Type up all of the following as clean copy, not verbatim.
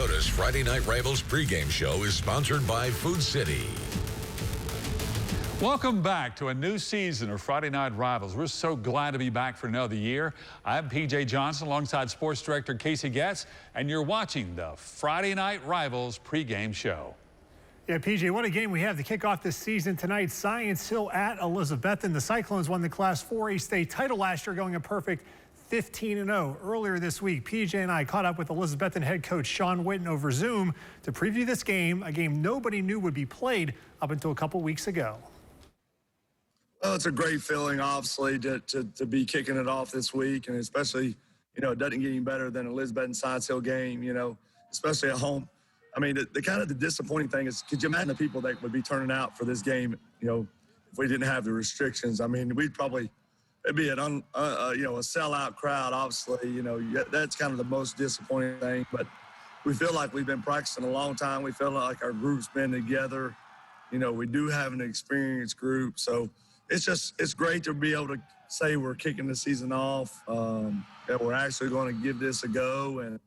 Toyota's Friday Night Rivals pregame show is sponsored by Food City. Welcome back to a new season of Friday Night Rivals. We're so glad to be back for another year. I'm PJ Johnson alongside Sports Director Casey Getz, and you're watching the Friday Night Rivals pregame show. Yeah, PJ, what a game we have to kick off this season tonight. Science Hill at Elizabethton. The Cyclones won the Class 4A state title last year, going a perfect 15-0. Earlier this week, PJ and I caught up with Elizabethton head coach Sean Witten over Zoom to preview this game, a game nobody knew would be played up until a couple weeks ago. Well, it's a great feeling, obviously, to be kicking it off this week, and especially, it doesn't get any better than Elizabethton Science Hill game, especially at home. I mean, the kind of the disappointing thing is, could you imagine the people that would be turning out for this game, if we didn't have the restrictions? I mean, it'd be a sellout crowd, obviously. That's kind of the most disappointing thing. But we feel like we've been practicing a long time. We feel like our group's been together. We do have an experienced group. So it's great to be able to say we're kicking the season off, that we're actually going to give this a go.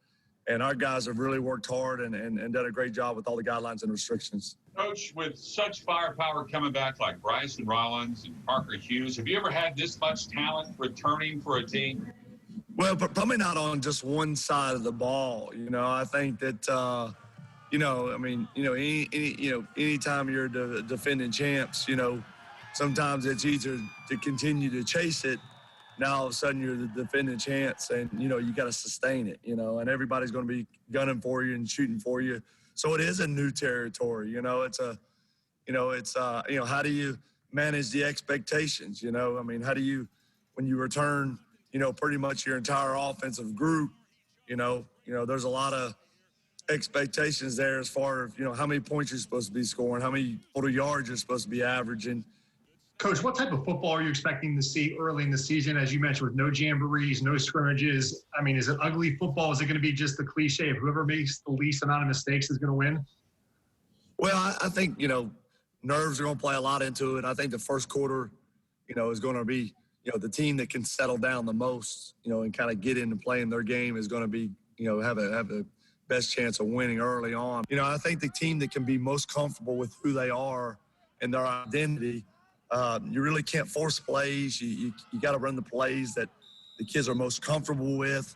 And our guys have really worked hard and done a great job with all the guidelines and restrictions. Coach, with such firepower coming back like Bryson Rollins and Parker Hughes, have you ever had this much talent returning for a team? Well, but probably not on just one side of the ball. I think that, anytime you're defending champs, sometimes it's easier to continue to chase it. Now all of a sudden you're the defending champs, and you got to sustain it. And everybody's going to be gunning for you and shooting for you. So it is a new territory. It's how do you manage the expectations? How do you, when you return, pretty much your entire offensive group, there's a lot of expectations there as far as, how many points you're supposed to be scoring, how many total yards you're supposed to be averaging. Coach, what type of football are you expecting to see early in the season, as you mentioned, with no jamborees, no scrimmages? I mean, is it ugly football? Is it going to be just the cliche of whoever makes the least amount of mistakes is going to win? Well, I think, nerves are going to play a lot into it. I think the first quarter, is going to be, the team that can settle down the most, and kind of get into playing their game is going to be, have a best chance of winning early on. I think the team that can be most comfortable with who they are and their identity, you really can't force plays. You got to run the plays that the kids are most comfortable with,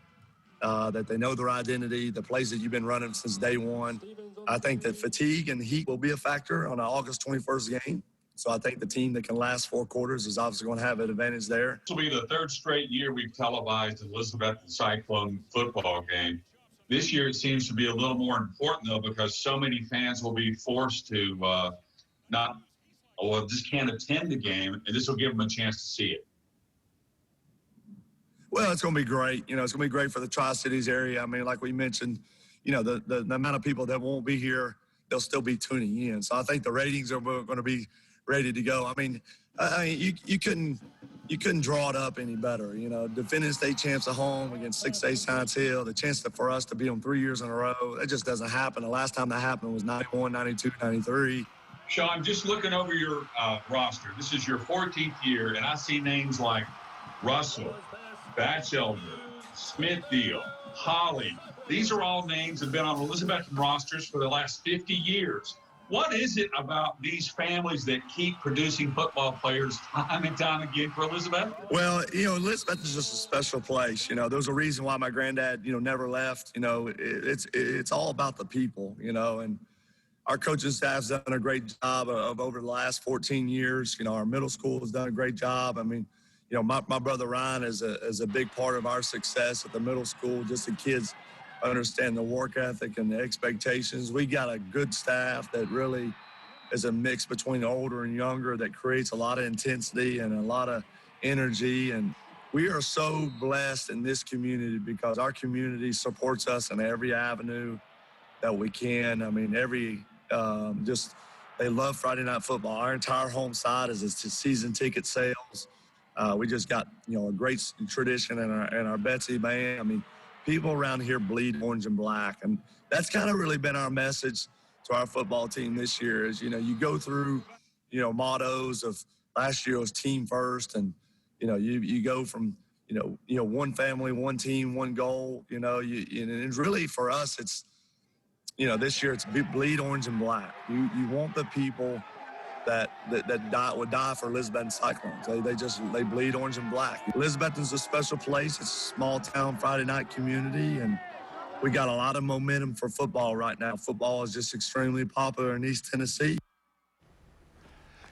that they know their identity, the plays that you've been running since day one. I think that fatigue and heat will be a factor on an August 21st game. So I think the team that can last 4 quarters is obviously going to have an advantage there. This will be the 3rd straight year we've televised the Elizabethton Cyclone football game. This year it seems to be a little more important, though, because so many fans will be forced to just can't attend the game, and this will give them a chance to see it. Well, it's going to be great. It's going to be great for the Tri-Cities area. I mean, like we mentioned, the amount of people that won't be here, they'll still be tuning in. So I think the ratings are going to be ready to go. I mean, you couldn't draw it up any better. Defending state champs at home against 6A Science Hill, the chance for us to beat them 3 years in a row, that just doesn't happen. The last time that happened was 91, 92, 93. Sean, just looking over your roster, this is your 14th year, and I see names like Russell, Batchelder, Smithfield, Holly. These are all names that have been on Elizabethton rosters for the last 50 years. What is it about these families that keep producing football players time and time again for Elizabeth? Well, Elizabeth is just a special place. There's a reason why my granddad, never left. It's all about the people, and our coaching staff's done a great job of over the last 14 years. Our middle school has done a great job. I mean, my brother Ryan is a big part of our success at the middle school. Just the kids understand the work ethic and the expectations. We got a good staff that really is a mix between older and younger that creates a lot of intensity and a lot of energy. And we are so blessed in this community because our community supports us in every avenue that we can. I mean, they love Friday Night Football. Our entire home side is season ticket sales. We just got, a great tradition in our Betsy band. I mean, people around here bleed orange and black. And that's kind of really been our message to our football team this year is, you go through, mottos of last year was team first. And, you go from, one family, one team, one goal, and it's really for us, this year it's bleed orange and black. You want the people that would die for Elizabethton Cyclones. They bleed orange and black. Elizabethton's a special place. It's a small town Friday night community, and we got a lot of momentum for football right now. Football is just extremely popular in East Tennessee.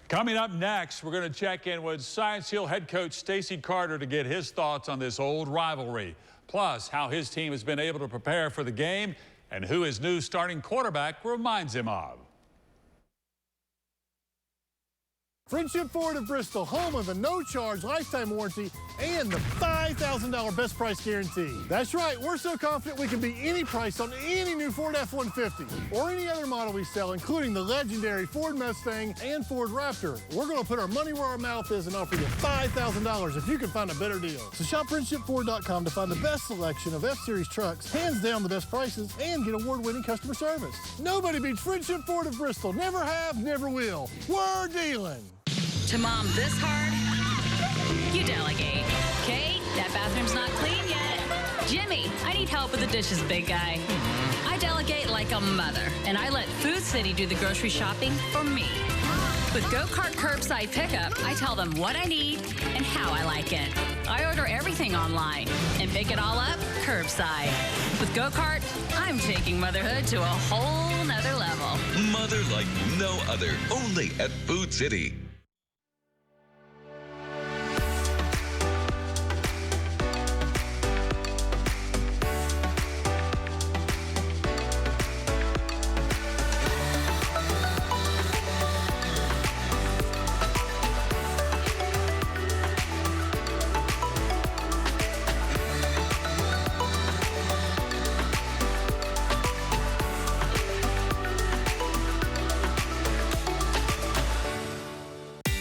Coming up next, we're going to check in with Science Hill head coach Stacy Carter to get his thoughts on this old rivalry, plus how his team has been able to prepare for the game and who his new starting quarterback reminds him of. Friendship Ford of Bristol, home of the no-charge lifetime warranty and the $5,000 best price guarantee. That's right, we're so confident we can beat any price on any new Ford F-150 or any other model we sell, including the legendary Ford Mustang and Ford Raptor. We're going to put our money where our mouth is and offer you $5,000 if you can find a better deal. So shop FriendshipFord.com to find the best selection of F-Series trucks, hands down the best prices, and get award-winning customer service. Nobody beats Friendship Ford of Bristol. Never have, never will. We're dealing. To mom this hard, you delegate. Kate, that bathroom's not clean yet. Jimmy, I need help with the dishes, big guy. I delegate like a mother, and I let Food City do the grocery shopping for me. With Go-Kart Curbside Pickup, I tell them what I need and how I like it. I order everything online and pick it all up curbside. With Go-Kart, I'm taking motherhood to a whole nother level. Mother like no other, only at Food City.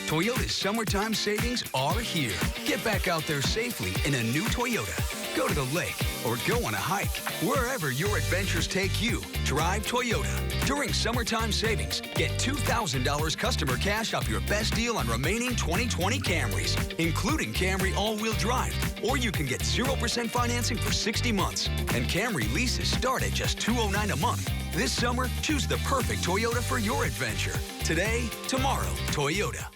Toyota's summertime savings are here. Get back out there safely in a new Toyota. Go to the lake or go on a hike. Wherever your adventures take you, drive Toyota. During summertime savings, get $2,000 customer cash off your best deal on remaining 2020 Camrys, including Camry all-wheel drive. Or you can get 0% financing for 60 months. And Camry leases start at just $209 a month. This summer, choose the perfect Toyota for your adventure. Today, tomorrow, Toyota.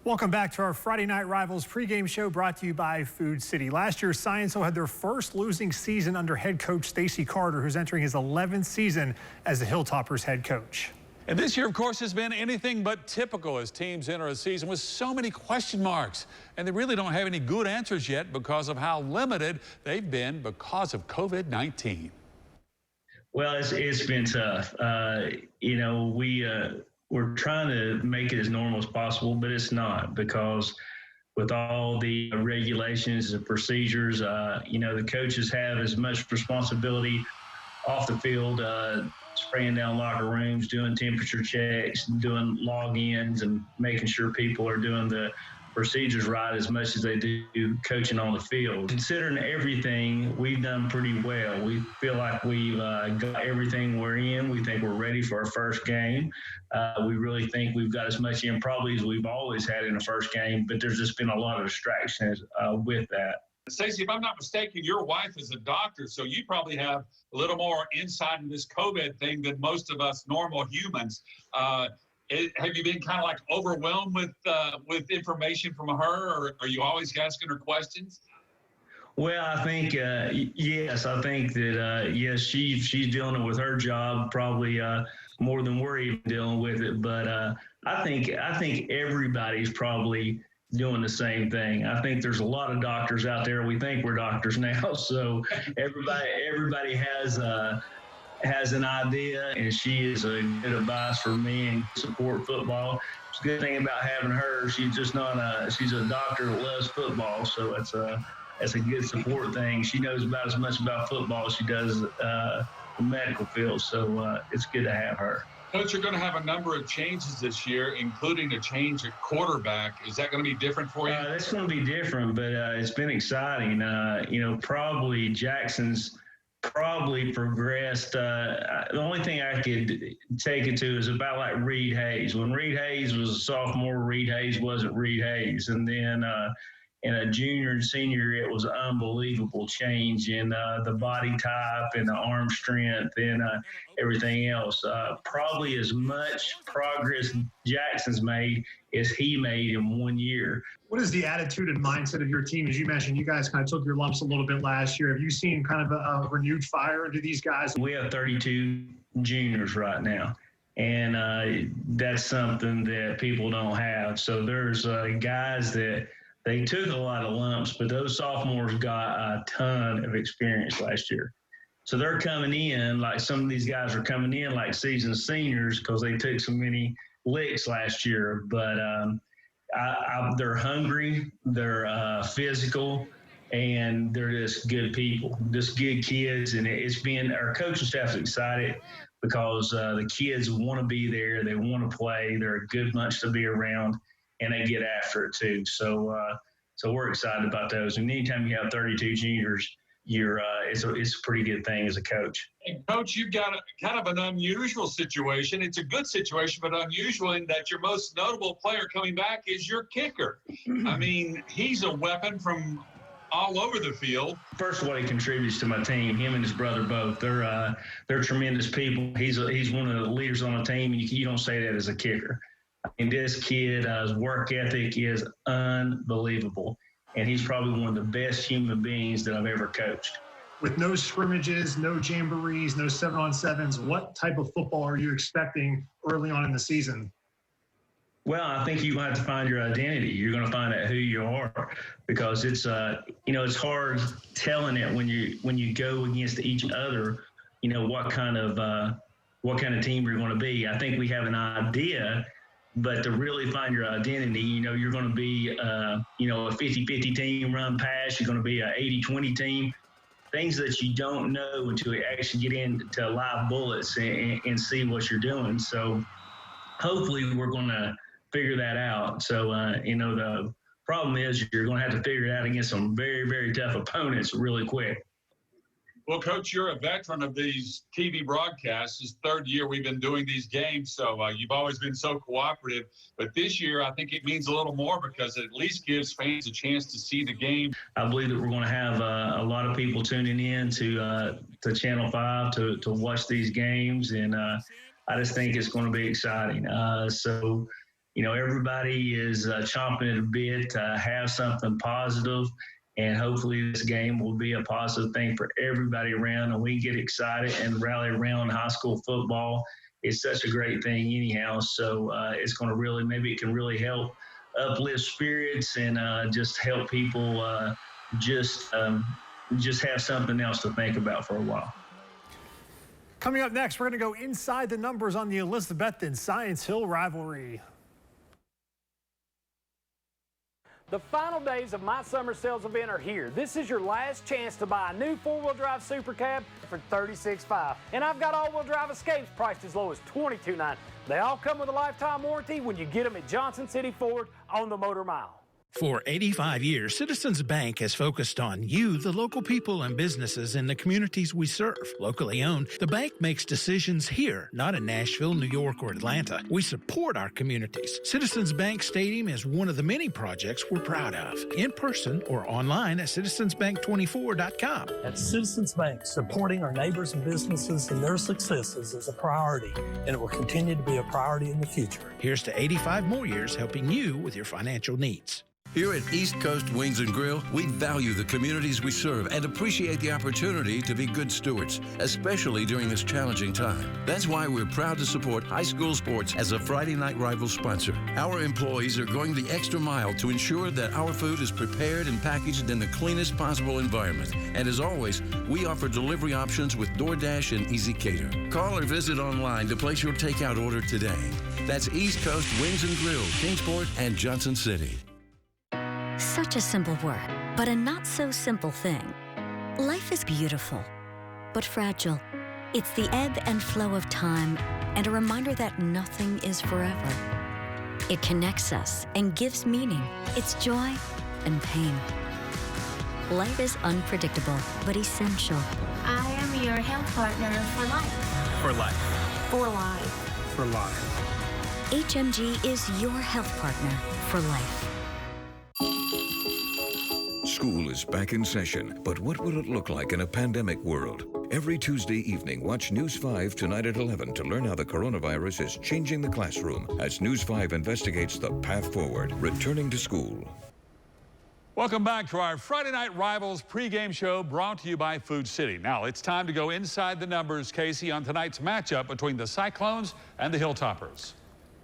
Welcome back to our Friday Night Rivals pregame show brought to you by Food City. Last year, Science Hill had their first losing season under head coach Stacy Carter, who's entering his 11th season as the Hilltoppers head coach. And this year, of course, has been anything but typical as teams enter a season with so many question marks. And they really don't have any good answers yet because of how limited they've been because of COVID-19. Well, it's been tough. We're trying to make it as normal as possible, but it's not, because with all the regulations and procedures, the coaches have as much responsibility off the field, spraying down locker rooms, doing temperature checks, doing log-ins, and making sure people are doing the procedures right as much as they do coaching on the field. Considering everything, we've done pretty well. We feel like we've got everything we're in. We think we're ready for our first game. We really think we've got as much in probably as we've always had in the first game, but there's just been a lot of distractions with that. Stacey, if I'm not mistaken, your wife is a doctor, so you probably have a little more insight in this COVID thing than most of us normal humans. Have you been kind of like overwhelmed with information from her, or are you always asking her questions? Well, I think yes. I think that yes, she's dealing with her job probably more than we're even dealing with it. But I think everybody's probably doing the same thing. I think there's a lot of doctors out there. We think we're doctors now, so everybody has an idea, and she is a good advice for me and support football. It's a good thing about having her. She's just she's a doctor that loves football, so it's a good support thing. She knows about as much about football as she does the medical field, so it's good to have her. Coach, you're going to have a number of changes this year, including a change at quarterback. Is that going to be different for you? It's going to be different, but it's been exciting. Probably Jackson's probably progressed. The only thing I could take it to is about like Reed Hayes. When Reed Hayes was a sophomore, Reed Hayes wasn't Reed Hayes. And then, in a junior and senior, it was unbelievable change in the body type and the arm strength and everything else. Probably as much progress Jackson's made as he made in 1 year. What is the attitude and mindset of your team? As you mentioned, you guys kind of took your lumps a little bit last year. Have you seen kind of a renewed fire into these guys? We have 32 juniors right now, and that's something that people don't have. So there's guys that they took a lot of lumps, but those sophomores got a ton of experience last year. So they're coming in, like some of these guys are coming in like seasoned seniors because they took so many licks last year. But they're hungry, they're physical, and they're just good people, just good kids. And our coaching staff is excited because the kids want to be there, they want to play, they're a good bunch to be around, and they get after it too. So we're excited about those. And anytime you have 32 juniors, it's a pretty good thing as a coach. And Coach, you've got kind of an unusual situation. It's a good situation, but unusual in that your most notable player coming back is your kicker. I mean, he's a weapon from all over the field. First of all, he contributes to my team. Him and his brother both. They're tremendous people. He's one of the leaders on the team, and you don't say that as a kicker. I mean, this kid, his work ethic is unbelievable, and he's probably one of the best human beings that I've ever coached. With no scrimmages, no jamborees, no 7-on-7s, what type of football are you expecting early on in the season? Well, I think you have to find your identity. You're going to find out who you are, because it's it's hard telling it when you go against each other. What kind of team you're going to be. I think we have an idea. But to really find your identity, you're going to be, a 50-50 team, run pass. You're going to be a 80-20 team. Things that you don't know until you actually get into live bullets and see what you're doing. So hopefully we're going to figure that out. So, the problem is you're going to have to figure it out against some very, very tough opponents really quick. Well, Coach, you're a veteran of these TV broadcasts. This third year we've been doing these games, so you've always been so cooperative. But this year, I think it means a little more because it at least gives fans a chance to see the game. I believe that we're going to have a lot of people tuning in to Channel 5 to watch these games, and I just think it's going to be exciting. So everybody is chomping at a bit to have something positive. And hopefully this game will be a positive thing for everybody around, and we get excited and rally around high school football. It's such a great thing anyhow. So it's going to maybe it can really help uplift spirits and just help people just have something else to think about for a while. Coming up next, we're going to go inside the numbers on the Elizabethton Science Hill rivalry. The final days of my summer sales event are here. This is your last chance to buy a new four-wheel drive Super Cab for $36,500. And I've got all-wheel drive Escapes priced as low as $22,900. They all come with a lifetime warranty when you get them at Johnson City Ford on the Motor Mile. For 85 years, Citizens Bank has focused on you, the local people and businesses in the communities we serve. Locally owned, the bank makes decisions here, not in Nashville, New York, or Atlanta. We support our communities. Citizens Bank Stadium is one of the many projects we're proud of. In person or online at citizensbank24.com. At Citizens Bank, supporting our neighbors and businesses and their successes is a priority, and it will continue to be a priority in the future. Here's to 85 more years helping you with your financial needs. Here at East Coast Wings and Grill, we value the communities we serve and appreciate the opportunity to be good stewards, especially during this challenging time. That's why we're proud to support high school sports as a Friday Night Rivals sponsor. Our employees are going the extra mile to ensure that our food is prepared and packaged in the cleanest possible environment. And as always, we offer delivery options with DoorDash and Educator. Call or visit online to place your takeout order today. That's East Coast Wings and Grill, Kingsport, and Johnson City. Such a simple word, but a not-so-simple thing. Life is beautiful, but fragile. It's the ebb and flow of time and a reminder that nothing is forever. It connects us and gives meaning. It's joy and pain. Life is unpredictable, but essential. I am your health partner for life. For life. For life. For life. HMG is your health partner for life. School is back in session, but what will it look like in a pandemic world? Every Tuesday evening, watch News 5 tonight at 11 to learn how the coronavirus is changing the classroom as News 5 investigates the path forward, returning to school. Welcome back to our Friday Night Rivals pregame show brought to you by Food City. Now it's time to go inside the numbers, Casey, on tonight's matchup between the Cyclones and the Hilltoppers.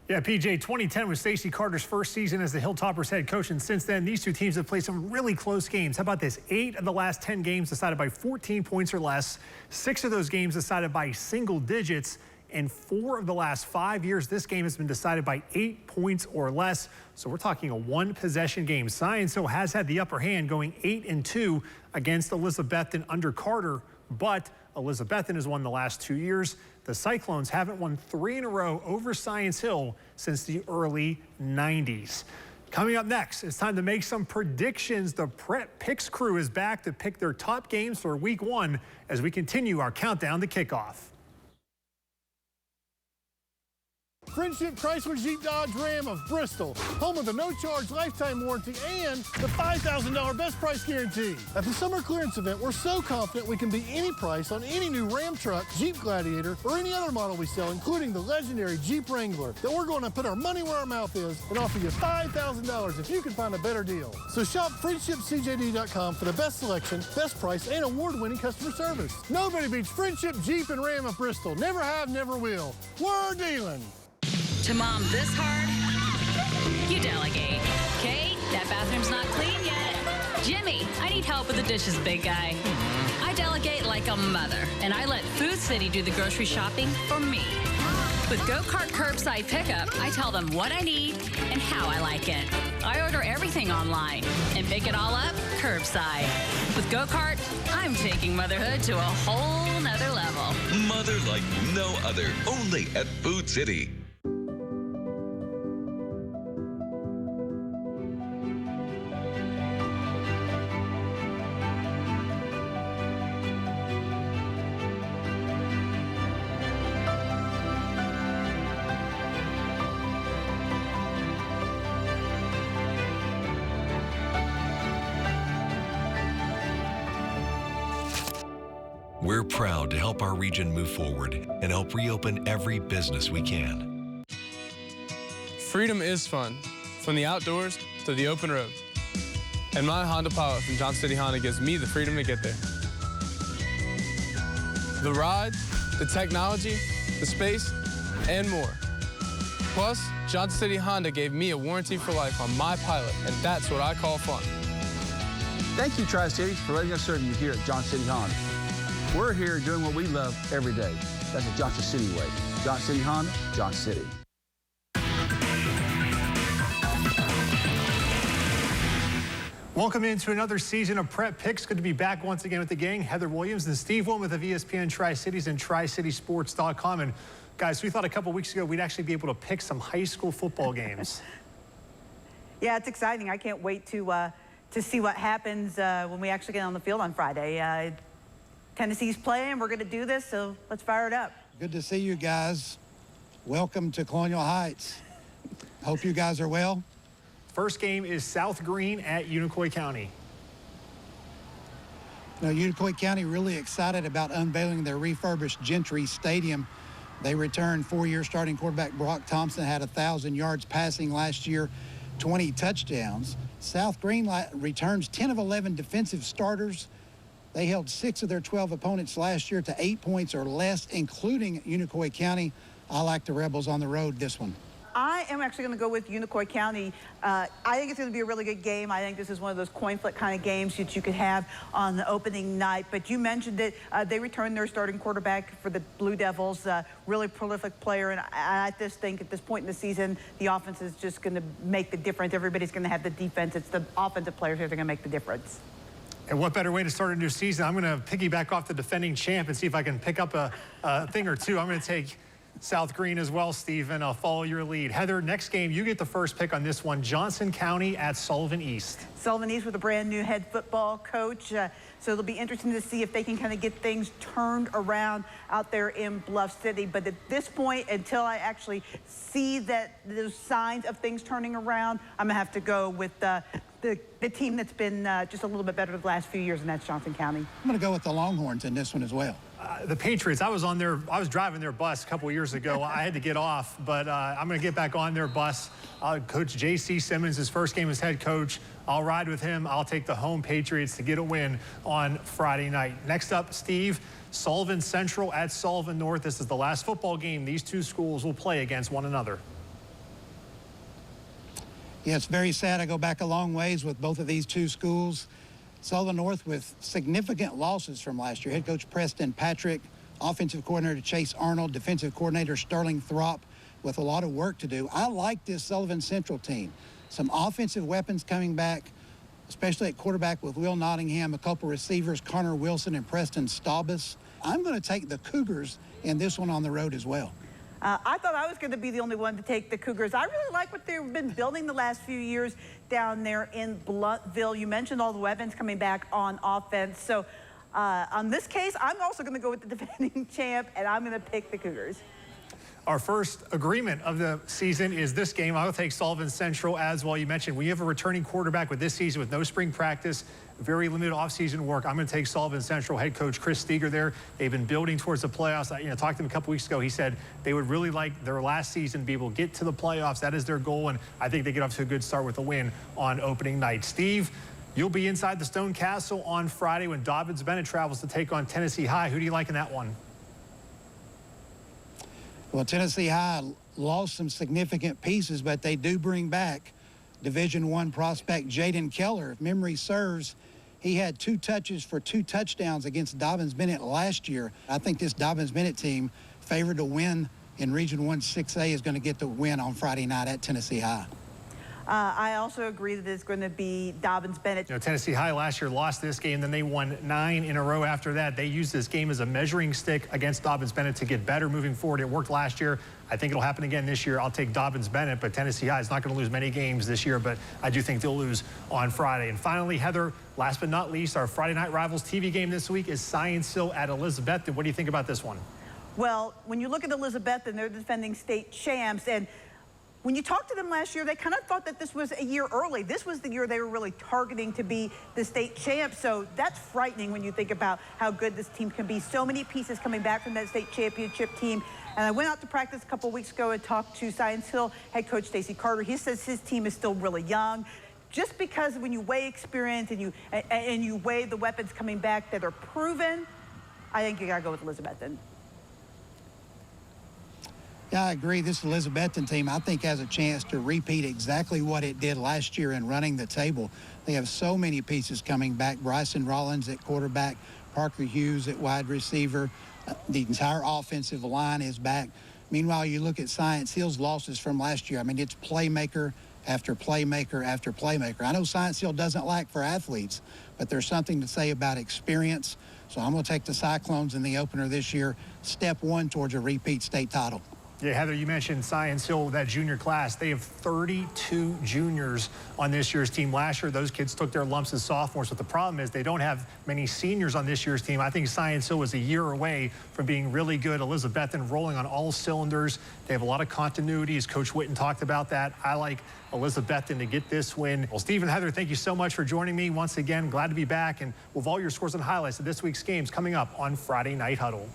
Yeah, PJ, 2010 was Stacy Carter's first season as the Hilltoppers head coach, and since then, these two teams have played some really close games. How about this? 8 of the last 10 games decided by 14 points or less. 6 of those games decided by single digits. And 4 of the last 5 years, this game has been decided by 8 points or less. So we're talking a one-possession game. Science Hill has had the upper hand, going 8-2 against Elizabethton under Carter, but Elizabethton has won the last 2 years. The Cyclones haven't won 3 in a row over Science Hill since the early 90s. Coming up next, it's time to make some predictions. The Prep Picks crew is back to pick their top games for week 1 as we continue our countdown to kickoff. Friendship Chrysler Jeep Dodge Ram of Bristol, home of the no-charge lifetime warranty and the $5,000 best price guarantee. At the summer clearance event, we're so confident we can beat any price on any new Ram truck, Jeep Gladiator, or any other model we sell, including the legendary Jeep Wrangler, that we're going to put our money where our mouth is and offer you $5,000 if you can find a better deal. So shop friendshipcjd.com for the best selection, best price, and award-winning customer service. Nobody beats Friendship Jeep and Ram of Bristol. Never have, never will. We're dealing. To mom this hard, you delegate. Kate, that bathroom's not clean yet. Jimmy, I need help with the dishes, big guy. I delegate like a mother, and I let Food City do the grocery shopping for me. With Go-Kart Curbside Pickup, I tell them what I need and how I like it. I order everything online and pick it all up curbside. With Go-Kart, I'm taking motherhood to a whole nother level. Mother like no other, only at Food City. We're proud to help our region move forward and help reopen every business we can. Freedom is fun, from the outdoors to the open road. And my Honda Pilot from Johnson City Honda gives me the freedom to get there. The ride, the technology, the space, and more. Plus, Johnson City Honda gave me a warranty for life on my Pilot, and that's what I call fun. Thank you, Tri-City, for letting us serve you here at Johnson City Honda. We're here doing what we love every day. That's the Johnson City way. Johnson City Honda, Johnson City. Welcome into another season of Prep Picks. Good to be back once again with the gang. Heather Williams and Steve Wilmot of ESPN Tri-Cities and TriCitySports.com. And guys, we thought a couple weeks ago we'd actually be able to pick some high school football games. Yeah, it's exciting. I can't wait to see what happens when we actually get on the field on Friday. Tennessee's playing. We're going to do this, so let's fire it up. Good to see you guys. Welcome to Colonial Heights. Hope you guys are well. First game is South Green at Unicoi County. Now, Unicoi County really excited about unveiling their refurbished Gentry Stadium. They returned 4-year starting quarterback Brock Thompson, had 1,000 yards passing last year, 20 touchdowns. South Green returns 10 of 11 defensive starters. They held 6 of their 12 opponents last year to 8 points or less, including Unicoi County. I like the Rebels on the road this one. I am actually going to go with Unicoi County. I think it's going to be a really good game. I think this is one of those coin flip kind of games that you could have on the opening night. But you mentioned it. They returned their starting quarterback for the Blue Devils, really prolific player. And I just think at this point in the season, the offense is just going to make the difference. Everybody's going to have the defense. It's the offensive players that are going to make the difference. And what better way to start a new season? I'm going to piggyback off the defending champ and see if I can pick up a thing or two. I'm going to take South Green as well, Steve, and I'll follow your lead. Heather, next game, you get the first pick on this one. Johnson County at Sullivan East. Sullivan East with a brand new head football coach. So it'll be interesting to see if they can kind of get things turned around out there in Bluff City. But at this point, until I actually see that those signs of things turning around, I'm going to have to go with the the team that's been just a little bit better the last few years, and that's Johnson County. I'm going to go with the Longhorns in this one as well. The Patriots, I was driving their bus a couple years ago. I had to get off, but I'm going to get back on their bus. Coach J.C. Simmons, his first game as head coach. I'll ride with him. I'll take the home Patriots to get a win on Friday night. Next up, Steve, Sullivan Central at Sullivan North. This is the last football game these two schools will play against one another. Yeah, it's very sad. I go back a long ways with both of these two schools. Sullivan North with significant losses from last year. Head coach Preston Patrick, offensive coordinator Chase Arnold, defensive coordinator Sterling Throp with a lot of work to do. I like this Sullivan Central team. Some offensive weapons coming back, especially at quarterback with Will Nottingham, a couple receivers, Connor Wilson and Preston Staubus. I'm going to take the Cougars in this one on the road as well. I thought I was going to be the only one to take the Cougars. I really like what they've been building the last few years down there in Blountville. You mentioned all the weapons coming back on offense. So on this case, I'm also going to go with the defending champ, and I'm going to pick the Cougars. Our first agreement of the season is this game. I'll take Sullivan Central as well. You mentioned we have a returning quarterback with this season with no spring practice, very limited offseason work. I'm going to take Sullivan Central. Head coach Chris Steger there. They've been building towards the playoffs. I talked to him a couple weeks ago. He said they would really like their last season to be able to get to the playoffs. That is their goal, and I think they get off to a good start with a win on opening night. Steve, you'll be inside the Stone Castle on Friday when Dobbins Bennett travels to take on Tennessee High. Who do you like in that one? Well, Tennessee High lost some significant pieces, but they do bring back Division I prospect Jaden Keller. If memory serves, he had 2 touches for 2 touchdowns against Dobbins Bennett last year. I think this Dobbins Bennett team, favored to win in Region 1 6A, is going to get the win on Friday night at Tennessee High. I also agree that it's going to be Dobbins Bennett. Tennessee High last year lost this game, then they won 9 in a row after that. They used this game as a measuring stick against Dobbins Bennett to get better moving forward. It worked last year. I think it'll happen again this year. I'll take Dobbins Bennett, but Tennessee High is not going to lose many games this year, but I do think they'll lose on Friday. And finally, Heather, last but not least, our Friday Night Rivals TV game this week is Science Hill at Elizabethton. What do you think about this one? Well, when you look at Elizabethton, they're the defending state champs, and when you talked to them last year, they kind of thought that this was a year early. This was the year they were really targeting to be the state champ. So that's frightening when you think about how good this team can be. So many pieces coming back from that state championship team. And I went out to practice a couple weeks ago and talked to Science Hill head coach Stacy Carter. He says his team is still really young. Just because when you weigh experience and you weigh the weapons coming back that are proven, I think you got to go with Elizabethton. Yeah, I agree. This Elizabethton team, I think, has a chance to repeat exactly what it did last year in running the table. They have so many pieces coming back. Bryson Rollins at quarterback, Parker Hughes at wide receiver. The entire offensive line is back. Meanwhile, you look at Science Hill's losses from last year. I mean, it's playmaker after playmaker after playmaker. I know Science Hill doesn't lack for athletes, but there's something to say about experience. So I'm going to take the Cyclones in the opener this year, step 1 towards a repeat state title. Yeah, Heather, you mentioned Science Hill, that junior class. They have 32 juniors on this year's team. Last year, those kids took their lumps as sophomores, but the problem is they don't have many seniors on this year's team. I think Science Hill is a year away from being really good. Elizabethton rolling on all cylinders. They have a lot of continuity, as Coach Witten talked about that. I like Elizabethton to get this win. Well, Steve and Heather, thank you so much for joining me once again. Glad to be back, and with all your scores and highlights of this week's games coming up on Friday Night Huddle.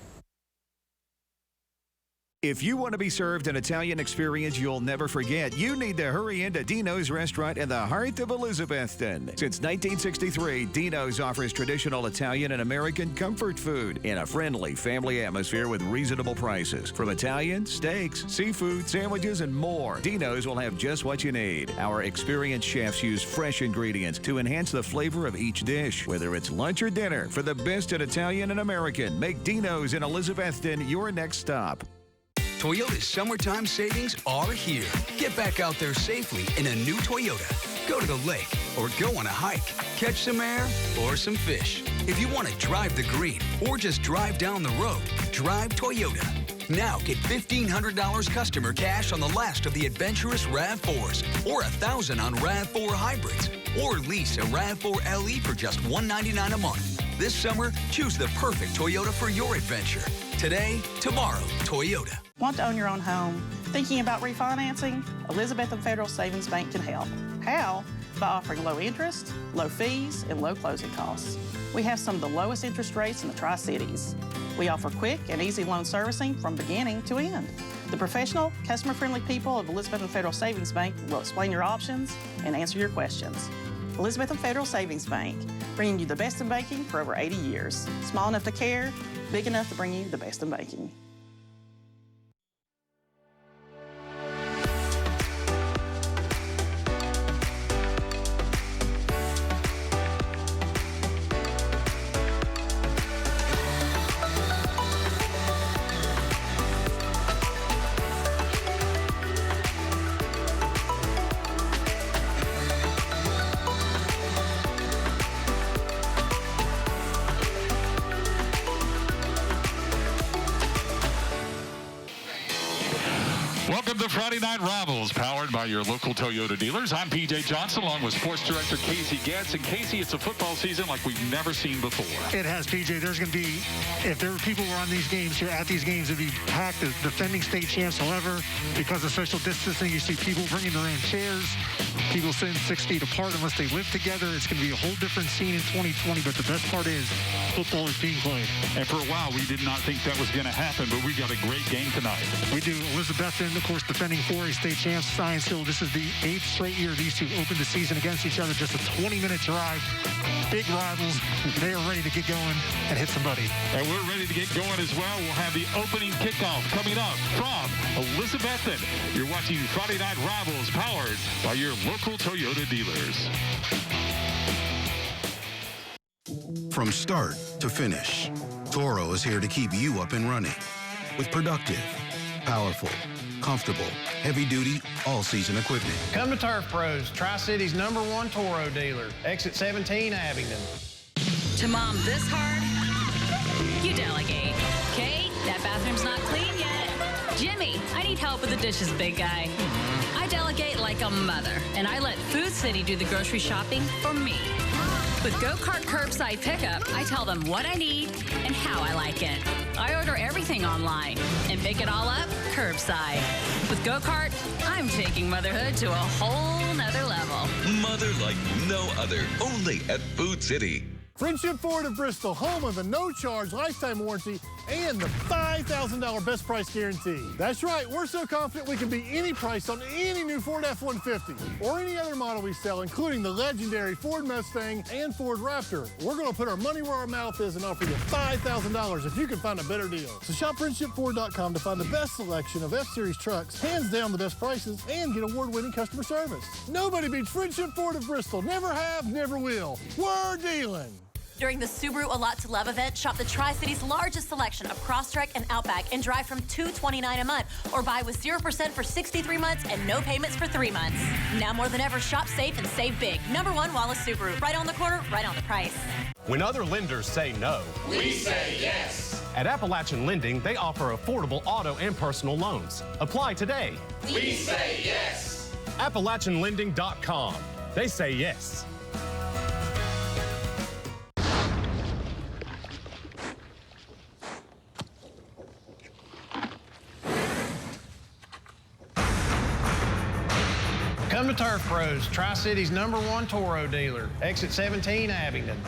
If you want to be served an Italian experience you'll never forget, you need to hurry into Dino's restaurant in the heart of Elizabethton. Since 1963, Dino's offers traditional Italian and American comfort food in a friendly family atmosphere with reasonable prices. From Italian, steaks, seafood, sandwiches, and more, Dino's will have just what you need. Our experienced chefs use fresh ingredients to enhance the flavor of each dish. Whether it's lunch or dinner, for the best in Italian and American, make Dino's in Elizabethton your next stop. Toyota's summertime savings are here. Get back out there safely in a new Toyota. Go to the lake or go on a hike. Catch some air or some fish. If you want to drive the green or just drive down the road, drive Toyota. Now get $1,500 customer cash on the last of the adventurous RAV4s or $1,000 on RAV4 hybrids. Or lease a RAV4 LE for just $199 a month. This summer, choose the perfect Toyota for your adventure. Today, tomorrow, Toyota. Want to own your own home? Thinking about refinancing? Elizabethton Federal Savings Bank can help. How? by offering low interest, low fees, and low closing costs. We have some of the lowest interest rates in the Tri-Cities. We offer quick and easy loan servicing from beginning to end. The professional, customer-friendly people of Elizabethton Federal Savings Bank will explain your options and answer your questions. Elizabethton Federal Savings Bank, bringing you the best in banking for over 80 years. Small enough to care, big enough to bring you the best in banking. Welcome to Friday Night Rivals, powered by your local Toyota dealers. I'm PJ Johnson, along with Sports Director Casey Getz. And Casey, it's a football season like we've never seen before. It has, PJ. There's going to be, if there were people who are on these games here at these games, it'd be packed as defending state champs. However, because of social distancing, you see people bringing their own chairs, people sitting 6 feet apart unless they live together. It's going to be a whole different scene in 2020. But the best part is football is being played. And for a while, we did not think that was going to happen, but we got a great game tonight. We do. Elizabethton, of course, defending 4A state champs. Science Hill, this is the 8th straight year these two opened the season against each other. Just a 20-minute drive. Big rivals. They are ready to get going and hit somebody. And we're ready to get going as well. We'll have the opening kickoff coming up from Elizabethton. You're watching Friday Night Rivals, powered by your local Toyota dealers. From start to finish, Toro is here to keep you up and running with productive, powerful, comfortable, heavy-duty, all-season equipment. Come to Turf Pros, Tri-City's #1 Toro dealer. Exit 17, Abingdon. To mom this hard, you delegate. Kate, that bathroom's not clean yet. Jimmy, I need help with the dishes, big guy. I delegate like a mother, and I let Food City do the grocery shopping for me. With Go-Kart Curbside Pickup, I tell them what I need and how I like it. I order everything online and pick it all up curbside. With Go-Kart, I'm taking motherhood to a whole nother level. Mother like no other, only at Food City. Friendship Ford of Bristol, home of the no-charge lifetime warranty and the $5,000 best price guarantee. That's right, we're so confident we can beat any price on any new Ford F-150 or any other model we sell, including the legendary Ford Mustang and Ford Raptor. We're going to put our money where our mouth is and offer you $5,000 if you can find a better deal. So shop FriendshipFord.com to find the best selection of F-Series trucks, hands down the best prices, and get award-winning customer service. Nobody beats Friendship Ford of Bristol. Never have, never will. We're dealing. During the Subaru A Lot to Love event, shop the Tri-City's largest selection of Crosstrek and Outback and drive from $229 a month, or buy with 0% for 63 months and no payments for 3 months. Now more than ever, shop safe and save big. #1 Wallace Subaru. Right on the corner, right on the price. When other lenders say no, we say yes. At Appalachian Lending, they offer affordable auto and personal loans. Apply today. We say yes. AppalachianLending.com. They say yes. Come to Turf Pros, Tri-City's #1 Toro dealer. Exit 17, Abingdon.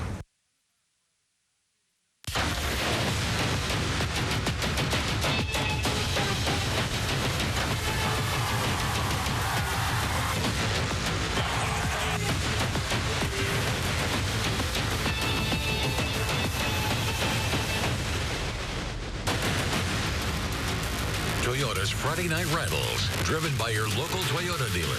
Toyota's Friday Night Rivals, driven by your local Toyota dealer.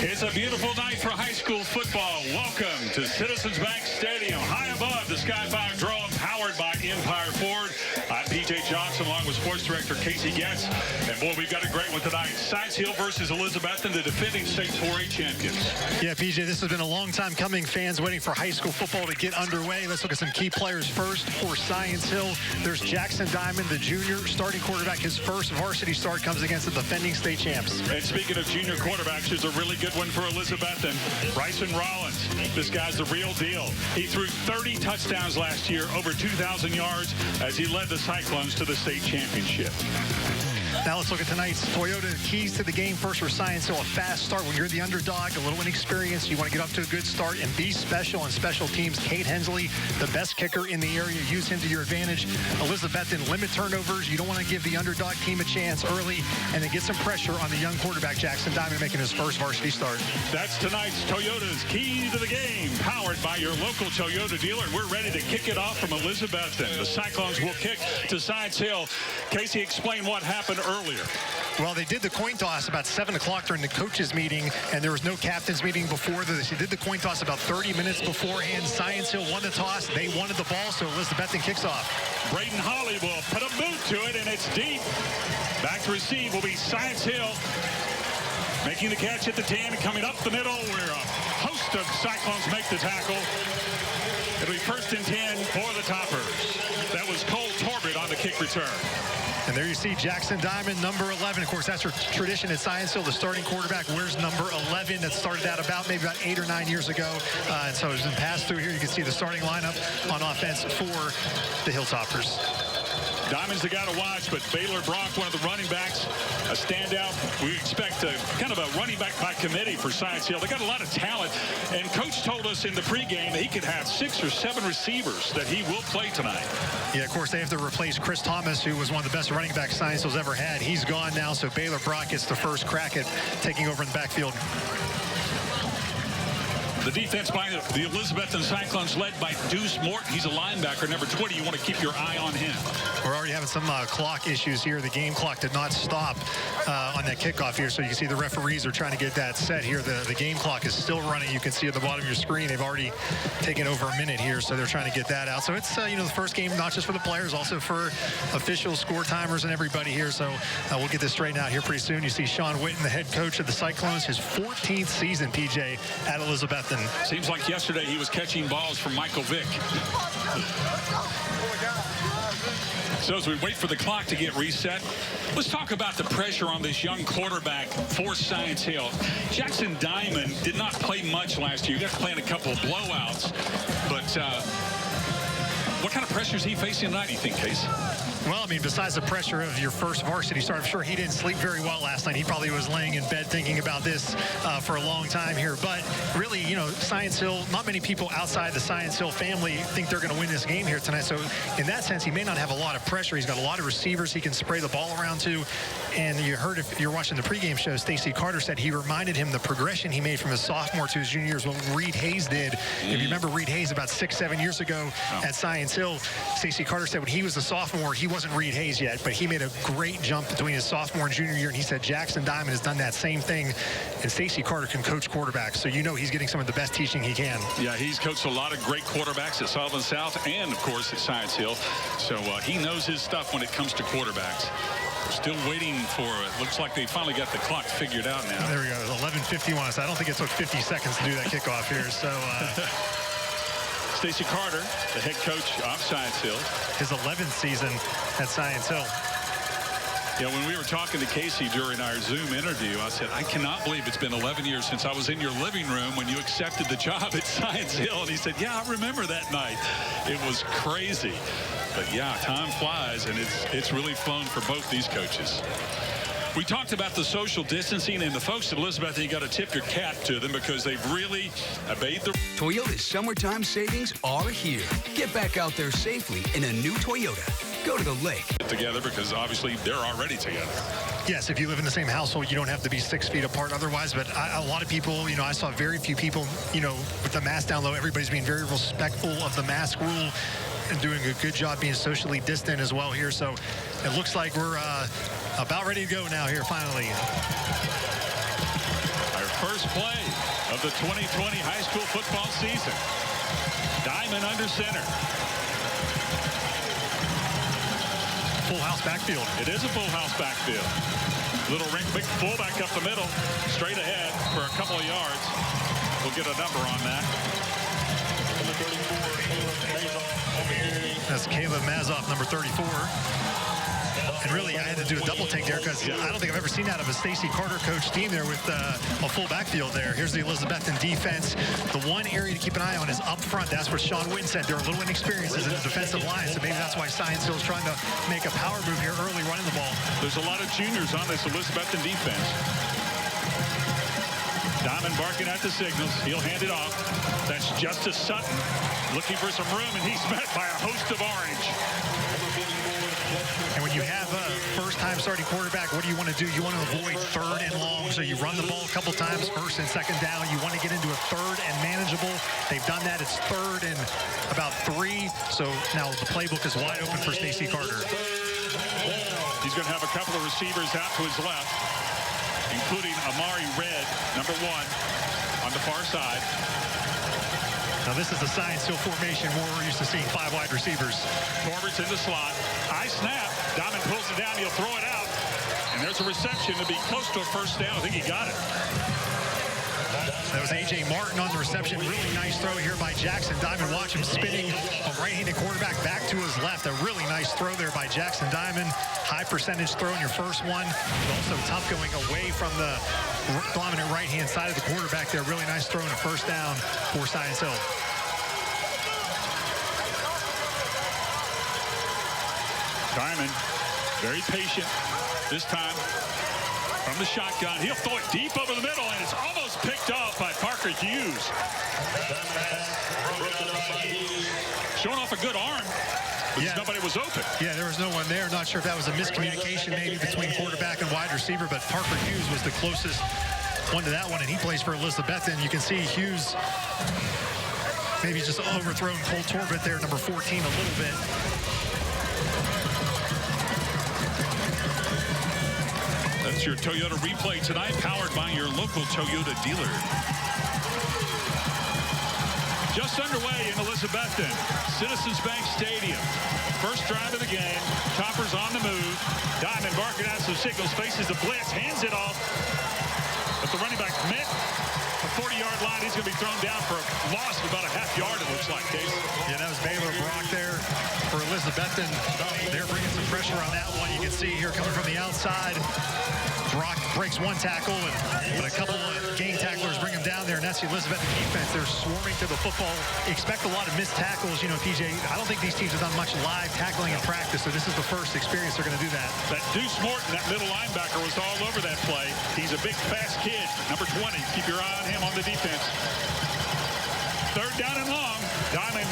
It's a beautiful night for high school football. Welcome to Citizens Bank Stadium. High above the Sky 5 drone, powered by Empire Ford. I'm PJ Johnson, along with Sports Director Casey Getz. And boy, we've got a great one tonight. Science Hill versus Elizabethton, the defending state 4A champions. Yeah, PJ, this has been a long time coming. Fans waiting for high school football to get underway. Let's look at some key players first for Science Hill. There's Jackson Diamond, the junior starting quarterback. His first varsity start comes against the defending state champs. And speaking of junior quarterbacks, there's a really good one for Elizabethton. Bryson Rollins. This guy's the real deal. He threw 30 touchdowns last year, over 2,000 yards, as he led the Cyclones to the state championship. Now let's look at tonight's Toyota keys to the game. First for Science Hill, a fast start. When you're the underdog, a little inexperienced, you want to get up to a good start and be special on special teams. Kellen Hensley, the best kicker in the area. Use him to your advantage. Elizabethton, limit turnovers. You don't want to give the underdog team a chance early and then get some pressure on the young quarterback, Jackson Diamond, making his first varsity start. That's tonight's Toyota's Key to the Game, powered by your local Toyota dealer. And we're ready to kick it off from Elizabethton. The Cyclones will kick to Science Hill. Casey, explain what happened earlier. Well, they did the coin toss about 7 o'clock during the coaches meeting, and there was no captain's meeting before this. They did the coin toss about 30 minutes beforehand. Science Hill won the toss. They wanted the ball, so Elizabethton kicks off. Braden Holly will put a boot to it, and it's deep. Back to receive will be Science Hill. Making the catch at the 10 and coming up the middle where a host of Cyclones make the tackle. It'll be 1st and 10 for the Toppers. That was Cole Torbett on the kick return. And there you see Jackson Diamond, number 11. Of course, that's our tradition at Science Hill. The starting quarterback wears number 11. That started out about 8 or 9 years ago. And so it's been passed through here. You can see the starting lineup on offense for the Hilltoppers. Diamond's the guy to watch, but Baylor Brock, one of the running backs, a standout. We expect kind of a running back by committee for Science Hill. They got a lot of talent, and Coach told us in the pregame that he could have 6 or 7 receivers that he will play tonight. Yeah, of course, they have to replace Chris Thomas, who was one of the best running backs Science Hill's ever had. He's gone now, so Baylor Brock gets the first crack at taking over in the backfield. The defense by the Elizabethton Cyclones led by Deuce Morton. He's a linebacker, number 20. You want to keep your eye on him. We're already having some clock issues here. The game clock did not stop on that kickoff here, so you can see the referees are trying to get that set here. The game clock is still running. You can see at the bottom of your screen they've already taken over a minute here, so they're trying to get that out. So it's the first game, not just for the players, also for officials, score timers, and everybody here. So we'll get this straightened out here pretty soon. You see Sean Witten, the head coach of the Cyclones, his 14th season, PJ, at Elizabethton. Seems like yesterday he was catching balls from Michael Vick. So as we wait for the clock to get reset, let's talk about the pressure on this young quarterback for Science Hill. Jackson Diamond did not play much last year. He got to play in a couple of blowouts. But what kind of pressure is he facing tonight, do you think, Case? Well, I mean, besides the pressure of your first varsity start, I'm sure he didn't sleep very well last night. He probably was laying in bed thinking about this for a long time here. But really, Science Hill, not many people outside the Science Hill family think they're going to win this game here tonight. So in that sense, he may not have a lot of pressure. He's got a lot of receivers he can spray the ball around to. And you heard, if you're watching the pregame show, Stacy Carter said he reminded him the progression he made from his sophomore to his junior years, what Reed Hayes did. If you remember Reed Hayes about 6-7 years ago at Science Hill, Stacy Carter said when he was a sophomore, he wasn't Reed Hayes yet, but he made a great jump between his sophomore and junior year, and he said Jackson Diamond has done that same thing, and Stacy Carter can coach quarterbacks, so he's getting some of the best teaching he can. Yeah, he's coached a lot of great quarterbacks at Sullivan South and, of course, at Science Hill, so he knows his stuff when it comes to quarterbacks. We're still waiting for it. Looks like they finally got the clock figured out now. There we go. 11:51. So I don't think it took 50 seconds to do that kickoff here. So Stacy Carter, the head coach of Science Hill, his 11th season at Science Hill. Yeah, when we were talking to Casey during our Zoom interview, I said, I cannot believe it's been 11 years since I was in your living room when you accepted the job at Science Hill. And he said, yeah, I remember that night. It was crazy. But yeah, time flies, and it's really flown for both these coaches. We talked about the social distancing, and the folks at Elizabethton, you got to tip your cap to them because they've really obeyed the... Toyota's summertime savings are here. Get back out there safely in a new Toyota. Go to the lake. Together because obviously they're already together. Yes, if you live in the same household, you don't have to be 6 feet apart otherwise. But a lot of people, I saw very few people, with the mask down low. Everybody's being very respectful of the mask rule and doing a good job being socially distant as well here. So it looks like we're about ready to go now here finally. Our first play of the 2020 high school football season. Diamond under center. Full house backfield. It is a full house backfield. Little ring, big fullback up the middle, straight ahead for a couple of yards. We'll get a number on that. That's Caleb Mazoff, number 34. And really, I had to do a double take there because I don't think I've ever seen that of a Stacy Carter coach team there with a full backfield there. Here's the Elizabethton defense. The one area to keep an eye on is up front. That's what Sean Witten said. They're a little inexperienced as a defensive line, so maybe that's why Science Hill's trying to make a power move here early running the ball. There's a lot of juniors on this Elizabethton defense. Diamond barking at the signals. He'll hand it off. That's Justice Sutton looking for some room, and he's met by a host of orange. And when you have a first-time starting quarterback, what do you want to do? You want to avoid third and long, so you run the ball a couple times, first and second down. You want to get into a third and manageable. They've done that. It's third and about 3. So now the playbook is wide open for Stacy Carter. He's going to have a couple of receivers out to his left, including Amari Red, number 1, on the far side. Now this is a Science Hill formation where we're used to seeing 5 wide receivers. Torbert's in the slot. High snap. Diamond pulls it down. He'll throw it out. And there's a reception to be close to a first down. I think he got it. That was A.J. Martin on the reception. Really nice throw here by Jackson Diamond. Watch him spinning a right-handed quarterback back to his left. A really nice throw there by Jackson Diamond. High percentage throw in your first one. But also tough going away from the dominant right-hand side of the quarterback there. Really nice throw and a first down for Science Hill. Diamond, very patient this time. From the shotgun, he'll throw it deep over the middle, and it's almost picked off by Parker Hughes. Showing off a good arm, because nobody was open. Yeah, there was no one there. Not sure if that was a miscommunication maybe between quarterback and wide receiver, but Parker Hughes was the closest one to that one, and he plays for Elizabethton. You can see Hughes maybe just overthrown Cole Torbett there, number 14, a little bit. That's your Toyota replay tonight, powered by your local Toyota dealer. Just underway in Elizabethton, Citizens Bank Stadium. First drive of the game. Topper's on the move. Diamond barking out some signals, faces the blitz, hands it off. But the running back met the 40-yard line. He's going to be thrown down for a loss of about a half yard, it looks like, Case. Yeah, that was Baylor Brock there for Elizabethton. They're bringing some pressure on that one. You can see here coming from the outside. Brock breaks one tackle, but a couple of gang tacklers bring him down there, and that's the Elizabethton defense. They're swarming to the football. Expect a lot of missed tackles. You know, PJ, I don't think these teams have done much live tackling in practice, so this is the first experience they're going to do that. That Deuce Morton, that middle linebacker, was all over that play. He's a big, fast kid, number 20. Keep your eye on him on the defense. Third down and long. Diamond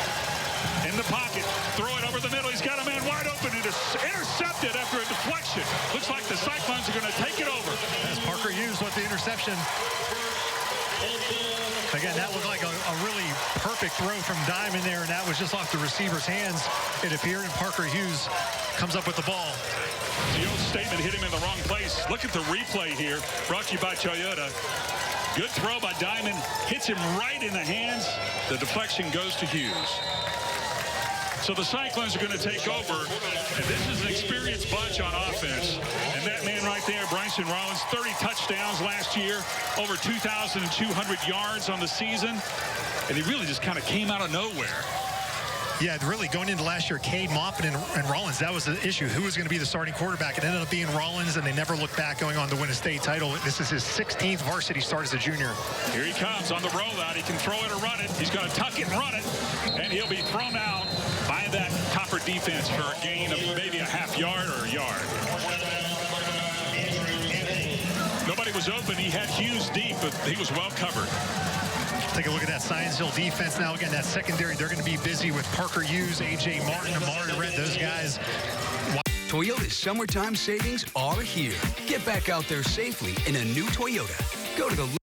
in the pocket. Throw it over the middle. He's got a man wide open. It is intercepted after a deflection. Looks like the Cyclones are going to take it over. That's Parker Hughes with the interception. Again, that looked like a really perfect throw from Diamond there, and that was just off the receiver's hands, it appeared, and Parker Hughes comes up with the ball. The old statement hit him in the wrong place. Look at the replay here, brought to you by Toyota. Good throw by Diamond, hits him right in the hands. The deflection goes to Hughes. So the Cyclones are going to take over, and this is an experienced bunch on offense. And that man right there, Bryson Rollins, 30 touchdowns last year, over 2,200 yards on the season, and he really just kind of came out of nowhere. Yeah, really going into last year, Cade Maupin and Rollins, that was the issue. Who was going to be the starting quarterback? It ended up being Rollins, and they never looked back going on to win a state title. This is his 16th varsity start as a junior. Here he comes on the rollout. He can throw it or run it. He's going to tuck it and run it, and he'll be thrown out by that Topper defense for a gain of maybe a half yard or a yard. Nobody was open. He had Hughes deep, but he was well covered. Take a look at that Science Hill defense now. Again, that secondary, they're going to be busy with Parker Hughes, A.J. Martin, Amari Red, those guys. Toyota's summertime savings are here. Get back out there safely in a new Toyota. Go to the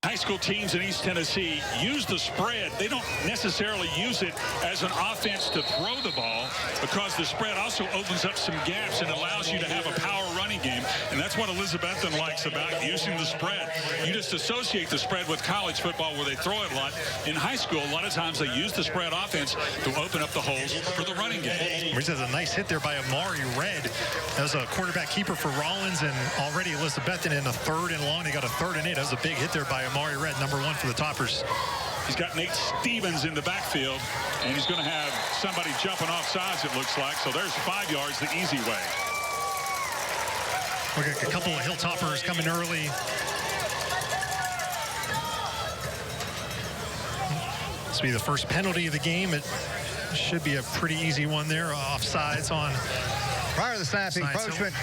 high school teams in East Tennessee use the spread. They don't necessarily use it as an offense to throw the ball, because the spread also opens up some gaps and allows you to have a power running game. And that's what Elizabethton likes about using the spread. You just associate the spread with college football where they throw it a lot. In high school, a lot of times they use the spread offense to open up the holes for the running game. Which is a nice hit there by Amari Red. That was a quarterback keeper for Rollins, and already Elizabethton in a 3rd and long. They got a 3rd and 8. That was a big hit there by Amari Red, number 1 for the Toppers. He's got Nate Stevens in the backfield, and he's going to have somebody jumping off sides, it looks like. So there's 5 yards the easy way. We got a couple of Hilltoppers coming early. This will be the first penalty of the game. It should be a pretty easy one there. Offsides on. Prior to the snap, encroachment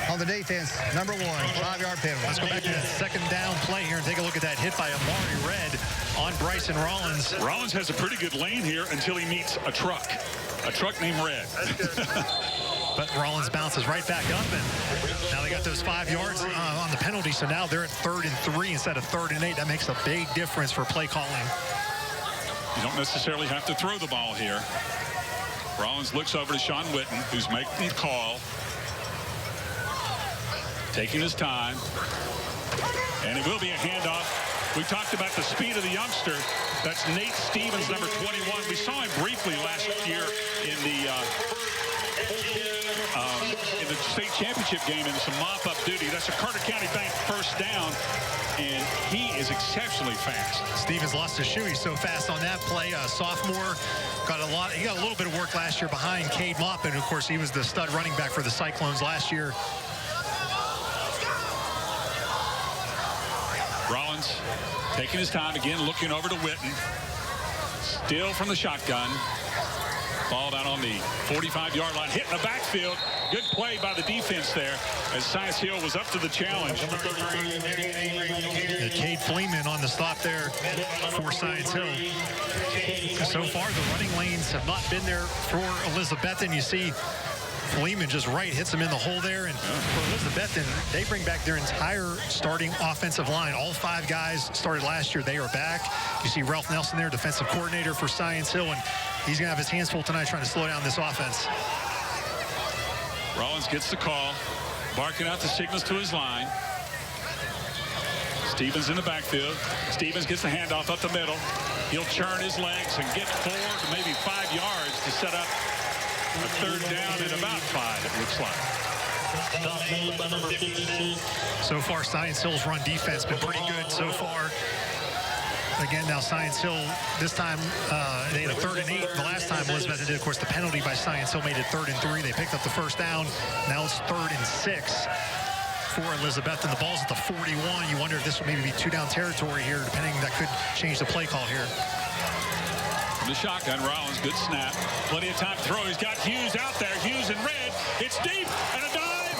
on the defense, number 1, 5-yard penalty. Let's go back to that second down play here and take a look at that hit by Amari Red on Bryson Rollins. Rollins has a pretty good lane here until he meets a truck named Red. But Rollins bounces right back up, and now they got those 5 yards on the penalty, so now they're at 3rd and 3 instead of 3rd and 8. That makes a big difference for play calling. You don't necessarily have to throw the ball here. Rollins looks over to Sean Witten, who's making the call, taking his time, and it will be a handoff. We talked about the speed of the youngster. That's Nate Stevens, number 21. We saw him briefly last year in the state championship game in some mop-up duty. That's a Carter County Bank first down, and he is exceptionally fast. Stevens lost his shoe. He's so fast on that play. Sophomore, he got a little bit of work last year behind Cade Mopp, and of course he was the stud running back for the Cyclones last year. Rollins taking his time again, looking over to Witten. Still from the shotgun. Ball down on the 45-yard line, hitting the backfield. Good play by the defense there as Science Hill was up to the challenge. Cade Fleeman on the stop there for Science Hill. So far, the running lanes have not been there for Elizabethton. You see Fleeman just hits him in the hole there. And for Elizabethton, they bring back their entire starting offensive line. All 5 guys started last year. They are back. You see Ralph Nelson there, defensive coordinator for Science Hill, and he's going to have his hands full tonight trying to slow down this offense. Rollins gets the call, barking out the signals to his line. Stevens in the backfield. Stevens gets the handoff up the middle. He'll churn his legs and get 4 to maybe 5 yards to set up a 3rd down and about 5, it looks like. So far, Science Hill's run defense been pretty good so far. Again, now Science Hill, this time they had a 3rd and 8. The last time Elizabethton did, of course, the penalty by Science Hill made it 3rd and 3. They picked up the first down. Now it's 3rd and 6 for Elizabethton. The ball's at the 41. You wonder if this will maybe be 2-down territory here, depending. That could change the play call here. From the shotgun, Rollins, good snap. Plenty of time to throw. He's got Hughes out there. Hughes in red. It's deep and a dive.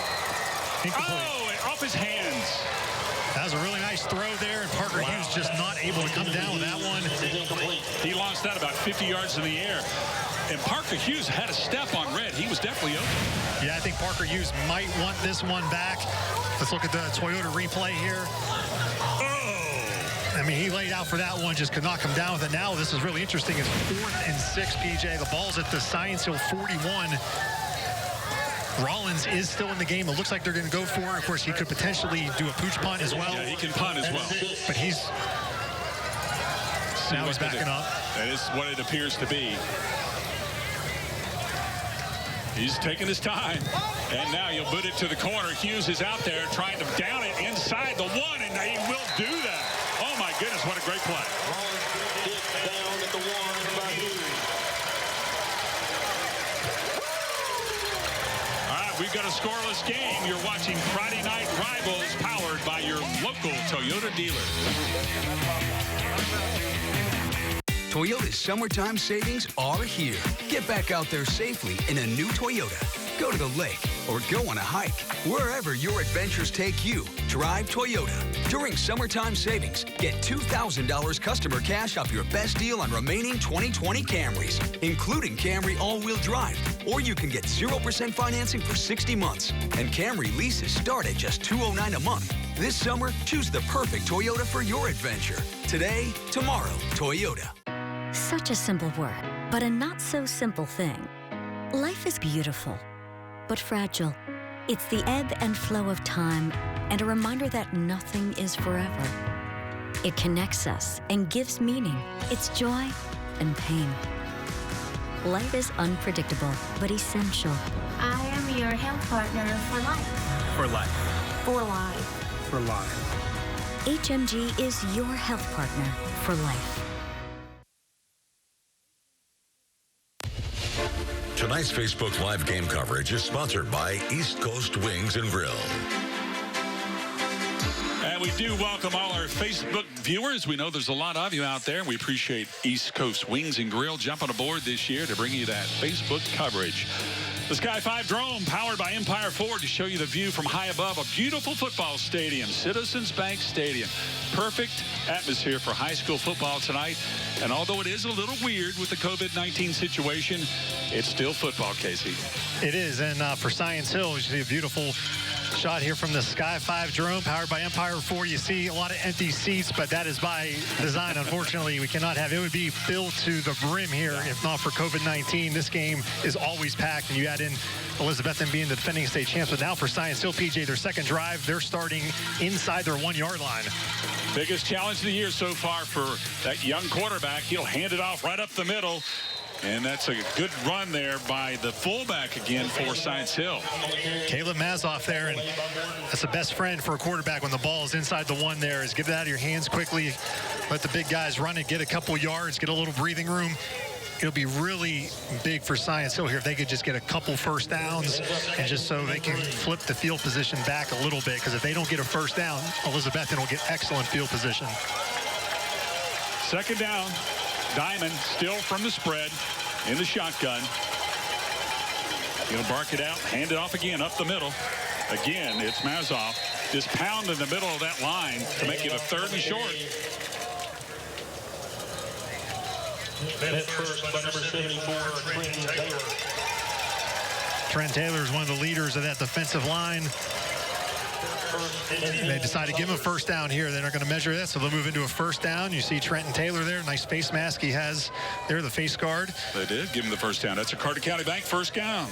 Oh, and off his hands. That was a really nice throw there, and Parker Hughes just not able to come down with that one. He launched that about 50 yards in the air. And Parker Hughes had a step on red. He was definitely open. Yeah, I think Parker Hughes might want this one back. Let's look at the Toyota replay here. Oh! I mean, he laid out for that one, just could not come down with it. Now this is really interesting. It's 4th and 6, PJ. The ball's at the Science Hill 41. Rollins is still in the game. It looks like they're going to go for it. Of course, he could potentially do a pooch punt as well. Yeah, he can punt as well. But now he's backing up. That is what it appears to be. He's taking his time. And now you'll boot it to the corner. Hughes is out there trying to down it inside the 1, and he will do that. Oh, my goodness, what a great play. Down at the 1 by Hughes. We've got a scoreless game. You're watching Friday Night Rivals, powered by your local Toyota dealer. Toyota's summertime savings are here. Get back out there safely in a new Toyota. Go to the lake or go on a hike. Wherever your adventures take you, drive Toyota. During summertime savings, get $2,000 customer cash off your best deal on remaining 2020 Camrys, including Camry all-wheel drive. Or you can get 0% financing for 60 months. And Camry leases start at just $209 a month. This summer, choose the perfect Toyota for your adventure. Today, tomorrow, Toyota. Such a simple word, but a not-so-simple thing. Life is beautiful, but fragile. It's the ebb and flow of time and a reminder that nothing is forever. It connects us and gives meaning. It's joy and pain. Life is unpredictable, but essential. I am your health partner for life. For life. For life. For life. HMG is your health partner for life. Tonight's Facebook Live game coverage is sponsored by East Coast Wings and Grill. And we do welcome all our Facebook viewers. We know there's a lot of you out there. We appreciate East Coast Wings and Grill jumping aboard this year to bring you that Facebook coverage. The Sky 5 drone powered by Empire Ford to show you the view from high above a beautiful football stadium, Citizens Bank Stadium. Perfect atmosphere for high school football tonight. And although it is a little weird with the COVID-19 situation, it's still football, Casey. It is, and for Science Hill, you see a beautiful shot here from the Sky 5 drone powered by Empire Ford. You see a lot of empty seats, but that is by design. Unfortunately, we cannot have it. Would be filled to the brim here if not for COVID-19. This game is always packed, and you add in Elizabethton being the defending state champs. But now for Science Hill, PJ, their second drive, they're starting inside their 1 yard line. Biggest challenge of the year so far for that young quarterback. He'll hand it off right up the middle. And that's a good run there by the fullback again for Science Hill. Caleb Mazoff there, and that's the best friend for a quarterback when the ball is inside the one there, is get it out of your hands quickly, let the big guys run it, get a couple yards, get a little breathing room. It'll be really big for Science Hill here if they could just get a couple first downs, and just so they can flip the field position back a little bit, because if they don't get a first down, Elizabethton will get excellent field position. Second down. Diamond still from the spread in the shotgun. He'll bark it out, hand it off again up the middle. Again, it's Mazoff. Just pound in the middle of that line to make it a 3rd and short. Met first by number 74, Trent Taylor. Trent Taylor is one of the leaders of that defensive line. They decide to give him a first down here. They're not going to measure that, so they'll move into a first down. You see Trenton Taylor there. Nice face mask he has there, the face guard. They did give him the first down. That's a Carter County Bank first down.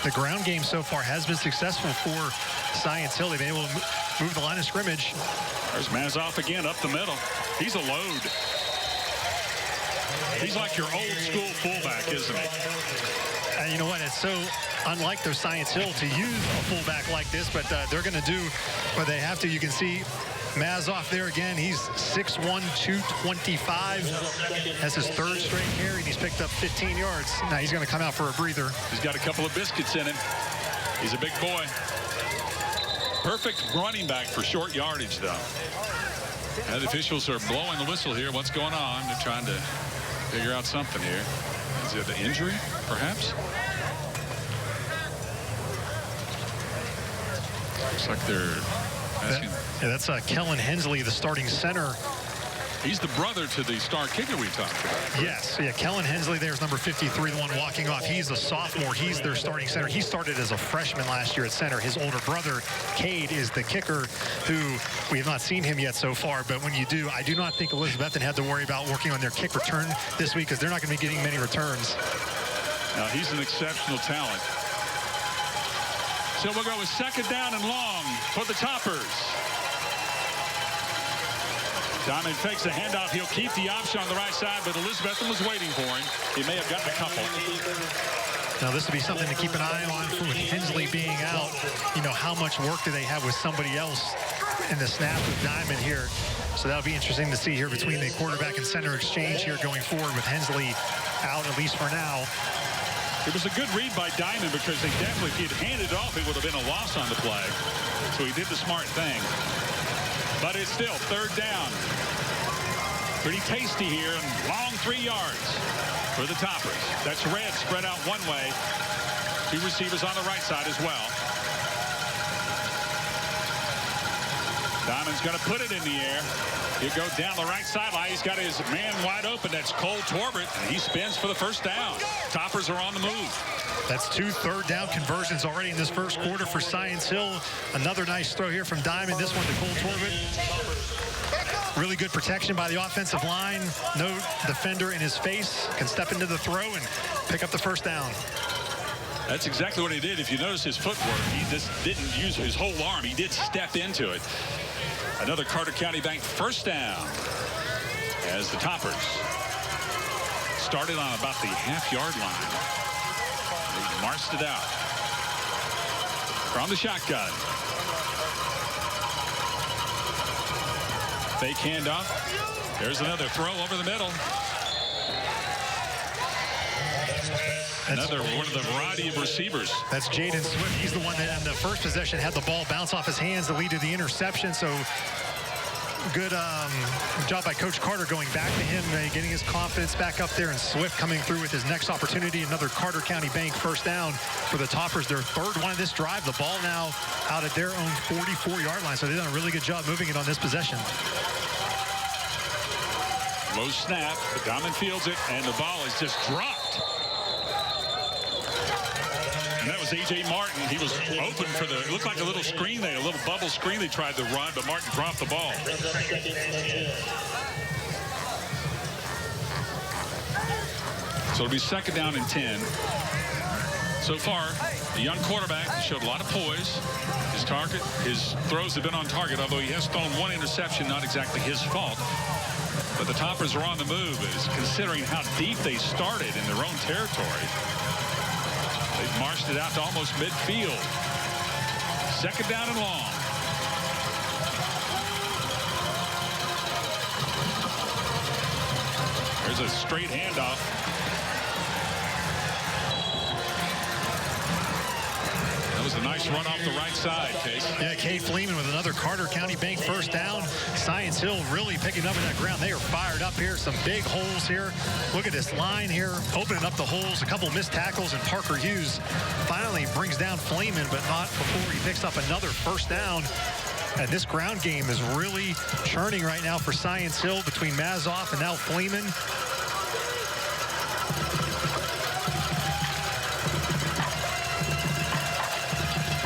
The ground game so far has been successful for Science Hill. They've been able to move the line of scrimmage. There's Mazoff again up the middle. He's a load. He's like your old school fullback, isn't he? You know what? It's so unlike their Science Hill to use a fullback like this, but they're going to do what they have to. You can see Mazoff there again. He's 6'1", 225. That's his 3rd straight carry, and he's picked up 15 yards. Now he's going to come out for a breather. He's got a couple of biscuits in him. He's a big boy. Perfect running back for short yardage, though. And the officials are blowing the whistle here. What's going on? They're trying to figure out something here. Is it an injury, perhaps? Looks like they're asking. That's Kellen Hensley, the starting center. He's the brother to the star kicker we talked about. Yes, yeah, Kellen Hensley there's number 53, the one walking off. He's a sophomore. He's their starting center. He started as a freshman last year at center. His older brother, Cade, is the kicker, who we have not seen him yet so far. But when you do, I do not think Elizabethton had to worry about working on their kick return this week, because they're not going to be getting many returns. Now, he's an exceptional talent. So we'll go with second down and long for the Toppers. Diamond fakes the handoff. He'll keep the option on the right side, but Elizabethton was waiting for him. He may have gotten a couple. Now, this would be something to keep an eye on for with Hensley being out. You know, how much work do they have with somebody else in the snap with Diamond here? So that'll be interesting to see here between the quarterback and center exchange here going forward with Hensley out, at least for now. It was a good read by Diamond, because they definitely, if he had handed it off, it would have been a loss on the play. So he did the smart thing. But it's still 3rd down. Pretty tasty here, and long 3 yards for the Toppers. That's red spread out one way. 2 receivers on the right side as well. Diamond's going to put it in the air. He'll go down the right sideline. He's got his man wide open. That's Cole Torbert, and he spins for the first down. Toppers are on the move. That's 2 3rd down conversions already in this first quarter for Science Hill. Another nice throw here from Diamond. This one to Cole Torbert. Really good protection by the offensive line. No defender in his face. Can step into the throw and pick up the first down. That's exactly what he did. If you notice his footwork, he just didn't use his whole arm. He did step into it. Another Carter County Bank first down as the Toppers started on about the half-yard line. They marched it out from the shotgun. Fake handoff. There's another throw over the middle. Another one of the variety of receivers. That's Jaden Swift. He's the one that in the first possession had the ball bounce off his hands to lead to the interception. So good job by Coach Carter going back to him, getting his confidence back up there, and Swift coming through with his next opportunity. Another Carter County Bank first down for the Toppers. Their third one of this drive. The ball now out at their own 44-yard line. So they've done a really good job moving it on this possession. Low snap. Diamond fields it, and the ball is just dropped. And that was A.J. Martin. He was open for the, it looked like a little screen there, a little bubble screen they tried to run, but Martin dropped the ball. So it'll be second down and 10. So far, the young quarterback showed a lot of poise. His throws have been on target, although he has thrown one interception, not exactly his fault. But the Toppers are on the move, considering how deep they started in their own territory. They've marched it out to almost midfield. Second down and long. There's a straight handoff. That was a nice run off the right side, Case. Yeah, Kate Fleeman with another Carter County Bank first down. Science Hill really picking up in that ground. They are fired up here. Some big holes here. Look at this line here, opening up the holes. A couple missed tackles, and Parker Hughes finally brings down Fleeman, but not before he picks up another first down. And this ground game is really churning right now for Science Hill between Mazoff and now Fleeman.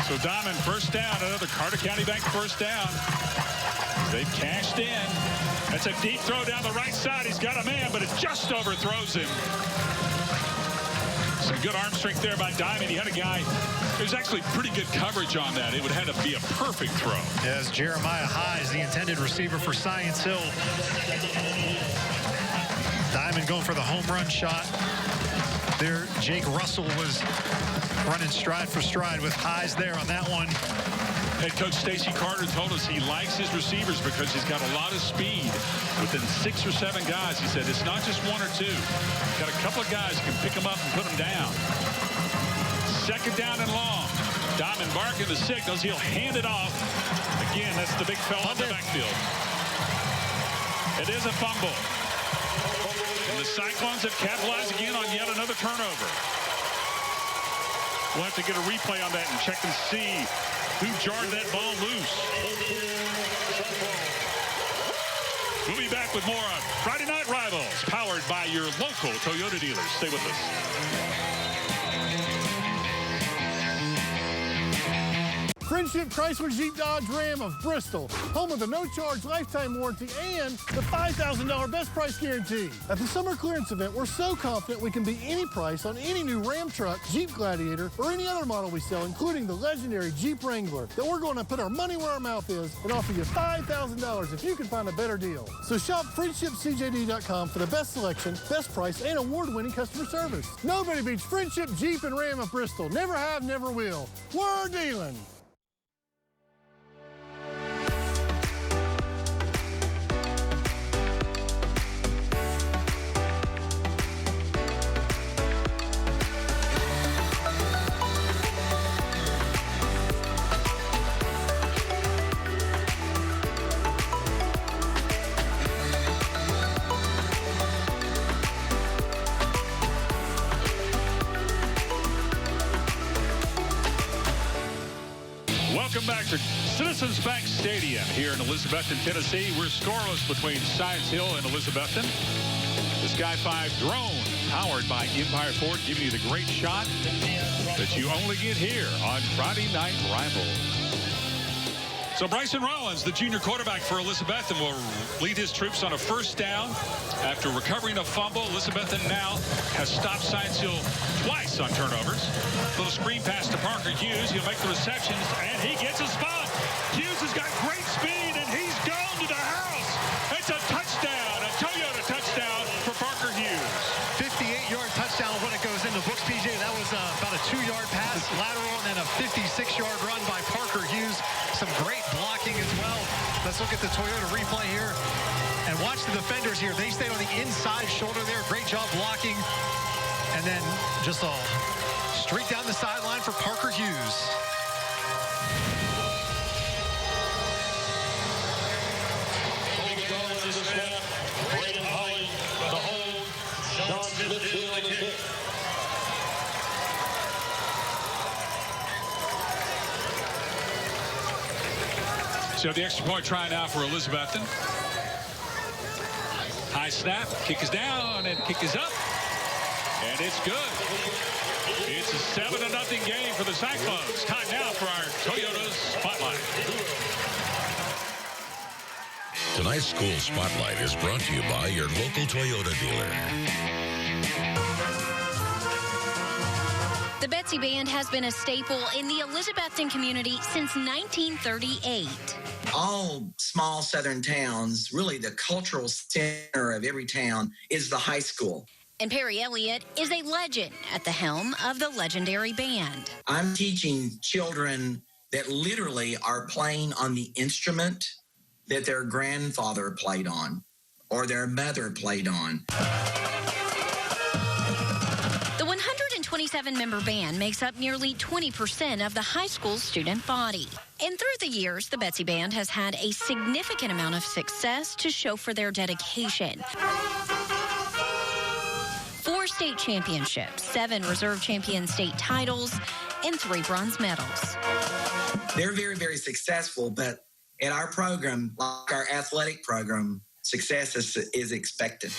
So Diamond first down, another Carter County Bank first down. They've cashed in. That's a deep throw down the right side. He's got a man, but it just overthrows him. Some good arm strength there by Diamond. He had a guy. There's actually pretty good coverage on that. It would have to be a perfect throw. Yes, Jeremiah High is the intended receiver for Science Hill. Diamond going for the home run shot. There, Jake Russell was running stride for stride with Highs there on that one. Head coach Stacy Carter told us he likes his receivers because he's got a lot of speed. Within 6 or 7 guys, he said, it's not just 1 or 2. Got a couple of guys who can pick them up and put them down. Second down and long. Diamond barking the signals. He'll hand it off. Again, that's the big fella in the backfield. It is a fumble. And the Cyclones have capitalized again on yet another turnover. We'll have to get a replay on that and check and see who jarred that ball loose. We'll be back with more on Friday Night Rivals, powered by your local Toyota dealers. Stay with us. Friendship Chrysler Jeep Dodge Ram of Bristol, home of the no-charge lifetime warranty and the $5,000 best price guarantee. At the summer clearance event, we're so confident we can beat any price on any new Ram truck, Jeep Gladiator, or any other model we sell, including the legendary Jeep Wrangler, that we're going to put our money where our mouth is and offer you $5,000 if you can find a better deal. So shop friendshipcjd.com for the best selection, best price, and award-winning customer service. Nobody beats Friendship Jeep and Ram of Bristol. Never have, never will. We're dealing. Welcome back to Citizens Bank Stadium here in Elizabethton, Tennessee. We're scoreless between Science Hill and Elizabethton. The Sky 5 drone, powered by Empire Ford, giving you the great shot that you only get here on Friday Night Rivals. So Bryson Rollins, the junior quarterback for Elizabethton, will lead his troops on a first down. After recovering a fumble, Elizabethton now has stopped Science Hill twice on turnovers. Little screen pass to Parker Hughes. He'll make the receptions, and he gets a spot. Hughes has got great speed, and he's gone to the house. It's a touchdown, a Toyota touchdown for Parker Hughes. 58-yard touchdown when it goes in the books, PJ. That was about a 2-yard pass lateral, and then a 56-yard run by Parker Hughes. some great blocking as well. Let's look at the Toyota replay here. And watch the defenders here. They stayed on the inside shoulder there. Great job blocking. And then just a streak down the sideline for Parker Hughes. So the extra point try now for Elizabethton. High snap, kick is down, and kick is up. And it's good. It's a 7-0 game for the Cyclones. Time now for our Toyota Spotlight. Tonight's School Spotlight is brought to you by your local Toyota dealer. The Betsy Band has been a staple in the Elizabethton community since 1938. All small southern towns, really the cultural center of every town is the high school. And Perry Elliott is a legend at the helm of the legendary band. I'm teaching children that literally are playing on the instrument that their grandfather played on or their mother played on. The 127-member band makes up nearly 20% of the high school student body. And through the years, the Betsy Band has had a significant amount of success to show for their dedication. 4 state championships, 7 reserve champion state titles, and 3 bronze medals. They're very, very successful, but in our program, like our athletic program, success is expected.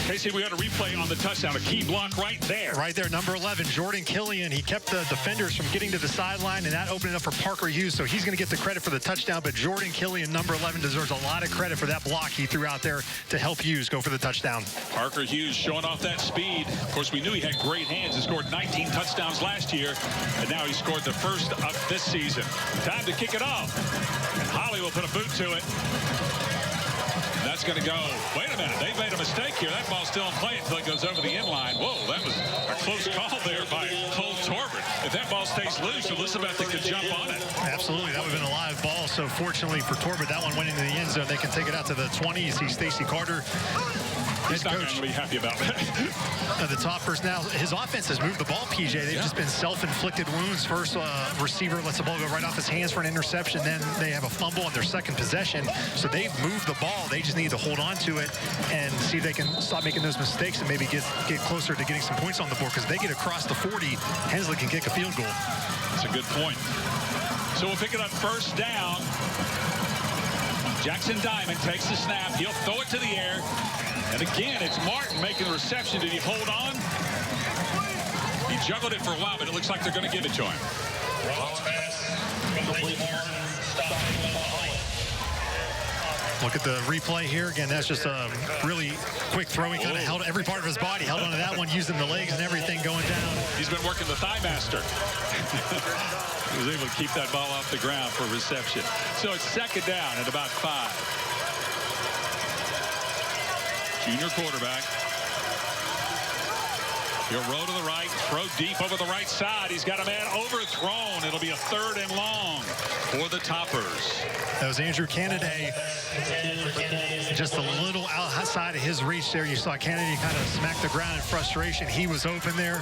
Casey, we got a replay on the touchdown, a key block right there. Right there, number 11, Jordan Killian. He kept the defenders from getting to the sideline, and that opened it up for Parker Hughes, so he's going to get the credit for the touchdown, but Jordan Killian, number 11, deserves a lot of credit for that block he threw out there to help Hughes go for the touchdown. Parker Hughes showing off that speed. Of course, we knew he had great hands. He scored 19 touchdowns last year, and now he scored the first of this season. Time to kick it off, and Holly will put a boot to it. That's going to go. Wait a minute. They've made a mistake here. That ball's still in play until it goes over the inline. Whoa, that was a close call there by Cole Torbert. If that ball stays loose, Elizabethton could jump on it. Absolutely. That would have been a live ball. So fortunately for Torbert, that one went into the end zone. They can take it out to the 20. You see Stacy Carter. He's not going to be happy about that. The toppers now, his offense has moved the ball, PJ. They've just been self-inflicted wounds. First receiver lets the ball go right off his hands for an interception. Then they have a fumble on their second possession. So they've moved the ball. They just need to hold on to it and see if they can stop making those mistakes and maybe get closer to getting some points on the board. Because if they get across the 40, Hensley can kick a field goal. That's a good point. So we'll pick it up first down. Jackson Diamond takes the snap. He'll throw it to the air. And again, it's Martin making the reception. Did he hold on? He juggled it for a while, but it looks like they're going to give it to him. Look at the replay here. Again, that's just a really quick throw. He kind of held every part of his body, held onto that one, using the legs and everything going down. He's been working the thigh master. He was able to keep that ball off the ground for reception. So it's second down at about 5. Junior quarterback. He'll roll to the right, throw deep over the right side. He's got a man overthrown. It'll be a 3rd and long for the Toppers. That was Andrew Kennedy. Just a little outside of his reach there. You saw Kennedy kind of smack the ground in frustration. He was open there.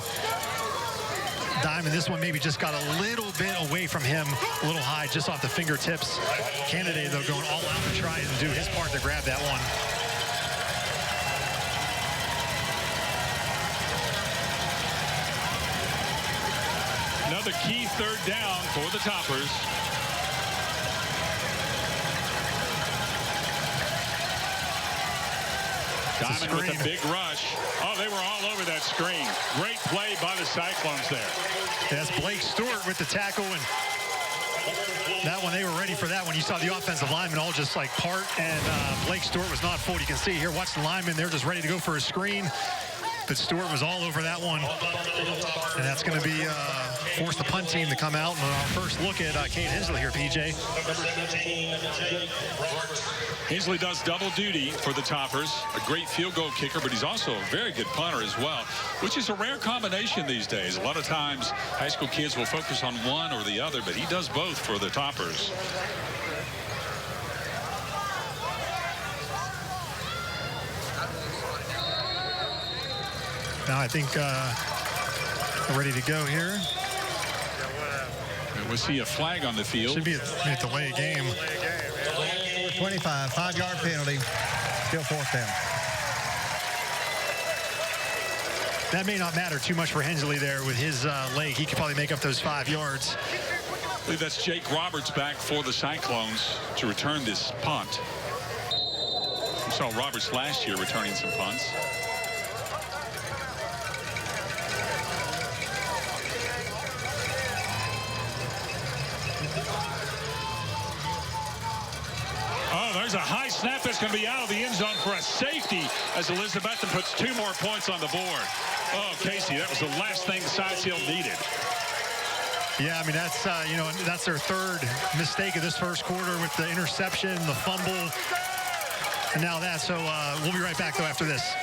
Diamond, this one maybe just got a little bit away from him, a little high, just off the fingertips. Kennedy, though, going all out to try and do his part to grab that one. Another key 3rd down for the Toppers. Diamond with a big rush. Oh, they were all over that screen. Great play by the Cyclones there. That's Blake Stewart with the tackle, and that one, they were ready for that one. You saw the offensive linemen all just like part, and Blake Stewart was not fooled. You can see here, watch the linemen. They're just ready to go for a screen. but Stewart was all over that one. And that's going to be force the punt team to come out. And our first look at Kate Hensley here, PJ. Hensley does double duty for the Toppers. A great field goal kicker, but he's also a very good punter as well, which is a rare combination these days. A lot of times high school kids will focus on one or the other, but he does both for the Toppers. Now I think we're ready to go here. We see a flag on the field. Should be a delay game. 25, 5-yard penalty, still fourth down. That may not matter too much for Hensley there with his leg. He could probably make up those 5 yards. I believe that's Jake Roberts back for the Cyclones to return this punt. We saw Roberts last year returning some punts. There's a high snap that's going to be out of the end zone for a safety as Elizabethton puts 2 more points on the board. Oh, Casey, that was the last thing Sides Hill needed. Yeah, I mean, that's, that's their third mistake of this first quarter with the interception, the fumble, and now that. So we'll be right back, though, after this.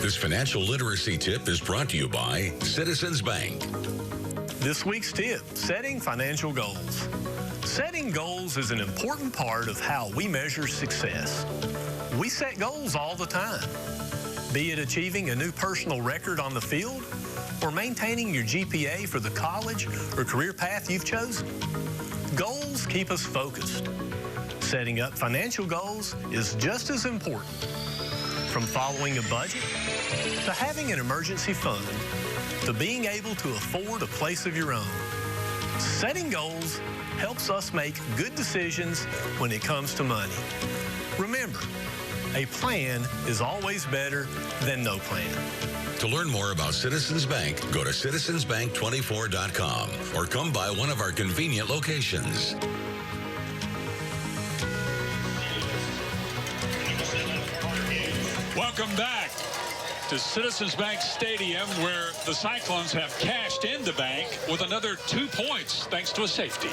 This financial literacy tip is brought to you by Citizens Bank. This week's tip, setting financial goals. Setting goals is an important part of how we measure success. We set goals all the time, be it achieving a new personal record on the field or maintaining your GPA for the college or career path you've chosen. Goals keep us focused. Setting up financial goals is just as important. From following a budget to having an emergency fund to being able to afford a place of your own. Setting goals helps us make good decisions when it comes to money. Remember, a plan is always better than no plan. To learn more about Citizens Bank, go to citizensbank24.com or come by one of our convenient locations. Welcome back to Citizens Bank Stadium, where the Cyclones have cashed in the bank with another 2 points thanks to a safety.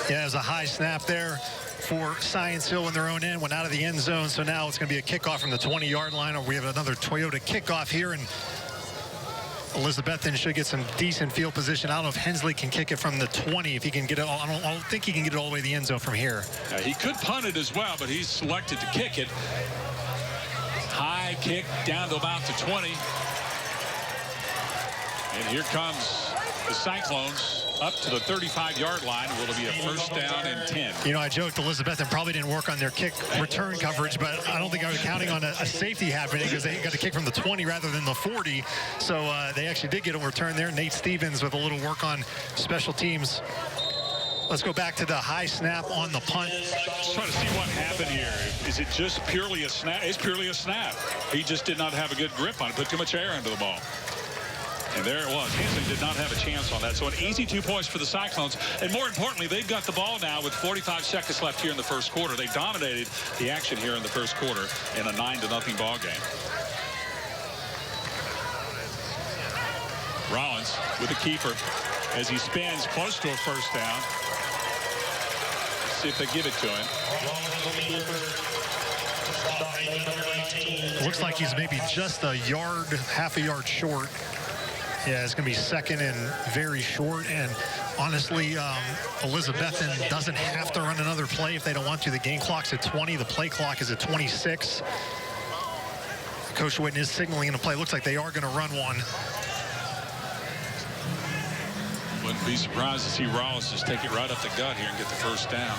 Yeah, there's a high snap there for Science Hill in their own end, went out of the end zone. So now it's going to be a kickoff from the 20-yard line. We have another Toyota kickoff here, and Elizabethton should get some decent field position. I don't know if Hensley can kick it from the 20. If he can get it, I don't think he can get it all the way to the end zone from here. He could punt it as well, but he's selected to kick it. High kick down to about the 20. And here comes the Cyclones up to the 35-yard line. Will it be a first down and 10? You know, I joked Elizabethton probably didn't work on their kick return coverage, but I don't think I was counting on a safety happening because they got to kick from the 20 rather than the 40. So they actually did get a return there. Nate Stevens with a little work on special teams. Let's go back to the high snap on the punt. Let's try to see what happened here. Is it just purely a snap? It's purely a snap. He just did not have a good grip on it, put too much air into the ball. And there it was. Hensley did not have a chance on that. So an easy 2 points for the Cyclones. And more importantly, they've got the ball now with 45 seconds left here in the first quarter. They dominated the action here in the first quarter in a 9-0 ball game. Rollins with the keeper as he spins close to a first down. Let's see if they give it to him. Looks like he's maybe just a yard, half a yard short. Yeah, it's going to be second and very short. And honestly, Elizabethton doesn't have to run another play if they don't want to. The game clock's at 20. The play clock is at 26. Coach Whitten is signaling in a play. Looks like they are going to run one. Wouldn't be surprised to see Rollins just take it right up the gut here and get the first down.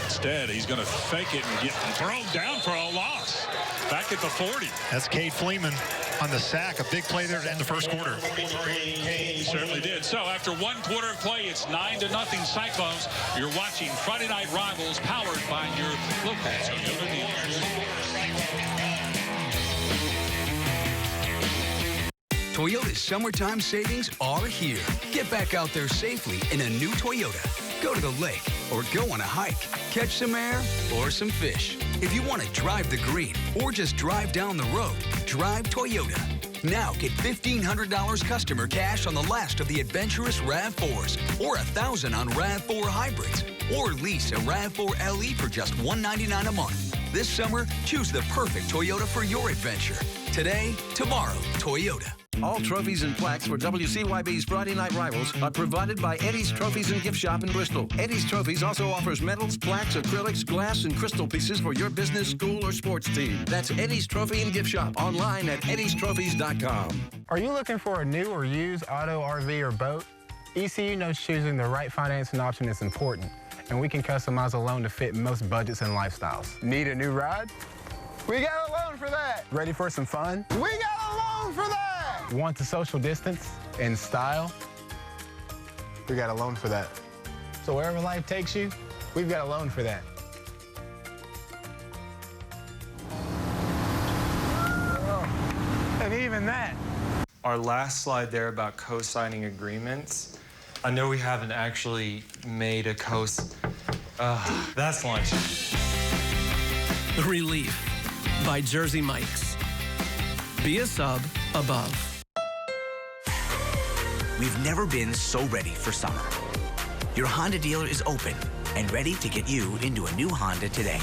Instead, he's going to fake it and get thrown down for a loss. Back at the 40. That's Cade Fleeman on the sack. A big play there to end the first quarter. He certainly did. So after 1 quarter of play, it's 9-0 Cyclones. You're watching Friday Night Rivals, powered by your local Toyota dealers. Toyota's summertime savings are here. Get back out there safely in a new Toyota. go to the lake, or go on a hike, catch some air or some fish. If you want to drive the green or just drive down the road, drive Toyota. Now get $1,500 customer cash on the last of the adventurous RAV4s, or $1,000 on RAV4 hybrids, or lease a RAV4 LE for just $199 a month. This summer, choose the perfect Toyota for your adventure. Today, tomorrow, Toyota. All trophies and plaques for WCYB's Friday Night Rivals are provided by Eddie's Trophies and Gift Shop in Bristol. Eddie's Trophies also offers medals, plaques, acrylics, glass, and crystal pieces for your business, school, or sports team. That's Eddie's Trophy and Gift Shop online at eddiestrophies.com. Are you looking for a new or used auto, RV, or boat? ECU knows choosing the right financing option is important, and we can customize a loan to fit most budgets and lifestyles. Need a new ride? We got a loan for that. Ready for some fun? We got a loan for that. Want the social distance and style? We got a loan for that. So wherever life takes you, we've got a loan for that. And even that. Our last slide there about co-signing agreements. I know we haven't actually made a that's lunch. Relief by Jersey Mike's. Be a sub above. We've never been so ready for summer. Your Honda dealer is open and ready to get you into a new Honda today.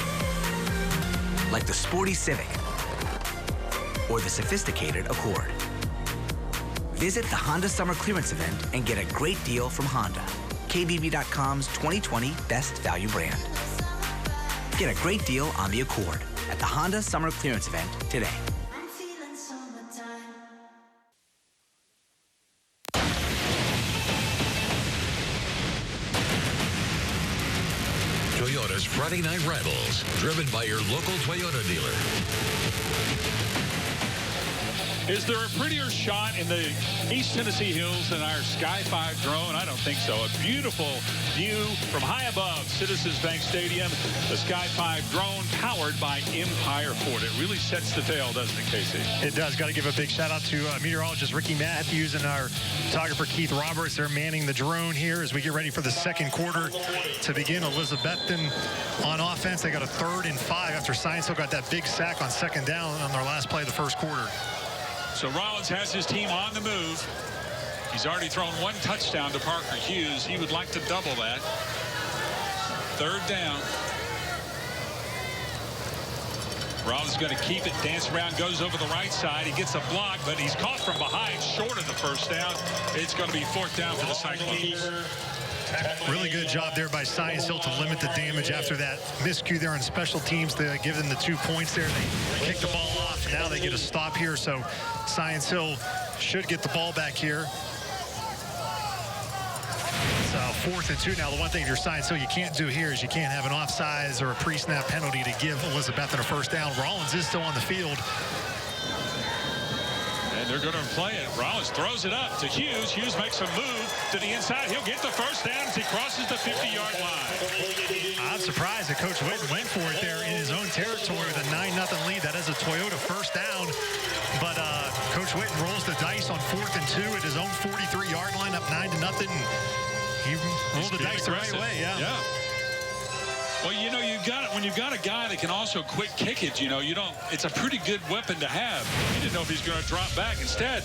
Like the sporty Civic or the sophisticated Accord. Visit the Honda Summer Clearance Event and get a great deal from Honda, KBB.com's 2020 Best Value Brand. Get a great deal on the Accord at the Honda Summer Clearance Event today. Toyota's Friday Night Rivals, driven by your local Toyota dealer. Is there a prettier shot in the East Tennessee hills than our Sky 5 drone? I don't think so. A beautiful view from high above Citizens Bank Stadium. The Sky 5 drone powered by Empire Ford. It really sets the tail, doesn't it, Casey? It does. Got to give a big shout out to meteorologist Ricky Matthews and our photographer Keith Roberts. They're manning the drone here as we get ready for the second quarter to begin. Elizabethton on offense. They got a 3rd and 5 after Science Hill got that big sack on 2nd down on their last play of the first quarter. So Rollins has his team on the move. He's already thrown 1 touchdown to Parker Hughes. He would like to double that. 3rd down. Rollins going to keep it, dance around, goes over the right side. He gets a block, but he's caught from behind, short of the 1st down. It's going to be 4th down for the Cyclones. Really good job there by Science Hill to limit the damage after that miscue there on special teams to give them the 2 points there. They kick the ball off, and now they get a stop here. So Science Hill should get the ball back here. It's 4th and 2 now. The one thing if you're Science Hill you can't do here is you can't have an offsides or a pre-snap penalty to give Elizabethton a 1st down. Rollins is still on the field. And they're going to play it. Rollins throws it up to Hughes. Hughes makes a move to the inside. He'll get the 1st down as he crosses the 50-yard line. I'm surprised that Coach Whitten went for it there in his own territory with a 9-0 lead. That is a Toyota 1st down. But Coach Whitten rolls the dice on 4th and 2 at his own 43-yard line, up 9-0. And he rolled the dice the right way. Yeah. Well, you know, when you've got a guy that can also quick kick it, it's a pretty good weapon to have. He didn't know if he's going to drop back. Instead,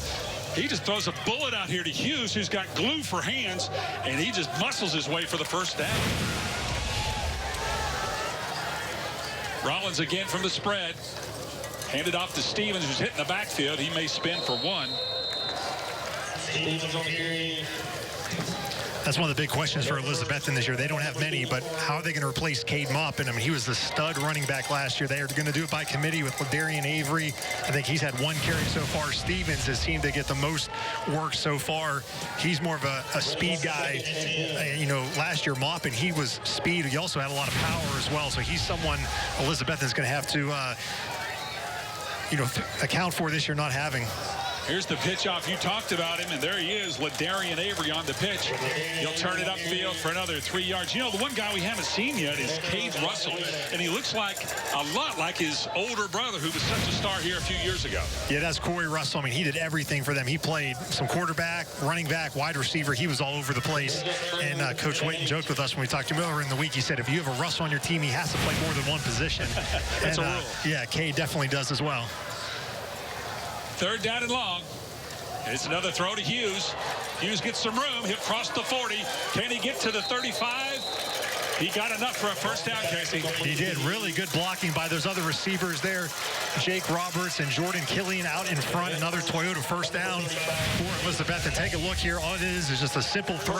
he just throws a bullet out here to Hughes, who's got glue for hands, and he just muscles his way for the 1st down. Rollins again from the spread. Handed off to Stevens, who's hitting the backfield. He may spin for 1. That's one of the big questions for Elizabethton this year. They don't have many, but how are they going to replace Cade Maupin? I mean, he was the stud running back last year. They are going to do it by committee with LaDarian Avery. I think he's had 1 carry so far. Stevens has seemed to get the most work so far. He's more of a speed guy. Last year, Maupin, he was speed. He also had a lot of power as well. So he's someone Elizabethton's going to have to, account for this year not having. Here's the pitch off. You talked about him, and there he is, LaDarian Avery on the pitch. He'll turn it upfield for another 3 yards. You know, the one guy we haven't seen yet is Cade Russell, and he looks like a lot like his older brother who was such a star here a few years ago. Yeah, that's Corey Russell. I mean, he did everything for them. He played some quarterback, running back, wide receiver. He was all over the place. And Coach Wayton joked with us when we talked to him earlier in the week. He said, if you have a Russell on your team, he has to play more than one position. That's and, a rule. Yeah, Cade definitely does as well. 3rd down and long. It's another throw to Hughes. Hughes gets some room. He'll cross the 40. Can he get to the 35? He got enough for a first down, Casey. He did. Really good blocking by those other receivers there. Jake Roberts and Jordan Killian out in front. Another Toyota first down for Elizabethton. Take a look here. All it is just a simple throw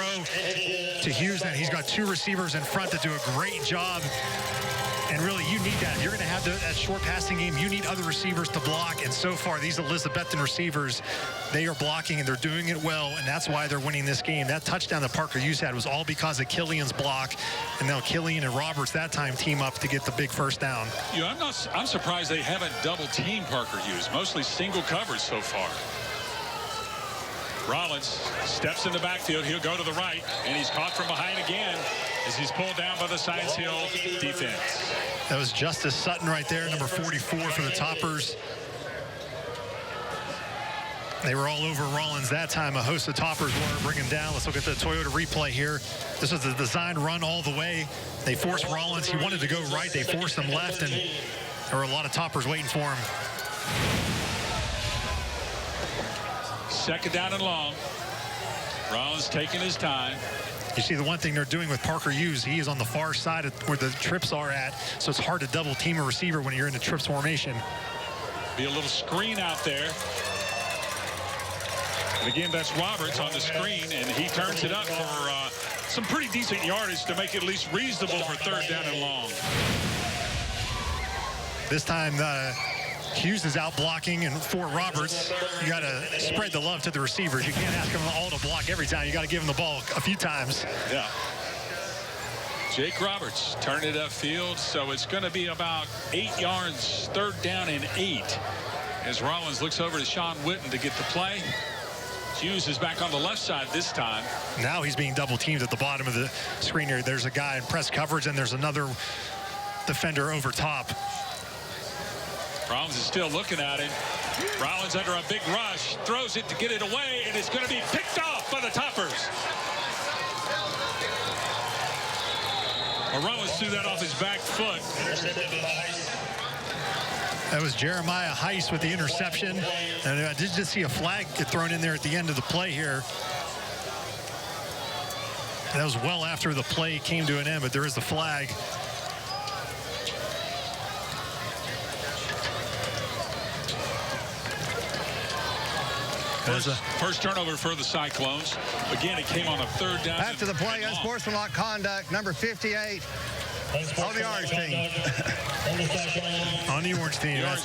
to Hughes, and he's got 2 receivers in front that do a great job. And really, you need that. You're going to have that short passing game. You need other receivers to block. And so far, these Elizabethton receivers, they are blocking, and they're doing it well. And that's why they're winning this game. That touchdown that Parker Hughes had was all because of Killian's block. And now Killian and Roberts that time team up to get the big first down. Yeah, I'm surprised they haven't double-teamed Parker Hughes. Mostly single coverage so far. Rollins steps in the backfield. He'll go to the right, and he's caught from behind again as he's pulled down by the Science Hill defense. That was Justice Sutton right there, number 44 for the Toppers. They were all over Rollins that time. A host of Toppers wanted to bring him down. Let's look at the Toyota replay here. This was the design run all the way. They forced Rollins. He wanted to go right. They forced him left, and there were a lot of Toppers waiting for him. 2nd down and long. Rollins taking his time. You see the one thing they're doing with Parker Hughes, he is on the far side of where the trips are at, so it's hard to double team a receiver when you're in the trips formation. Be a little screen out there. And again, that's Roberts on the screen, and he turns it up for some pretty decent yardage to make it at least reasonable for 3rd down and long. This time, Hughes is out blocking, and for Roberts, you got to spread the love to the receivers. You can't ask them all to block every time. You got to give them the ball a few times. Yeah. Jake Roberts turned it upfield, so it's going to be about 8 yards, 3rd down and 8. As Rollins looks over to Sean Witten to get the play. Hughes is back on the left side this time. Now he's being double teamed at the bottom of the screen here. There's a guy in press coverage, and there's another defender over top. Rollins is still looking at him. Rollins under a big rush, throws it to get it away, and it's going to be picked off by the Toppers. Rollins threw that off his back foot. That was Jeremiah Heiss with the interception. And I did just see a flag get thrown in there at the end of the play here. And that was well after the play came to an end, but there is a flag. First turnover for the Cyclones. Again, it came on a 3rd down. After the play, unsportsmanlike conduct, number 58 on the orange team. On the orange team. Yeah,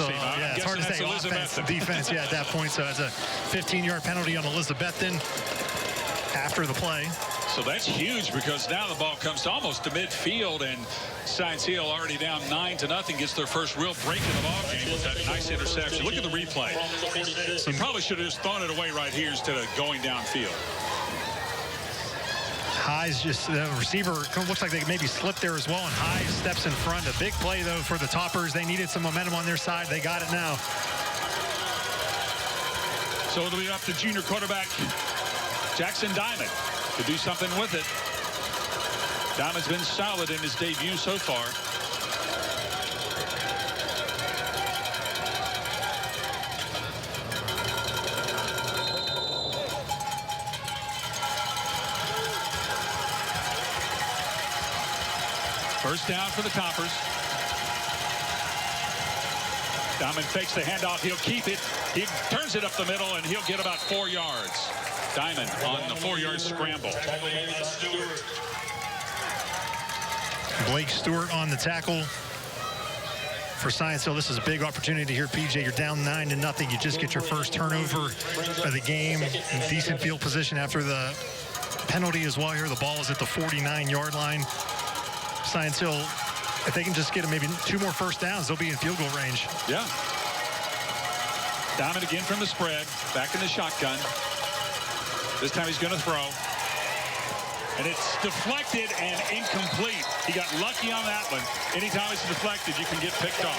it's hard to say offense, defense, at that point. So it's a 15-yard penalty on Elizabethton after the play. So that's huge because now the ball comes to almost to midfield, and Science Hill already down 9-0 gets their first real break in the ball game with that nice interception. Look at the replay. So he probably should have just thrown it away right here instead of going downfield. Highs just, the receiver looks like they maybe slipped there as well, and Highs steps in front. A big play, though, for the Toppers. They needed some momentum on their side. They got it now. So it'll be up to junior quarterback Jackson Diamond to do something with it. Diamond's been solid in his debut so far. First down for the Toppers. Diamond fakes the handoff. He'll keep it. He turns it up the middle, and he'll get about 4 yards. Diamond on the 4-yard scramble. Blake Stewart on the tackle for Science Hill. This is a big opportunity here, PJ. You're down 9-0. You just get your first turnover of the game. In decent field position after the penalty as well here. The ball is at the 49-yard line. Science Hill, if they can just get maybe 2 more first downs, they'll be in field goal range. Yeah. Diamond again from the spread. Back in the shotgun. This time he's going to throw. And it's deflected and incomplete. He got lucky on that one. Anytime it's deflected, you can get picked off.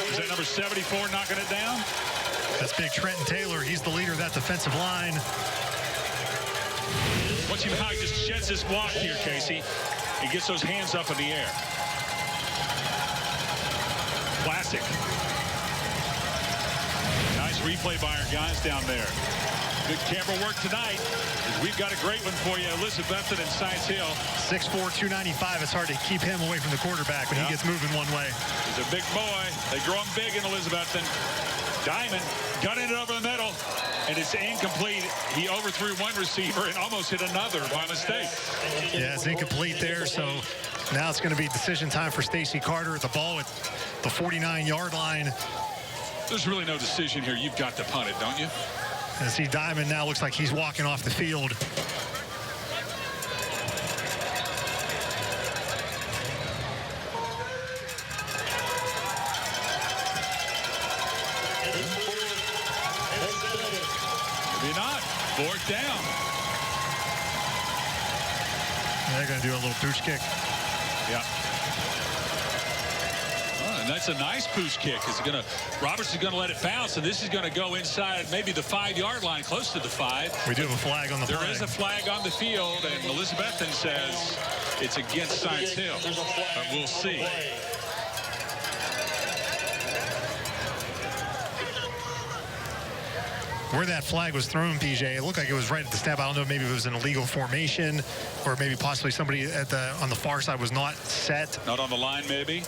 Is that number 74 knocking it down? That's big Trenton Taylor. He's the leader of that defensive line. Watch him how he just sheds his block here, Casey. He gets those hands up in the air. Classic. Nice replay by our guys down there. Good camera work tonight. We've got a great one for you. Elizabethton and Science Hill. 6'4", 295. It's hard to keep him away from the quarterback when he gets moving one way. He's a big boy. They grow him big in Elizabethton. Diamond gunning it over the middle, and it's incomplete. He overthrew one receiver and almost hit another by mistake. Yeah, it's incomplete there, so now it's going to be decision time for Stacy Carter at the ball at the 49-yard line. There's really no decision here. You've got to punt it, don't you? And see, Diamond now looks like he's walking off the field. Maybe not. Fourth down. They're going to do a little pooch kick. Yeah. And that's a nice pooch kick. Roberts is going to let it bounce, and this is going to go inside maybe the 5-yard line, close to the 5. We do have a flag on the play. There is a flag on the field, and Elizabethton says it's against Science Hill. But we'll see. Where that flag was thrown, PJ, it looked like it was right at the snap. I don't know, maybe it was an illegal formation, or maybe possibly somebody on the far side was not set. Not on the line, maybe.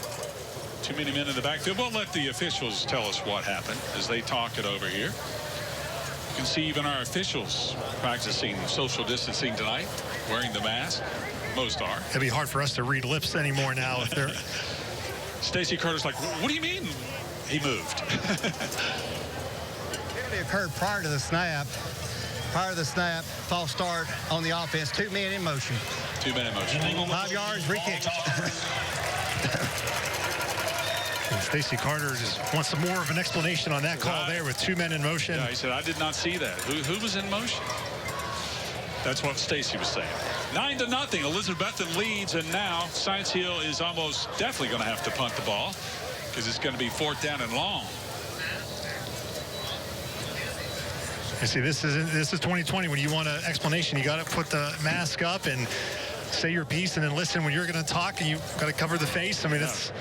Too many men in the backfield. We'll let the officials tell us what happened as they talk it over here. You can see even our officials practicing social distancing tonight, wearing the mask. Most are. It'd be hard for us to read lips anymore now if they're... Stacy Carter's like, what do you mean he moved? Penalty occurred prior to the snap. Prior to the snap, false start on the offense. 2 men in motion. 2 men in motion. 5 yards, re-kick. Stacy Carter just wants some more of an explanation on that call there with 2 men in motion. Yeah, he said, I did not see that. Who was in motion? That's what Stacy was saying. 9-0. Elizabethton leads, and now Science Hill is almost definitely going to have to punt the ball because it's going to be 4th down and long. You see, this is 2020. When you want an explanation, you got to put the mask up and say your piece, and then listen when you're going to talk, and you got to cover the face. I mean, it's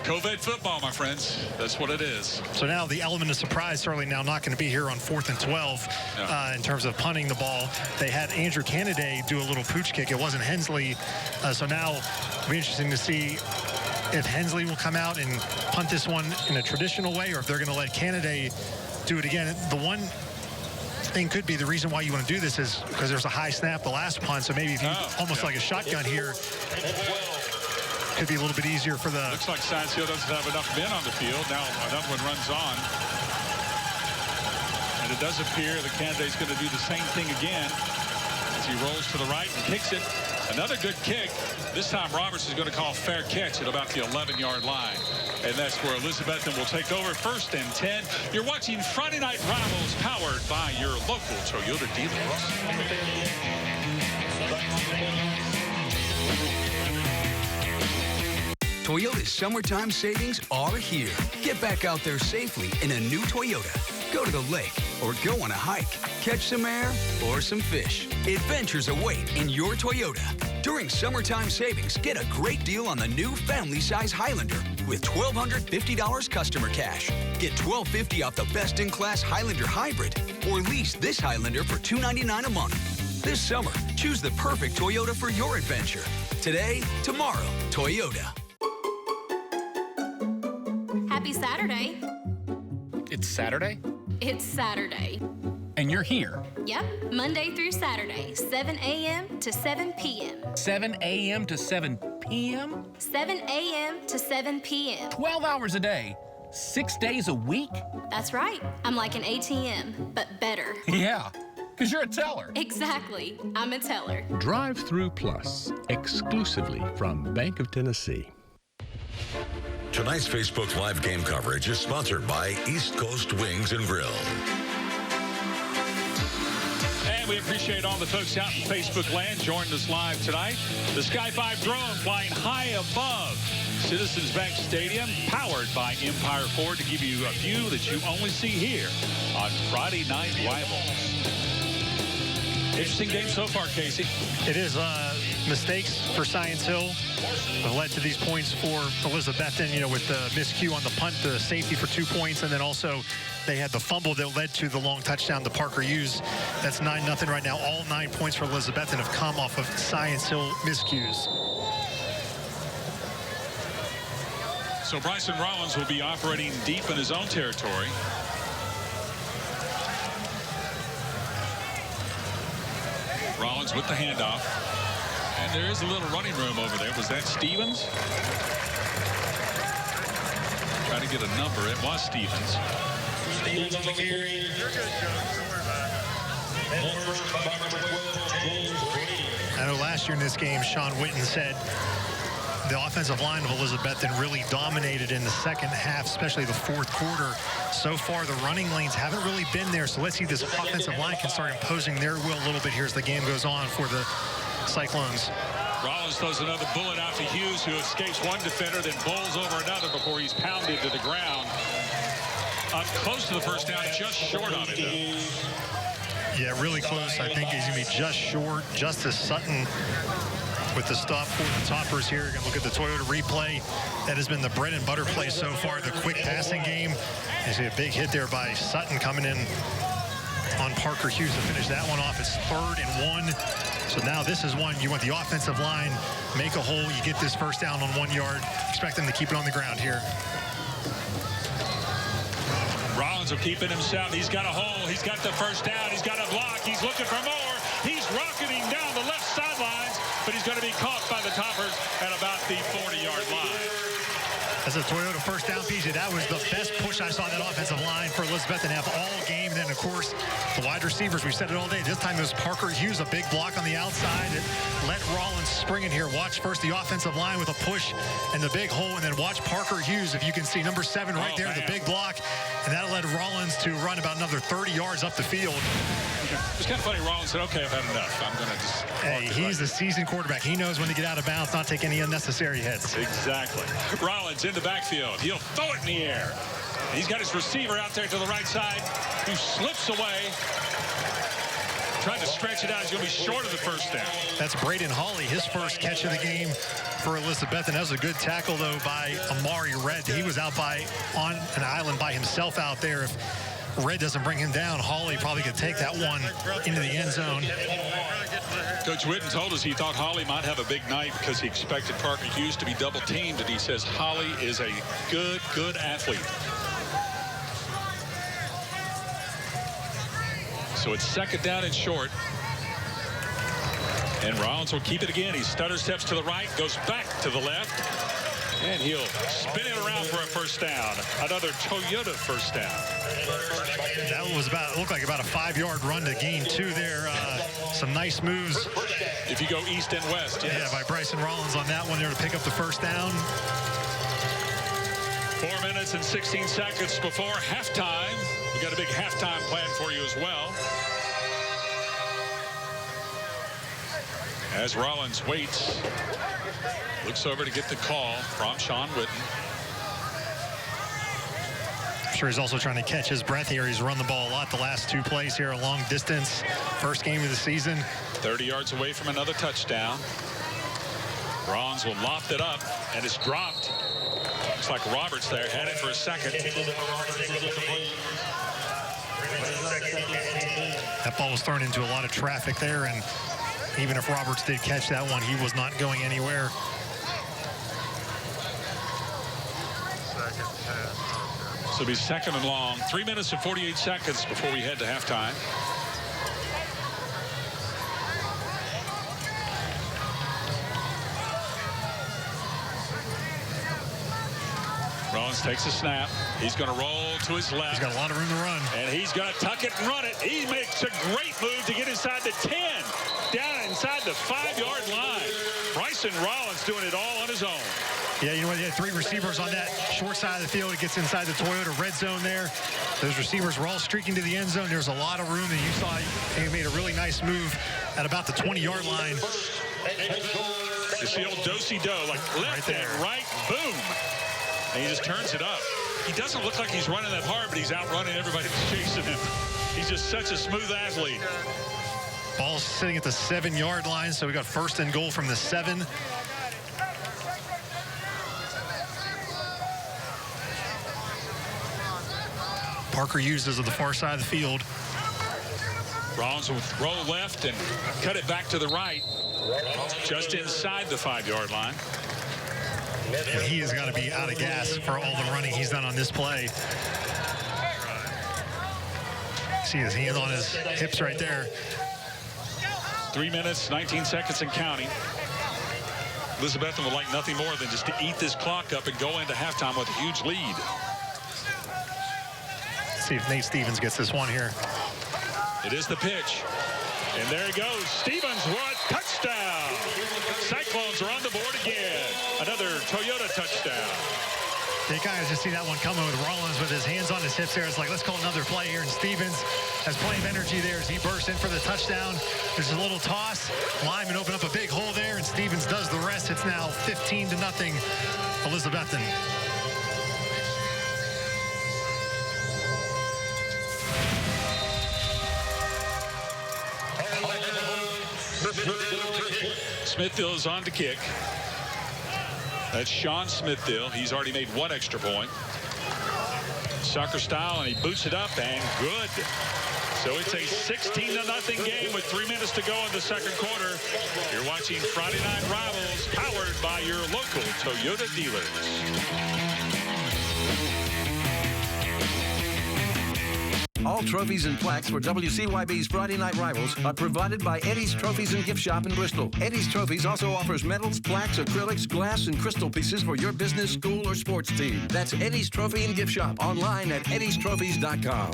COVID football, my friends. That's what it is. So now the element of surprise certainly now not going to be here on 4th and 12 in terms of punting the ball. They had Andrew Canada do a little pooch kick. It wasn't Hensley. So now it'll be interesting to see if Hensley will come out and punt this one in a traditional way, or if they're going to let Canada do it again. The one thing could be the reason why you want to do this is because there's a high snap the last punt. So maybe if you almost like a shotgun here, could be a little bit easier for the... Looks like Science Hill doesn't have enough men on the field. Now another one runs on. And it does appear the candidate's going to do the same thing again as he rolls to the right and kicks it. Another good kick. This time Roberts is going to call fair catch at about the 11-yard line. And that's where Elizabethton will take over 1st and 10. You're watching Friday Night Rivals, powered by your local Toyota dealers. Toyota's summertime savings are here. Get back out there safely in a new Toyota. Go to the lake or go on a hike. Catch some air or some fish. Adventures await in your Toyota. During summertime savings, get a great deal on the new family-size Highlander with $1,250 customer cash. Get $1,250 off the best-in-class Highlander Hybrid, or lease this Highlander for $299 a month. This summer, choose the perfect Toyota for your adventure. Today, tomorrow, Toyota. Happy Saturday. It's Saturday? It's Saturday. And you're here. Yep, Monday through Saturday, 7 a.m. to 7 p.m. 7 a.m. to 7 p.m.? 7 a.m. to 7 p.m. 12 hours a day, 6 days a week? That's right. I'm like an ATM, but better. Yeah, because you're a teller. Exactly. I'm a teller. Drive-Through Plus, exclusively from Bank of Tennessee. Tonight's Facebook Live game coverage is sponsored by East Coast Wings and Grill. And we appreciate all the folks out in Facebook land joining us live tonight. The Sky 5 drone flying high above Citizens Bank Stadium, powered by Empire Ford, to give you a view that you only see here on Friday Night Rivals. Interesting game so far, Casey. It is mistakes for Science Hill that led to these points for Elizabethton, you know, with the miscue on the punt, the safety for 2 points, and then also they had the fumble that led to the long touchdown to Parker Hughes. That's 9-0 right now. All 9 points for Elizabethton have come off of Science Hill miscues. So Bryson Rollins will be operating deep in his own territory. Rollins with the handoff. And there is a little running room over there. Was that Stevens? Trying to get a number. It was Stevens. Stevens on the carry. I know last year in this game, Sean Witten said the offensive line of Elizabethton really dominated in the second half, especially the fourth quarter. So far, the running lanes haven't really been there. So let's see if this offensive line can start imposing their will a little bit here as the game goes on for the Cyclones. Rollins throws another bullet out to Hughes, who escapes one defender, then bowls over another before he's pounded to the ground. Up close to the first down, just short on it, though. Yeah, really close. I think he's going to be just short. Justice Sutton with the stop for the Toppers here. You're going to look at the Toyota replay. That has been the bread and butter play so far, the quick passing game. You see a big hit there by Sutton coming in on Parker Hughes to finish that one off. It's 3rd and 1. So now this is one you want the offensive line make a hole. You get this first down on 1 yard. Expect them to keep it on the ground here. Rollins will keep it himself. He's got a hole. He's got the first down. He's got a block. He's looking for more. He's rocketing down the left sidelines, but he's going to be caught by the Toppers at about the 40-yard line. As a Toyota first down, PJ, that was the best push I saw that offensive line for Elizabethton have all game. And then, of course, the wide receivers, we said it all day. This time it was Parker Hughes, a big block on the outside. It let Rollins spring in here. Watch first the offensive line with a push and the big hole, and then watch Parker Hughes, if you can see, number 7 right there, the big block. And that led Rollins to run about another 30 yards up the field. It's kind of funny. Rollins said, okay, I've had enough. I'm going to just... Hey, he's a seasoned quarterback. He knows when to get out of bounds, not take any unnecessary hits. Exactly. Rollins in the backfield. He'll throw it in the air. He's got his receiver out there to the right side, who slips away. Trying to stretch it out. He's going to be short of the first down. That's Braden Hawley, his first catch of the game for Elizabethton. That was a good tackle, though, by Amari Red. He was out on an island by himself out there. If Red doesn't bring him down, Hawley probably could take that one into the end zone. Coach Witten told us he thought Hawley might have a big night because he expected Parker Hughes to be double teamed, and he says Hawley is a good athlete. So it's 2nd down and short. And Rollins will keep it again. He stutter steps to the right, goes back to the left, and he'll spin it around for a first down. Another Toyota first down. That was looked like about a 5-yard run to gain 2 there. Some nice moves. If you go east and west, yes. Yeah, by Bryson Rollins on that one there to pick up the first down. 4 minutes and 16 seconds before halftime. We got a big halftime plan for you as well. As Rollins waits, looks over to get the call from Sean Witten. I'm sure he's also trying to catch his breath here. He's run the ball a lot the last 2 plays here, a long distance. First game of the season. 30 yards away from another touchdown. Rollins will loft it up, and it's dropped. Looks like Roberts there had it for a second. That ball was thrown into a lot of traffic there, and even if Roberts did catch that one, he was not going anywhere. So it'll be 2nd and long. 3 minutes and 48 seconds before we head to halftime. Rollins takes a snap. He's going to roll to his left. He's got a lot of room to run. And he's going to tuck it and run it. He makes a great move to get inside the 10. Down inside the 5-yard line. Bryson Rollins doing it all on his own. Yeah, you know what? They had 3 receivers on that short side of the field. It gets inside the Toyota red zone there. Those receivers were all streaking to the end zone. There's a lot of room, and you saw he made a really nice move at about the 20-yard line. It's the old do-si-do, like left and right, boom. And he just turns it up. He doesn't look like he's running that hard, but he's outrunning everybody that's chasing him. He's just such a smooth athlete. Ball's sitting at the 7-yard line, so we got 1st and goal from the 7. Parker uses at the far side of the field. Rollins will roll left and cut it back to the right, just inside the 5-yard line. And he has got to be out of gas for all the running he's done on this play. See his hands on his hips right there. 3 minutes, 19 seconds and counting. Elizabethton would like nothing more than just to eat this clock up and go into halftime with a huge lead. See if Nate Stevens gets this one here. It is the pitch. And there he goes. Stevens, what? Touchdown. Cyclones are on the board again. Another Toyota touchdown. You kind of just see that one coming with Rollins with his hands on his hips there. It's like, let's call another play here. And Stevens has plenty of energy there as he bursts in for the touchdown. There's a little toss. Lyman opened up a big hole there, and Stevens does the rest. It's now 15-0, Elizabethton. Smithville is on to kick. That's Sean Smithville. He's already made 1 extra point. Soccer style, and he boots it up, and good. So it's a 16-0 game with 3 minutes to go in the second quarter. You're watching Friday Night Rivals, powered by your local Toyota dealers. All trophies and plaques for WCYB's Friday Night Rivals are provided by Eddie's Trophies and Gift Shop in Bristol. Eddie's Trophies also offers medals, plaques, acrylics, glass, and crystal pieces for your business, school, or sports team. That's Eddie's Trophy and Gift Shop online at eddiestrophies.com.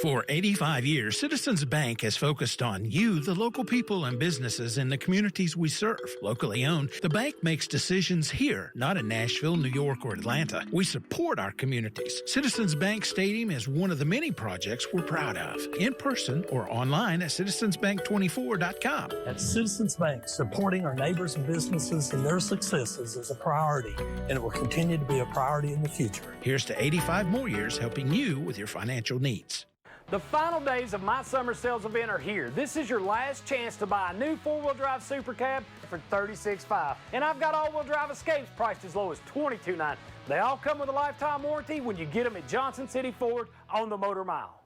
For 85 years, Citizens Bank has focused on you, the local people and businesses in the communities we serve. Locally owned, the bank makes decisions here, not in Nashville, New York, or Atlanta. We support our communities. Citizens Bank Stadium is one of the many projects we're proud of. In person or online at citizensbank24.com. At Citizens Bank, supporting our neighbors and businesses and their successes is a priority, and it will continue to be a priority in the future. Here's to 85 more years helping you with your financial needs. The final days of my summer sales event are here. This is your last chance to buy a new 4-wheel drive Super Cab for $36,500. And I've got all-wheel drive Escapes priced as low as $22,900. They all come with a lifetime warranty when you get them at Johnson City Ford on the Motor Mile.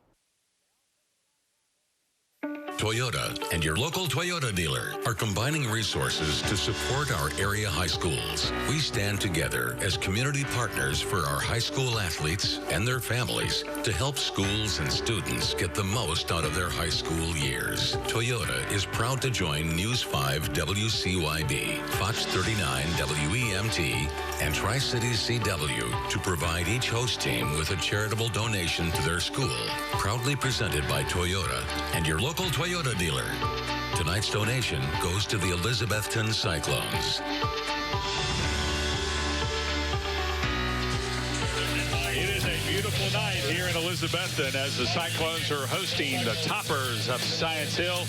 Toyota and your local Toyota dealer are combining resources to support our area high schools. We stand together as community partners for our high school athletes and their families to help schools and students get the most out of their high school years. Toyota is proud to join News 5 WCYB, Fox 39 WEMT, and Tri-Cities CW to provide each host team with a charitable donation to their school. Proudly presented by Toyota and your local Toyota dealer. Tonight's donation goes to the Elizabethton Cyclones. It is a beautiful night here in Elizabethton as the Cyclones are hosting the Toppers of Science Hill.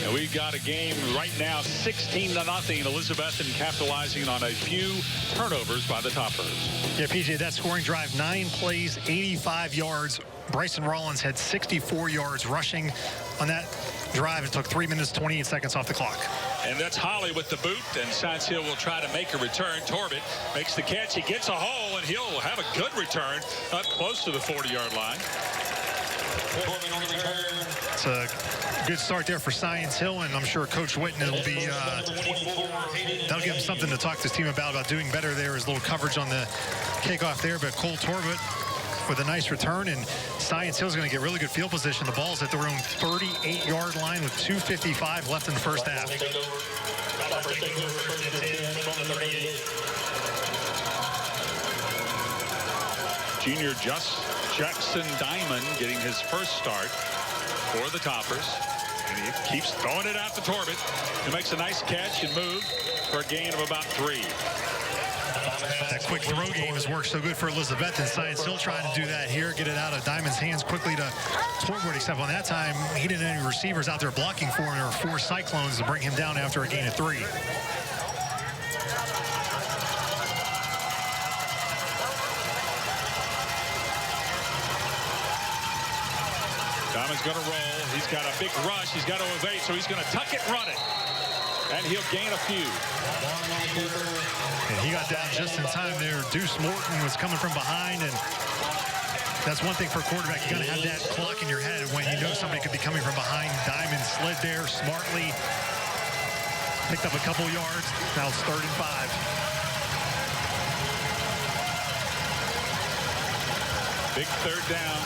And we've got a game right now, 16-0. Elizabethton capitalizing on a few turnovers by the Toppers. Yeah, PJ, that scoring drive, 9 plays, 85 yards. Bryson Rollins had 64 yards rushing on that drive. It took 3 minutes, 28 seconds off the clock. And that's Holly with the boot, and Science Hill will try to make a return. Torbett makes the catch. He gets a hole, and he'll have a good return up close to the 40-yard line. It's a good start there for Science Hill, and I'm sure Coach Whitten will be, that'll give him something to talk to his team about doing better there. His little coverage on the kickoff there, but Cole Torbett with a nice return, and Science Hill's going to get really good field position. The ball's at their own 38-yard line with 2:55 left in the first half. Junior Jackson Diamond getting his first start for the Toppers. And he keeps throwing it out to Torbett. He makes a nice catch and move for a gain of about 3. That quick throw game has worked so good for Elizabethton. Science Hill trying to do that here, get it out of Diamond's hands quickly to scoreboard, except on that time, he didn't have any receivers out there blocking for him. There were 4 Cyclones to bring him down after a gain of 3. Diamond's going to roll. He's got a big rush. He's got to evade, so he's going to tuck it and run it. And he'll gain a few. And he got down just in time there. Deuce Morton was coming from behind, and that's one thing for a quarterback. You're going to have that clock in your head when you know somebody could be coming from behind. Diamond slid there smartly, picked up a couple yards. Now it's 3rd and 5. Big 3rd down.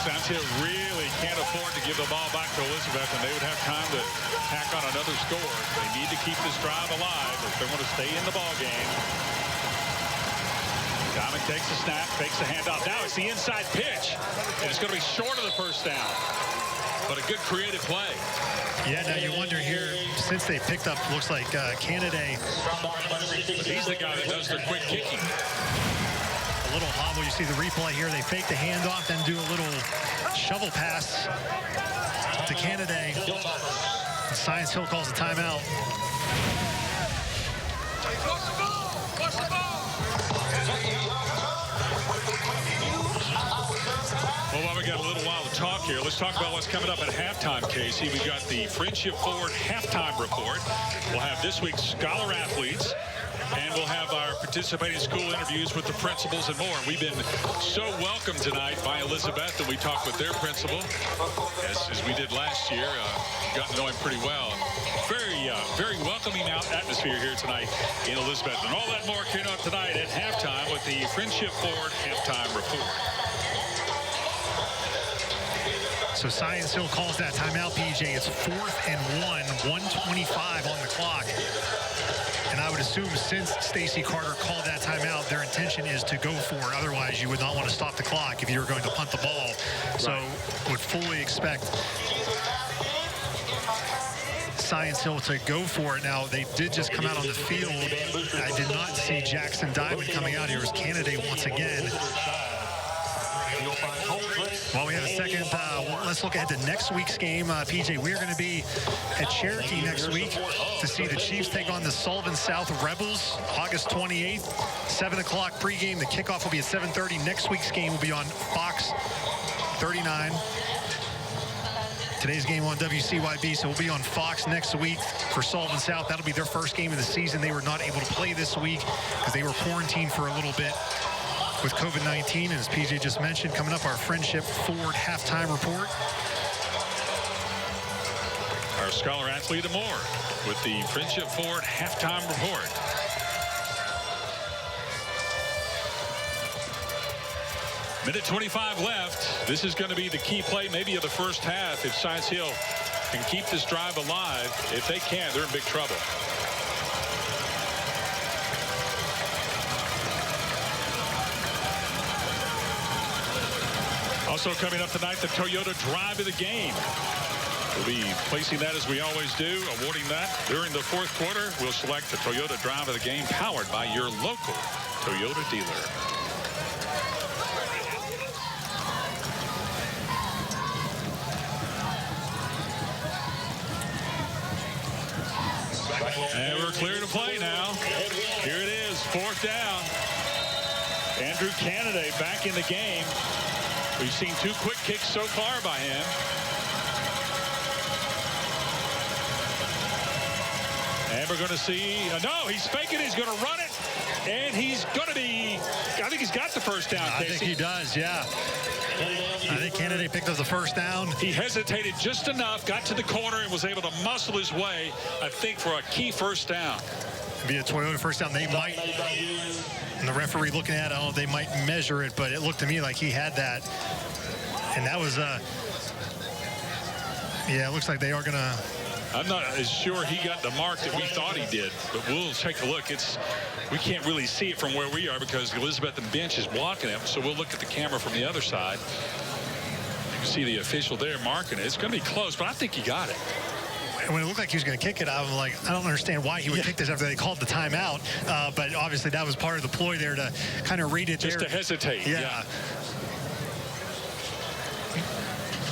Science Hill really can't afford to give the ball back to Elizabeth, and they would have time to tack on another score. They need to keep this drive alive if they want to stay in the ball game. Diamond takes the snap, fakes the handoff. Now it's the inside pitch, and it's going to be short of the 1st down. But a good creative play. Yeah, now you wonder here, since they picked up, looks like Canada. He's the guy that does the quick kicking. A little hobble. You see the replay here. They fake the handoff, then do a little shovel pass to Canada. Science Hill calls a timeout. Well, while we got a little while to talk here, let's talk about what's coming up at halftime, Casey. We got the Friendship Forward halftime report. We'll have this week's Scholar Athletes. And we'll have our participating school interviews with the principals and more. We've been so welcomed tonight by Elizabeth, and we talked with their principal, as we did last year. Got to know him pretty well. Very welcoming atmosphere here tonight in Elizabeth. And all that more came up tonight at halftime with the Friendship Forward halftime report. So Science Hill calls that timeout, PJ. It's 4th and 1:25 on the clock. And I would assume since Stacy Carter called that timeout, their intention is to go for it. Otherwise, you would not want to stop the clock if you were going to punt the ball. So would fully expect Science Hill to go for it. Now, they did just come out on the field. I did not see Jackson Diamond coming out here. It was Canada once again. While we have a second, let's look ahead to next week's game. PJ, we're going to be at Cherokee next week to see the Chiefs take on the Sullivan South Rebels, August 28th, 7 o'clock pregame. The kickoff will be at 7:30. Next week's game will be on Fox 39. Today's game on WCYB, so we'll be on Fox next week for Sullivan South. That'll be their first game of the season. They were not able to play this week because they were quarantined for a little bit with COVID-19. And as PJ just mentioned, coming up, our Friendship Forward halftime report. Our Scholar Athlete and more with the Friendship Forward halftime report. Minute 25 left. This is going to be the key play maybe of the first half. If Science Hill can keep this drive alive, if they can, they're in big trouble. Also coming up tonight, the Toyota Drive of the Game. We'll be placing that as we always do, awarding that during the 4th quarter. We'll select the Toyota Drive of the Game, powered by your local Toyota dealer. And we're clear to play now. Here it is, 4th down. Andrew Canada back in the game. We've seen 2 quick kicks so far by him. And we're going to see, no, he's faking, he's going to run it, and he's going to be, I think he's got the first down, Casey. I think he does, yeah. I think Canada picked up the first down. He hesitated just enough, got to the corner, and was able to muscle his way, I think, for a key first down. Be a Toyota first down. They might, and the referee looking at it, I don't know if they might measure it, but it looked to me like he had that. And that was, yeah, it looks like they are going to. I'm not as sure he got the mark that we thought he did, but we'll take a look. We can't really see it from where we are because the Elizabethton bench is blocking him, so we'll look at the camera from the other side. You can see the official there marking it. It's going to be close, but I think he got it. And when it looked like he was going to kick it, I was like, I don't understand why he would kick this after they called the timeout. But obviously that was part of the ploy there to kind of read it just there. To hesitate. Yeah.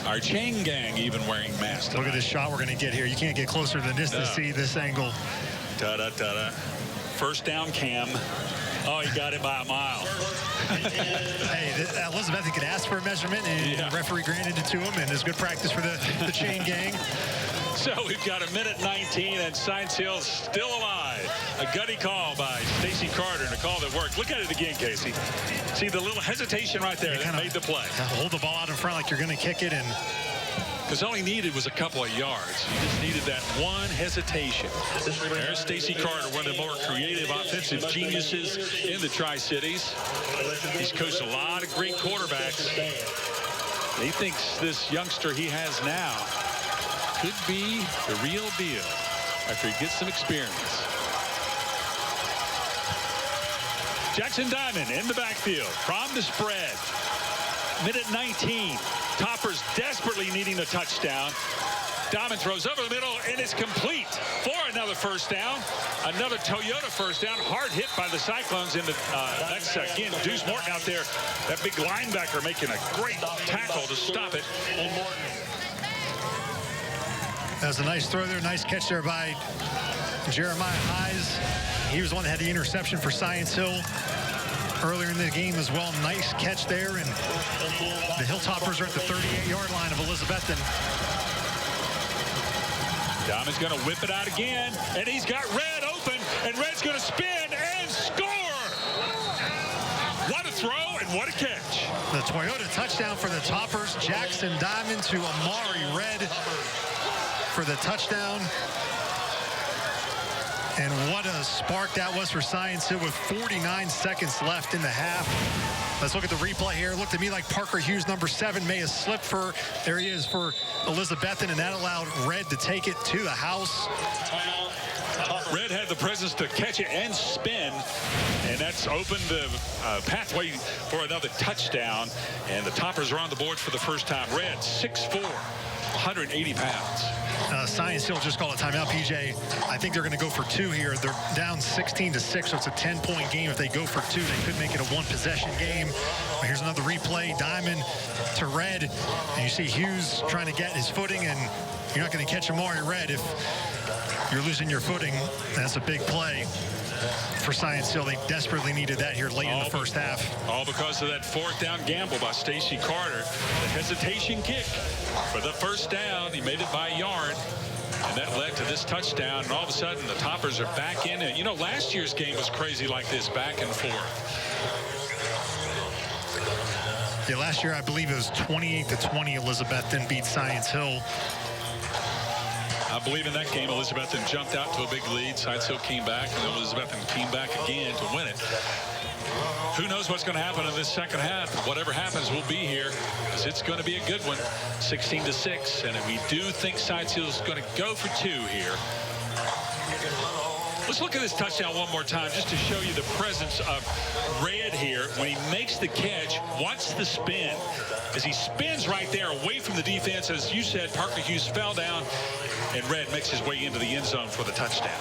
Our chain gang even wearing masks tonight. Look at this shot we're going to get here. You can't get closer than this to see this angle. Ta-da. First down, Cam. Oh, he got it by a mile. Hey, Elizabethton could ask for a measurement, and the referee granted it to him, and it's good practice for the chain gang. So we've got 1:19, and Science Hill's still alive. A gutty call by Stacy Carter, and a call that worked. Look at it again, Casey. See the little hesitation right there that made the play. Hold the ball out in front like you're going to kick it, and because all he needed was a couple of yards. He just needed that one hesitation. There's Stacy Carter, one of the more creative offensive geniuses in the Tri-Cities. He's coached a lot of great quarterbacks. He thinks this youngster he has now could be the real deal after he gets some experience. Jackson Diamond in the backfield from the spread. 1:19. Toppers desperately needing a touchdown. Diamond throws over the middle, and it's complete for another first down. Another Toyota first down. Hard hit by the Cyclones. In the that's, again, Deuce Morton out there. That big linebacker making a great tackle to stop it. That was a nice throw there. Nice catch there by Jeremiah Hayes. He was the one that had the interception for Science Hill earlier in the game as well. Nice catch there, and the Hilltoppers are at the 38-yard line of Elizabethton. Diamond's going to whip it out again, and he's got Red open, and Red's going to spin and score. What a throw and what a catch. The Toyota touchdown for the Toppers. Jackson Diamond to Amari Red for the touchdown. And what a spark that was for Science Hill with 49 seconds left in the half. Let's look at the replay here. It looked to me like Parker Hughes, number 7, may have slipped for, there he is, for Elizabethton, and that allowed Red to take it to the house. Red had the presence to catch it and spin, and that's opened the pathway for another touchdown, and the Toppers are on the board for the first time. Red, 6'4", 180 pounds. Science Hill just called a timeout, PJ. I think they're going to go for 2 here. They're down 16-6, so it's a 10-point game. If they go for 2, they could make it a one-possession game. But here's another replay. Diamond to Red, and you see Hughes trying to get his footing, and you're not going to catch Amari Red if you're losing your footing. That's a big play for Science Hill. They desperately needed that here late in the first half. All because of that 4th down gamble by Stacy Carter. The hesitation kick for the first down. He made it by a yard, and that led to this touchdown. And all of a sudden, the Toppers are back in it. You know, last year's game was crazy like this, back and forth. Yeah, last year, I believe it was 28-20. Elizabethton beat Science Hill. I believe in that game, Elizabethton jumped out to a big lead. Science Hill came back, and Elizabethton came back again to win it. Who knows what's going to happen in this second half? Whatever happens, we'll be here, because it's going to be a good one, 16-6. And we do think Science Hill is going to go for 2 here. Let's look at this touchdown one more time just to show you the presence of Red here. When he makes the catch, watch the spin. As he spins right there away from the defense, as you said, Parker Hughes fell down, and Red makes his way into the end zone for the touchdown.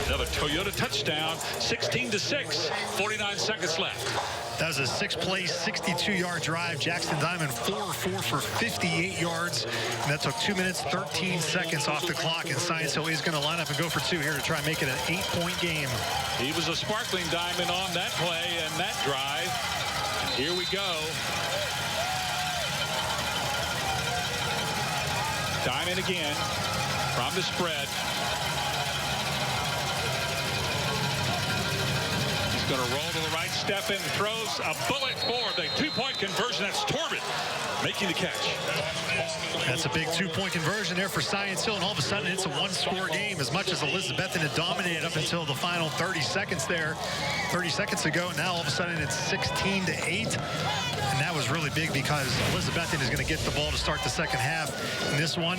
Another Toyota touchdown, 16-6, 49 seconds left. That was a 6-play, 62-yard drive. Jackson Diamond 4-4 for 58 yards. And that took 2 minutes, 13 seconds off the clock. And Science Hill is going to line up and go for 2 here to try and make it an 8-point game. He was a sparkling diamond on that play and that drive. And here we go. Diamond again from the spread. Going to roll to the right, step in, throws a bullet for the 2-point conversion. That's Torben making the catch. That's a big 2-point conversion there for Science Hill, and all of a sudden it's a 1-score game. As much as Elizabethton had dominated up until the final 30 seconds there, 30 seconds ago, now all of a sudden it's 16-8. And that was really big because Elizabethton is going to get the ball to start the second half. In this one,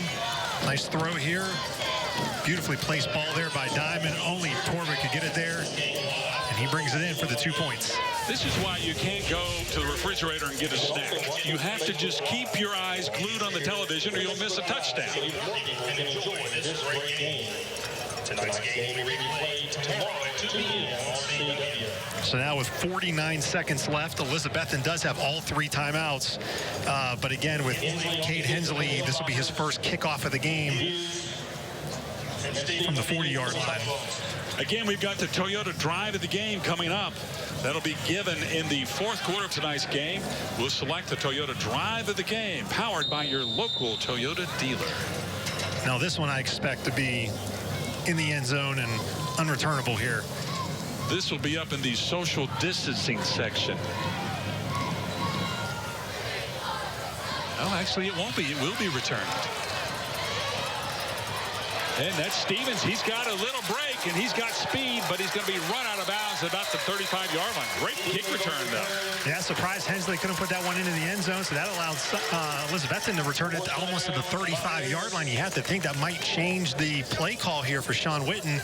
nice throw here. Beautifully placed ball there by Diamond. Only Torben could get it there. He brings it in for the 2 points. This is why you can't go to the refrigerator and get a snack. You have to just keep your eyes glued on the television or you'll miss a touchdown. Tonight's game will be played tomorrow at 2 p.m. on CW. So now with 49 seconds left, Elizabethton does have all 3 timeouts. But again, with Kate Hensley, this will be his first kickoff of the game from the 40-yard line. Again, we've got the Toyota drive of the game coming up. That'll be given in the 4th quarter of tonight's game. We'll select the Toyota drive of the game, powered by your local Toyota dealer. Now this one I expect to be in the end zone and unreturnable here. This will be up in the social distancing section. Oh, actually it won't be. It will be returned. And that's Stevens. He's got a little break, and he's got speed, but he's going to be run out of bounds at about the 35-yard line. Great kick return, though. Yeah, surprised Hensley couldn't put that one into the end zone, so that allowed Elizabethton to return it almost to the 35-yard line. You have to think that might change the play call here for Sean Witten,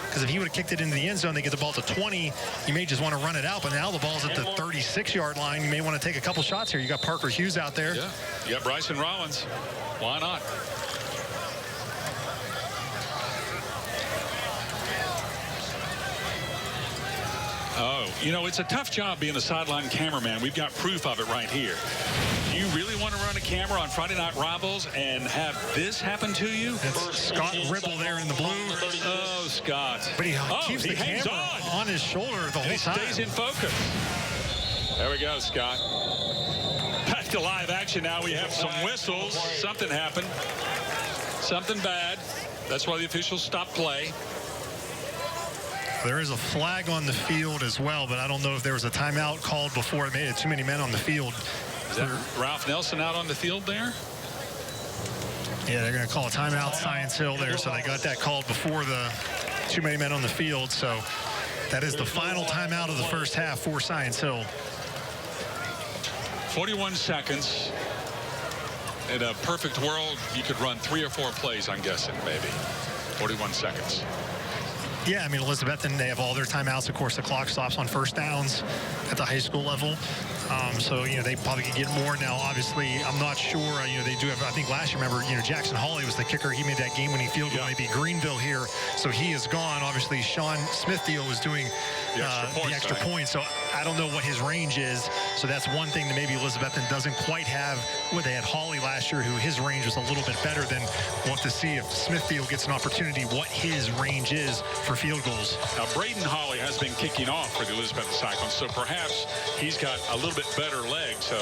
because if he would have kicked it into the end zone, they get the ball to 20. You may just want to run it out, but now the ball's at the 36-yard line. You may want to take a couple shots here. You got Parker Hughes out there. Yeah, you got Bryson Rollins. Why not? Oh, you know, it's a tough job being a sideline cameraman. We've got proof of it right here. You really want to run a camera on Friday Night Rivals and have this happen to you? It's Scott Ripple there in the blue. Oh, Scott. But he keeps the hangs camera on his shoulder the whole time. He stays in focus. There we go, Scott. Back to live action now. We have some whistles. Something happened. Something bad. That's why the officials stopped play. There is a flag on the field as well, but I don't know if there was a timeout called before it made it too many men on the field. Is that Ralph Nelson out on the field there? Yeah, they're going to call a timeout, Science Hill there, so they got that called before the too many men on the field. So that is the final timeout of the first half for Science Hill. 41 seconds. In a perfect world, you could run 3 or 4 plays, I'm guessing, maybe. 41 seconds. Yeah, I mean, Elizabethton, they have all their timeouts. Of course, the clock stops on first downs at the high school level. So, you know, they probably could get more now. Obviously, I'm not sure. You know, they do have, I think last year, remember, you know, Jackson Hawley was the kicker. He made that game-winning field goal. Maybe Greenville here. So he is gone. Obviously, Sean Smithfield was doing the extra point. So I don't know what his range is. So that's one thing that maybe Elizabethton doesn't quite have. Well, they had Hawley last year, who his range was a little bit better than. We'll have to see if Smithfield gets an opportunity, what his range is for field goals. Now, Braden Hawley has been kicking off for the Elizabethton Cyclones, so perhaps he's got a little bit better leg. So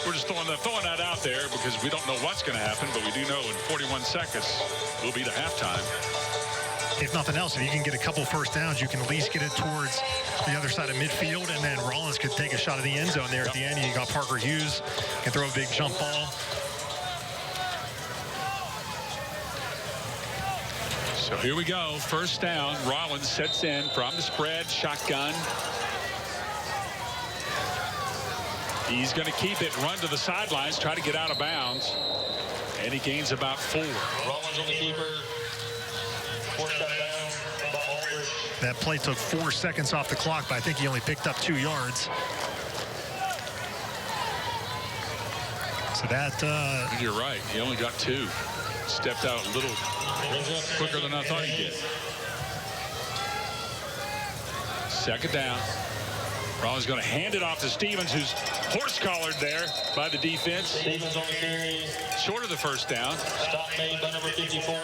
we're just throwing that out there because we don't know what's going to happen, but we do know in 41 seconds we'll be to halftime. If nothing else, if you can get a couple first downs, you can at least get it towards the other side of midfield, and then Rollins could take a shot at the end zone there at the end. You got Parker Hughes, can throw a big jump ball. So here we go, first down. Rollins sets in from the spread, shotgun. He's going to keep it, run to the sidelines, try to get out of bounds. And he gains about 4. Rollins on the keeper. That play took 4 seconds off the clock, but I think he only picked up 2 yards. So that... You're right. He only got 2. Stepped out a little quicker than I thought he did. Second down. Rollins going to hand it off to Stevens, who's horse-collared there by the defense. Stevens on the carry. Short of the first down. Stop made by number 54.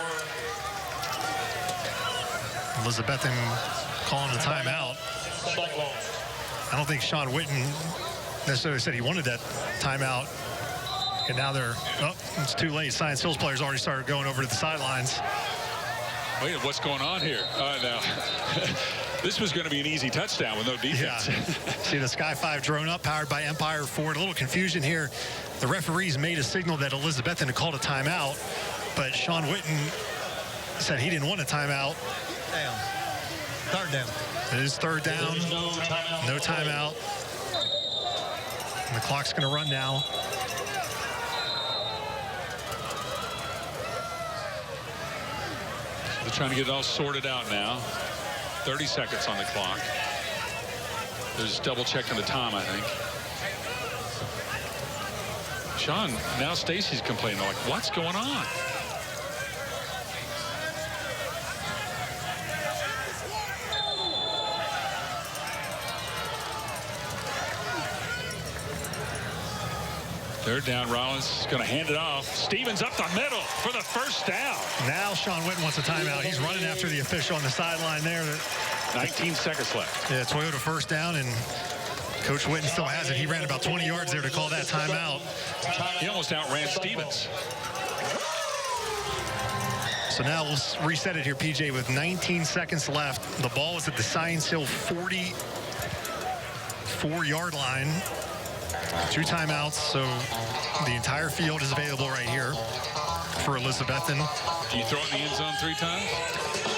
Elizabethton calling a timeout. I don't think Sean Witten necessarily said he wanted that timeout. And now they're, oh, it's too late. Science Hill's players already started going over to the sidelines. Wait, what's going on here? Now, this was going to be an easy touchdown with no defense. Yeah. See the Sky 5 drone up, powered by Empire Ford. A little confusion here. The referees made a signal that Elizabethton had called a timeout, but Sean Witten said he didn't want a timeout. Down. Third down. It is third down. No timeout. And the clock's going to run now. They're trying to get it all sorted out now. 30 seconds on the clock. There's double checking the time, I think. Sean, now Stacy's complaining, like, what's going on? Third down, Rollins is going to hand it off. Stevens up the middle for the first down. Now Sean Witten wants a timeout. He's running after the official on the sideline there. 19 seconds left. Yeah, Toyota first down, and Coach Witten still has it. He ran about 20 yards there to call that timeout. He almost outran Stevens. So now we'll reset it here, PJ, with 19 seconds left. The ball is at the Science Hill 44-yard line. 2 timeouts, so the entire field is available right here for Elizabethton. Do you throw it in the end zone 3 times?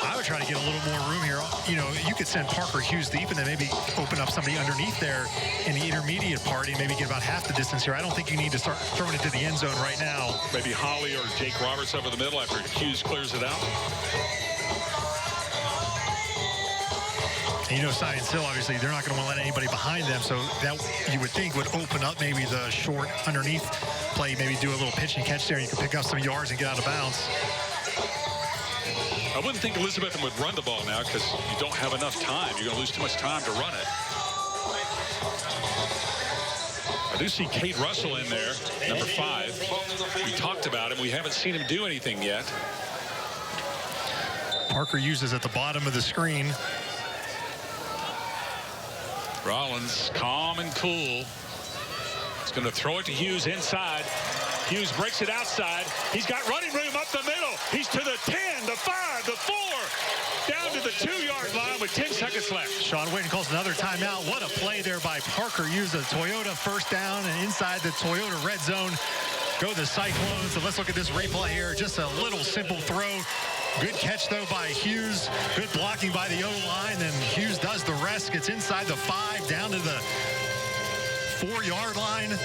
I would try to get a little more room here. You know, you could send Parker Hughes deep and then maybe open up somebody underneath there in the intermediate part and maybe get about half the distance here. I don't think you need to start throwing it to the end zone right now. Maybe Holly or Jake Roberts over the middle after Hughes clears it out. And you know, Science Hill, obviously, they're not going to want to let anybody behind them, so that you would think would open up maybe the short underneath play, maybe do a little pitch and catch there, and you can pick up some yards and get out of bounds. I wouldn't think Elizabethton would run the ball now because you don't have enough time. You're going to lose too much time to run it. I do see Kate Russell in there, number 5. We talked about him. We haven't seen him do anything yet. Parker uses at the bottom of the screen. Rollins, calm and cool. He's going to throw it to Hughes inside. Hughes breaks it outside. He's got running room up the middle. He's to the 10, the 5, the 4, down to the 2-yard line with 10 seconds left. Sean Witten calls another timeout. What a play there by Parker Hughes. A Toyota first down and inside the Toyota red zone. Go the Cyclones. So let's look at this replay here. Just a little simple throw. Good catch, though, by Hughes. Good blocking by the O-line. Then Hughes does the rest. Gets inside the 5, down to the 4-yard line.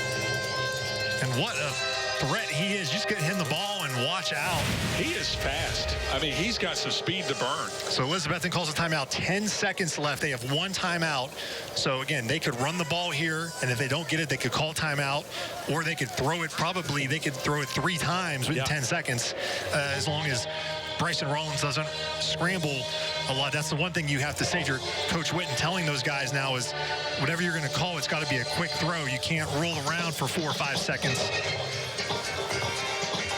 And what a threat he is. Just get him the ball and watch out. He is fast. I mean, he's got some speed to burn. So Elizabethton calls a timeout. 10 seconds left. They have 1 timeout. So, again, they could run the ball here, and if they don't get it, they could call timeout, or they could throw it. Probably they could throw it 3 times within 10 seconds, as long as Bryson Rollins doesn't scramble a lot. That's the one thing you have to say to your Coach Witten telling those guys now is whatever you're going to call, it's got to be a quick throw. You can't roll around for 4 or 5 seconds.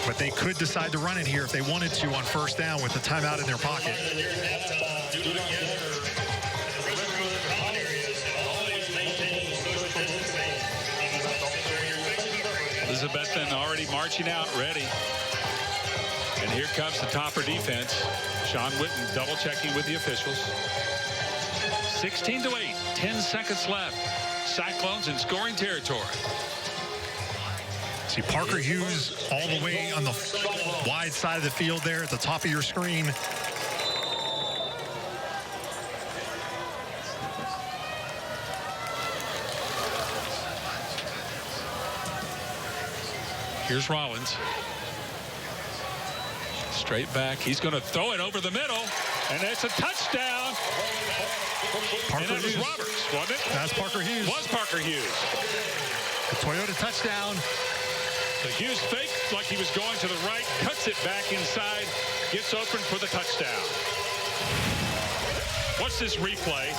But they could decide to run it here if they wanted to on first down with the timeout in their pocket. Elizabethton already marching out, ready. And here comes the Topper defense. Sean Witten double checking with the officials. 16-8, 10 seconds left. Cyclones in scoring territory. See Parker Hughes all the way on the wide side of the field there at the top of your screen. Here's Rollins. Straight back. He's going to throw it over the middle, and it's a touchdown. Parker and that was Hughes. Roberts, wasn't it? That's Parker Hughes. Was Parker Hughes. The Toyota touchdown. The Hughes fake like he was going to the right, cuts it back inside, gets open for the touchdown. Watch this replay.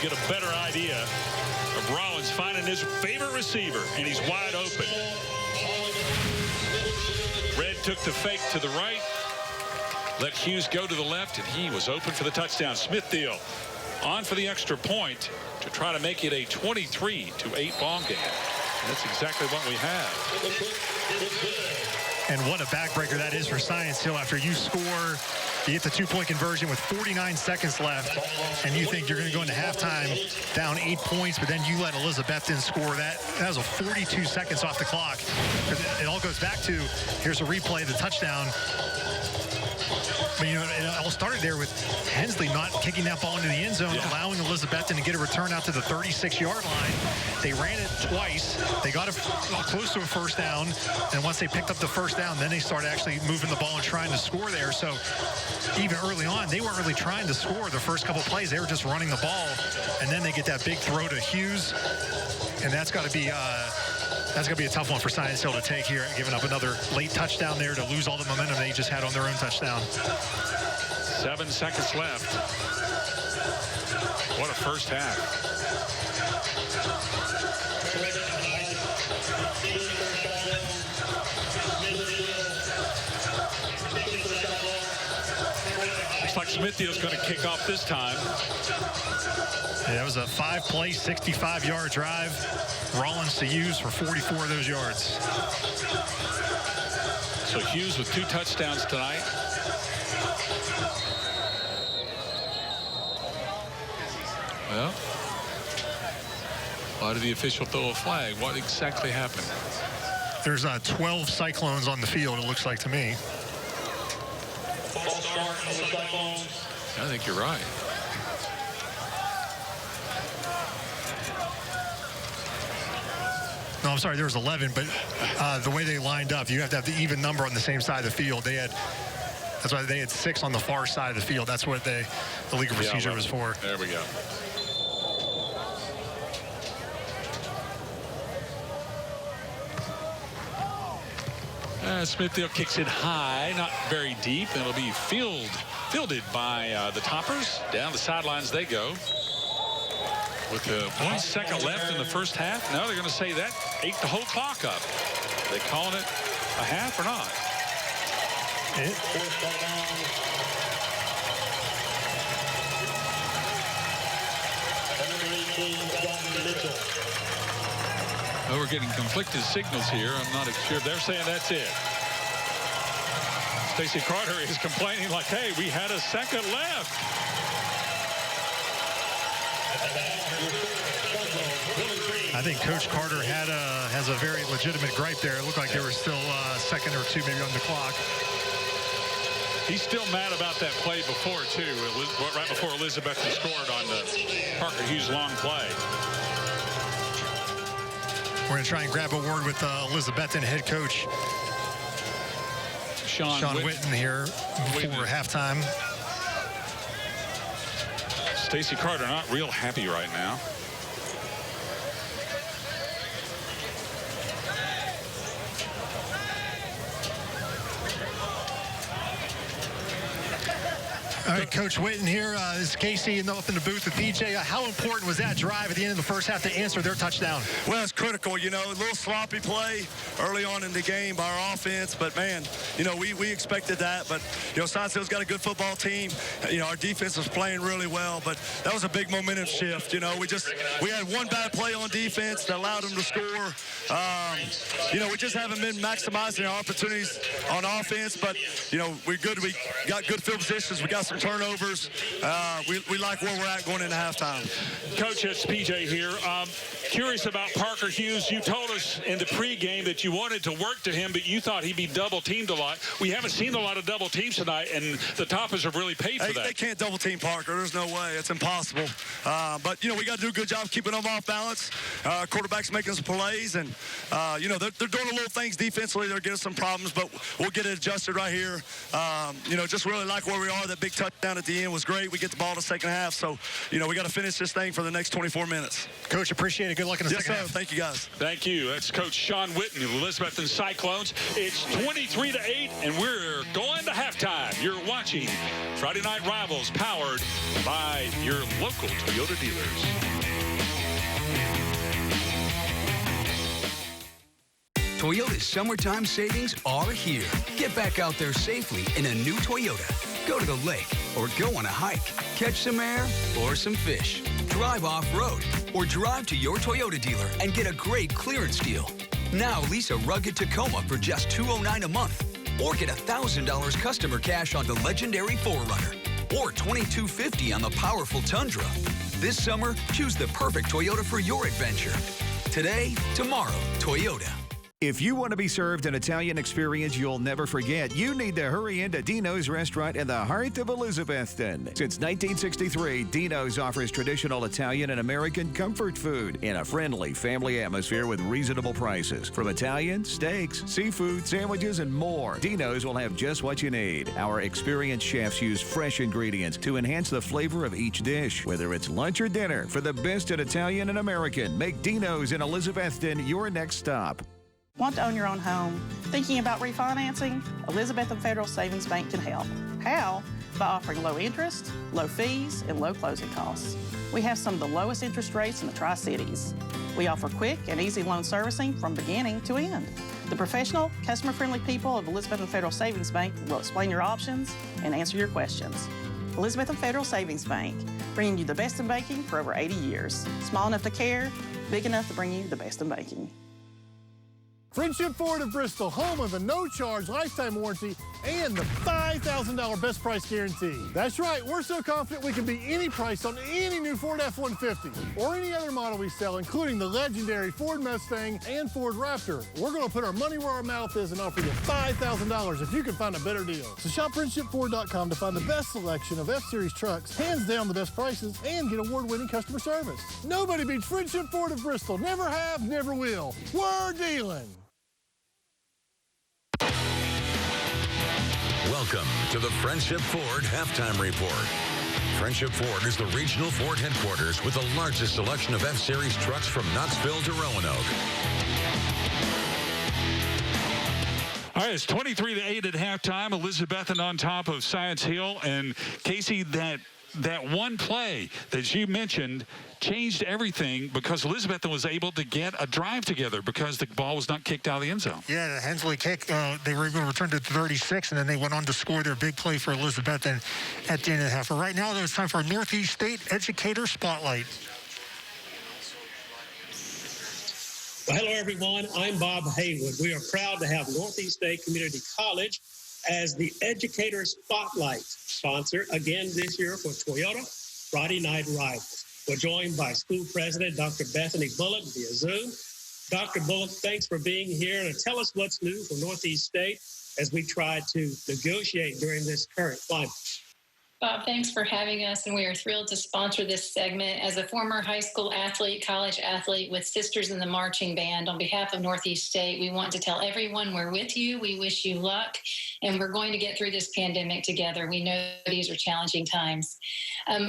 Get a better idea of Rollins finding his favorite receiver, and he's wide open. Red took the fake to the right, let Hughes go to the left, and he was open for the touchdown. Smithfield on for the extra point to try to make it a 23-8 ball game. And that's exactly what we have. And what a backbreaker that is for Science Hill after you score. You get the 2-point conversion with 49 seconds left, and you think you're going to go into halftime down 8 points, but then you let Elizabethton score. That was a 42 seconds off the clock. It all goes back to, here's a replay, the touchdown. But, it all started there with Hensley not kicking that ball into the end zone, allowing Elizabethton to get a return out to the 36-yard line. They ran it twice. They got close to a first down. And once they picked up the first down, then they started actually moving the ball and trying to score there. So even early on, they weren't really trying to score the first couple plays. They were just running the ball. And then they get that big throw to Hughes. And that's got to be a tough one for Science Hill to take here, giving up another late touchdown there to lose all the momentum they just had on their own touchdown. 7 seconds left. What a first half. Looks like Smithfield's going to kick off this time. Yeah, that was a 5-play, 65-yard drive. Rollins to Hughes for 44 of those yards. So Hughes with 2 touchdowns tonight. Well, why did the official throw a flag? What exactly happened? There's 12 Cyclones on the field, it looks like to me. I think you're right. No, I'm sorry, there was 11, but the way they lined up, you have to have the even number on the same side of the field. That's why they had 6 on the far side of the field. That's what the legal procedure was for. There we go. Smithfield kicks it high, not very deep, and it'll be fielded by the Toppers. Down the sidelines they go. With 1 second left in the first half, now they're going to say that ate the whole clock up. Are they calling it a half or not? Well, we're getting conflicted signals here. I'm not sure. They're saying that's it. Stacy Carter is complaining like, hey, we had a second left. I think Coach Carter has a very legitimate gripe there. It looked like there was still a second or 2 maybe on the clock. He's still mad about that play before, too, right before Elizabethton scored on the Parker Hughes long play. We're going to try and grab a word with Elizabethton head coach Sean Witten here before halftime. Stacy Carter not real happy right now. All right, Coach Witten here. This is Casey up in the booth with PJ. How important was that drive at the end of the first half to answer their touchdown? Well, it's critical. A little sloppy play early on in the game by our offense. But, man, we expected that. But, Science Hill's got a good football team. Our defense is playing really well. But that was a big momentum shift. We had one bad play on defense that allowed them to score. We just haven't been maximizing our opportunities on offense. But, we're good. We got good field positions. We got some turnovers. We like where we're at going into halftime. Coach, it's PJ here. Curious about Parker Hughes. You told us in the pregame that you wanted to work to him, but you thought he'd be double teamed a lot. We haven't seen a lot of double teams tonight, and the Toppers have really paid for that. They can't double team Parker. There's no way. It's impossible. But we got to do a good job keeping them off balance. Quarterback's making some plays, and they're doing little things defensively. They're getting some problems, but we'll get it adjusted right here. Just really like where we are. That big touchdown at the end was great. We get the ball in the second half, so we got to finish this thing for the next 24 minutes. Coach, appreciate it. Good luck in the second half. Thank you, guys. Thank you. That's Coach Sean Witten of Elizabethton Cyclones. It's 23-8, and we're going to halftime. You're watching Friday Night Rivals, powered by your local Toyota dealers. Toyota's summertime savings are here. Get back out there safely in a new Toyota. Go to the lake or go on a hike. Catch some air or some fish. Drive off-road or drive to your Toyota dealer and get a great clearance deal. Now lease a rugged Tacoma for just $209 a month. Or get $1,000 customer cash on the legendary 4Runner. Or $2,250 on the powerful Tundra. This summer, choose the perfect Toyota for your adventure. Today, tomorrow, Toyota. If you want to be served an Italian experience you'll never forget, you need to hurry into Dino's restaurant in the heart of Elizabethton. Since 1963, Dino's offers traditional Italian and American comfort food in a friendly family atmosphere with reasonable prices. From Italian, steaks, seafood, sandwiches, and more, Dino's will have just what you need. Our experienced chefs use fresh ingredients to enhance the flavor of each dish. Whether it's lunch or dinner, for the best in Italian and American, make Dino's in Elizabethton your next stop. Want to own your own home? Thinking about refinancing? Elizabethton Federal Savings Bank can help. How? By offering low interest, low fees, and low closing costs. We have some of the lowest interest rates in the Tri-Cities. We offer quick and easy loan servicing from beginning to end. The professional, customer-friendly people of Elizabethton Federal Savings Bank will explain your options and answer your questions. Elizabethton Federal Savings Bank, bringing you the best in banking for over 80 years. Small enough to care, big enough to bring you the best in banking. Friendship Ford of Bristol, home of the no-charge lifetime warranty and the $5,000 best price guarantee. That's right, we're so confident we can beat any price on any new Ford F-150 or any other model we sell, including the legendary Ford Mustang and Ford Raptor. We're going to put our money where our mouth is and offer you $5,000 if you can find a better deal. So shop FriendshipFord.com to find the best selection of F-Series trucks, hands down the best prices, and get award-winning customer service. Nobody beats Friendship Ford of Bristol. Never have, never will. We're dealing. Welcome to the Friendship Ford Halftime Report. Friendship Ford is the regional Ford headquarters with the largest selection of F-Series trucks from Knoxville to Roanoke. All right, it's 23-8 at halftime. Elizabethton on top of Science Hill. And Casey, that one play that you mentioned changed everything because Elizabethton was able to get a drive together because the ball was not kicked out of the end zone. Yeah, the Hensley kick, they were able to return to 36, and then they went on to score their big play for Elizabethton at the end of the half. But right now, it's time for a Northeast State Educator Spotlight. Well, hello, everyone. I'm Bob Haywood. We are proud to have Northeast State Community College as the Educator Spotlight sponsor again this year for Toyota Friday Night Rivals. We're joined by school president, Dr. Bethany Bullock via Zoom. Dr. Bullock, thanks for being here. And tell us what's new for Northeast State as we try to negotiate during this current climate. Bob, thanks for having us, and we are thrilled to sponsor this segment. As a former high school athlete, college athlete with Sisters in the Marching Band, on behalf of Northeast State, we want to tell everyone we're with you, we wish you luck, and we're going to get through this pandemic together. We know these are challenging times.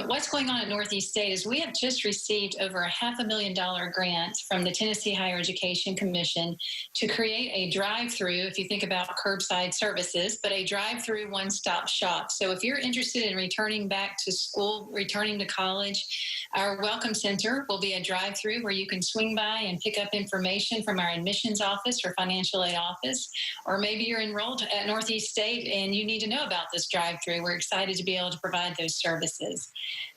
What's going on at Northeast State is we have just received over a $500,000 grant from the Tennessee Higher Education Commission to create a drive-through, if you think about curbside services, but a drive-through one-stop shop. So if you're interested in returning back to school, returning to college, our Welcome Center will be a drive-through where you can swing by and pick up information from our admissions office or financial aid office, or maybe you're enrolled at Northeast State and you need to know about this drive-through. We're excited to be able to provide those services.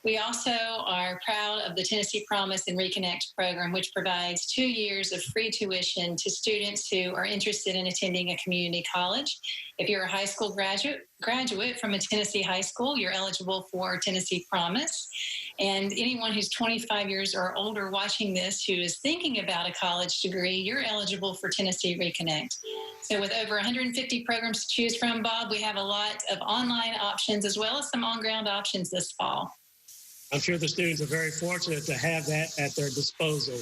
We also are proud of the Tennessee Promise and Reconnect program, which provides 2 years of free tuition to students who are interested in attending a community college. If you're a high school graduate from a Tennessee high school, you're eligible for Tennessee Promise. And anyone who's 25 years or older watching this who is thinking about a college degree, you're eligible for Tennessee Reconnect. So with over 150 programs to choose from, Bob, we have a lot of online options as well as some on-ground options this fall. I'm sure the students are very fortunate to have that at their disposal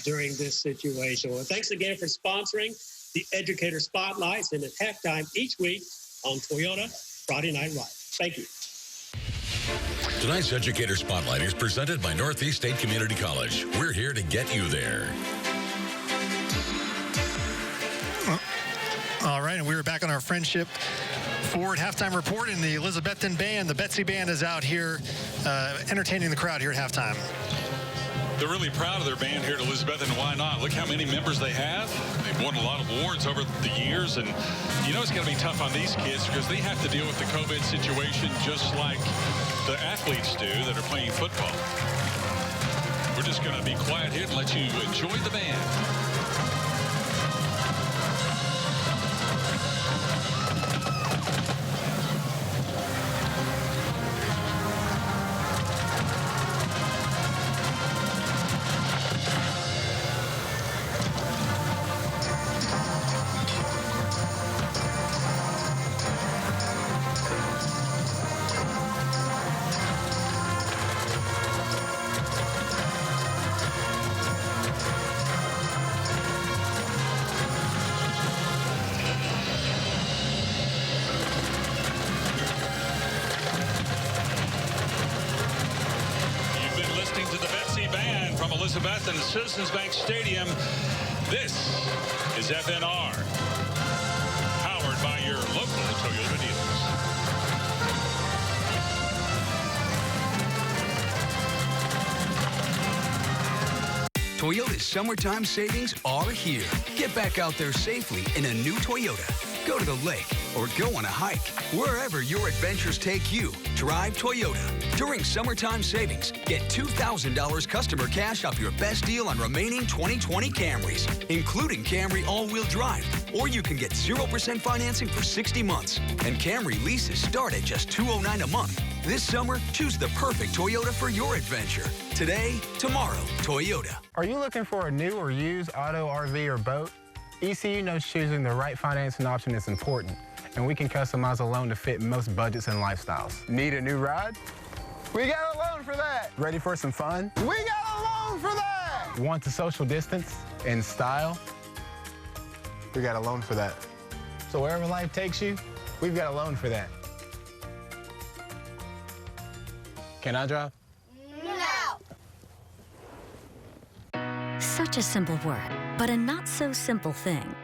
during this situation. Well, thanks again for sponsoring the Educator Spotlights and at halftime each week on Toyota Friday Night Rivals. Thank you. Tonight's Educator Spotlight is presented by Northeast State Community College. We're here to get you there. All right, and we were back on our Friendship Ford halftime report, and the Elizabethton band, the Betsy Band, is out here entertaining the crowd here at halftime. They're really proud of their band here at Elizabethton, and why not? Look how many members they have. They've won a lot of awards over the years, and you know it's going to be tough on these kids because they have to deal with the COVID situation just like the athletes do that are playing football. We're just going to be quiet here and let you enjoy the band. Elizabethton, the Citizens Bank Stadium. This is FNR, powered by your local Toyota dealers. Toyota's summertime savings are here. Get back out there safely in a new Toyota. Go to the lake or go on a hike. Wherever your adventures take you, drive Toyota. During summertime savings, get $2,000 customer cash off your best deal on remaining 2020 Camrys, including Camry all-wheel drive. Or you can get 0% financing for 60 months. And Camry leases start at just $209 a month. This summer, choose the perfect Toyota for your adventure. Today, tomorrow, Toyota. Are you looking for a new or used auto, RV, or boat? ECU knows choosing the right financing option is important, and we can customize a loan to fit most budgets and lifestyles. Need a new ride? We got a loan for that. Ready for some fun? We got a loan for that. Want to social distance and style? We got a loan for that. So wherever life takes you, we've got a loan for that. Can I drive? Such a simple word, but a not-so-simple thing.